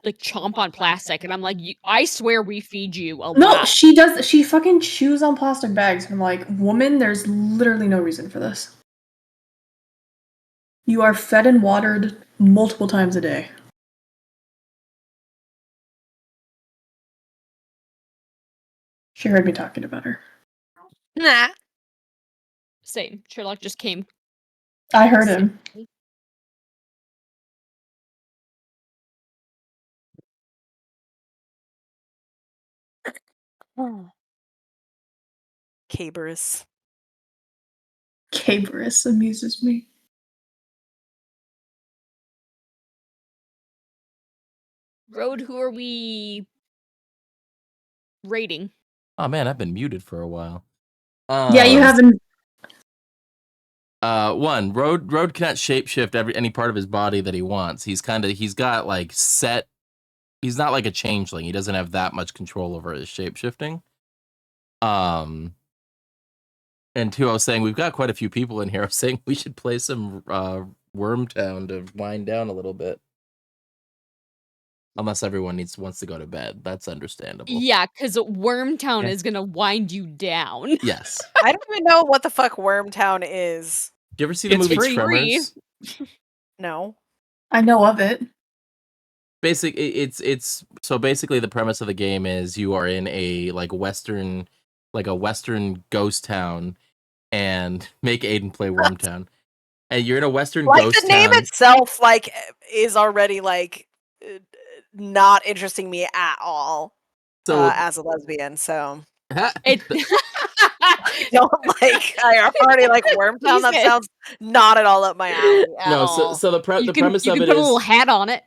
chomp on plastic, and I'm like, I swear we feed you a lot. No, she does. She fucking chews on plastic bags. And I'm like, woman, there's literally no reason for this. You are fed and watered multiple times a day. She heard me talking about her. Nah. Same. Sherlock just came. I heard him. Cabris. Cabris amuses me. Road, who are we rating? Oh man, I've been muted for a while. Yeah, you haven't. One, Road cannot shapeshift any part of his body that he wants. He's got like set. He's not like a changeling. He doesn't have that much control over his shapeshifting. And two, I was saying we've got quite a few people in here. I was saying we should play some Wormtown to wind down a little bit. Unless everyone wants to go to bed. That's understandable. Yeah, because Wormtown is going to wind you down. Yes. I don't even know what the fuck Wormtown is. Do you ever see the movie Tremors? No. I know of it. It's so basically the premise of the game is you are in a western ghost town, and make Aiden play Wormtown. And you're in a western ghost town. The name itself is already not interesting me at all. So as a lesbian, so it don't I already like Wormtown. That sounds not at all up my alley at all. So the premise of it is you can put a little hat on it.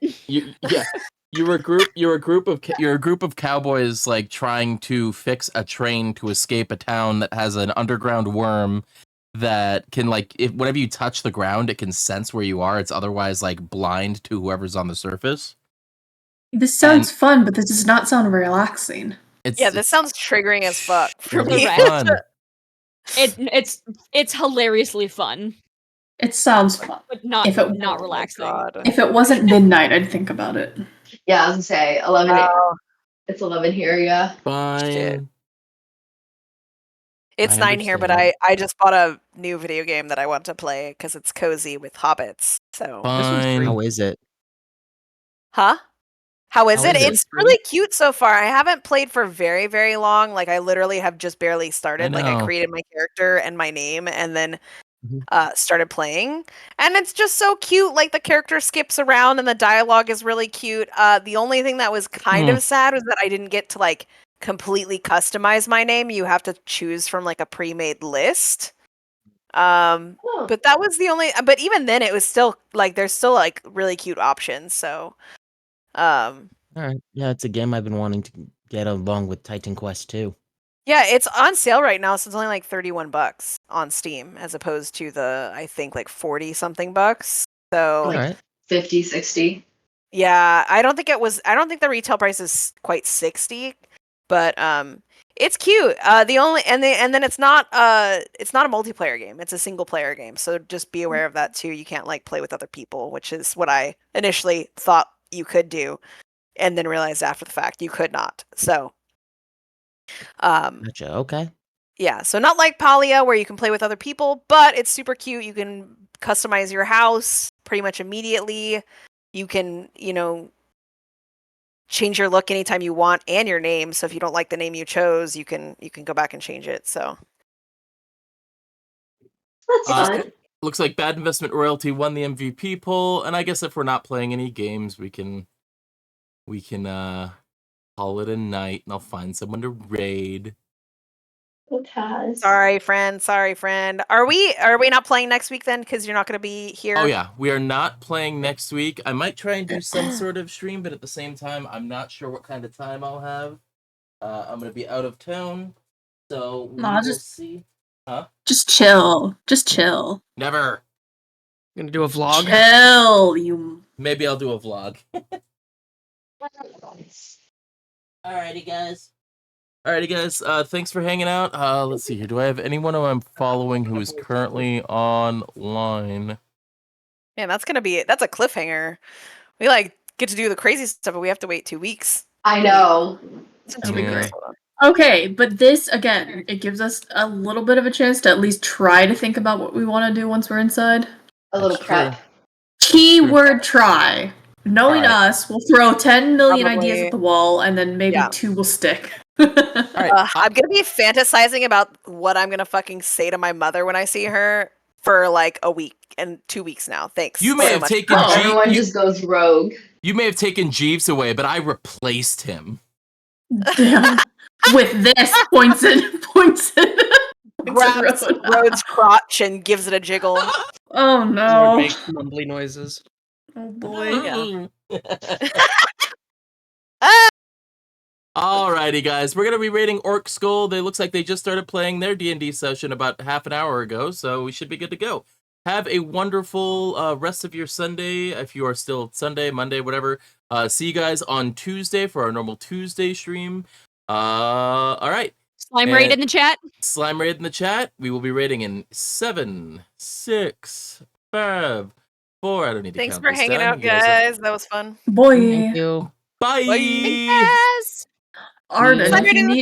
You're a group of cowboys trying to fix a train to escape a town that has an underground worm that can like if whenever you touch the ground, it can sense where you are. It's otherwise like blind to whoever's on the surface. This sounds fun, but this does not sound relaxing. This sounds triggering as fuck for it'll be me. fun. It's hilariously fun. It sounds fun, but not if it, not relaxing. If it wasn't midnight, I'd think about it. Yeah, I was gonna say 11. Oh. It's 11 here. Yeah. Fine. Shit. It's I 9 here, but understand. I just bought a new video game that I want to play because it's cozy with hobbits. So Fine. How is it? Huh? How is How it? is it? It's really cute so far. I haven't played for very, very long. Like I literally have just barely started. Like I know. created my character and my name and then Mhm. started playing. And it's just so cute. Like the character skips around and the dialogue is really cute. The only thing that was kind of sad was that I didn't get to like completely customize my name. You have to choose from like a pre-made list. But that was the only but even then it was still like there's still like really cute options. So All right. Yeah, it's a game I've been wanting to get along with Titan Quest 2. yeah, it's on sale right now, so it's only like $31 on Steam as opposed to the I think like 40 something bucks. So Like Alright. 50, 60. yeah, I don't think the retail price is quite 60, but it's cute. And then it's not a multiplayer game. It's a single player game. So just be aware of that too. You can't like play with other people, which is what I initially thought you could do and then realized after the fact you could not. So Gotcha. Okay. yeah, so not like Palia where you can play with other people, but it's super cute. You can customize your house pretty much immediately. You can, change your look anytime you want and your name. So if you don't like the name you chose, you can go back and change it. So That's fun. Looks like Bad Investment Royalty won the MVP poll, and I guess if we're not playing any games, we can call it a night, and I'll find someone to raid. Sorry, friend. Are we not playing next week then? Because you're not going to be here. Oh yeah, we are not playing next week. I might try and do some sort of stream, but at the same time, I'm not sure what kind of time I'll have. I'm gonna be out of town, so we will see. Huh? Just chill. Just chill. Never. Gonna do a vlog? Chill, you. Maybe I'll do a vlog. Alrighty, guys. Thanks for hanging out. Let's see here. Do I have anyone who I'm following who is currently online? Man, that's a cliffhanger. We like get to do the crazy stuff, but we have to wait 2 weeks. I know. That'd be great. Okay, but this again, it gives us a little bit of a chance to at least try to think about what we want to do once we're inside. A little prep. Keyword try. Knowing us, we'll throw 10 million Probably. ideas at the wall, and then maybe 2 will stick. I'm gonna be fantasizing about what I'm gonna fucking say to my mother when I see her for like a week and 2 weeks now. Thanks. You may have taken everyone just goes rogue. You may have taken Jeeves away, but I replaced him. Damn. With this points it. Grabs Rhodes' crotch and gives it a jiggle. Oh no. Make mumbly noises. Oh boy. Yeah. Alrighty, guys, we're gonna be rating Orc Skull. They looks like they just started playing their D&D session about half an hour ago, so we should be good to go. Have a wonderful rest of your Sunday, if you are still Sunday, Monday, whatever. See you guys on Tuesday for our normal Tuesday stream. All right. Slime raid in the chat. Slime raid in the chat. We will be rating in 7, 6, 5, 4. I don't need to Thanks count for this hanging down. out, You guys have- guys. That was fun. Boy. Thank you. Bye. Yes. Arden, Slime if you raid in the need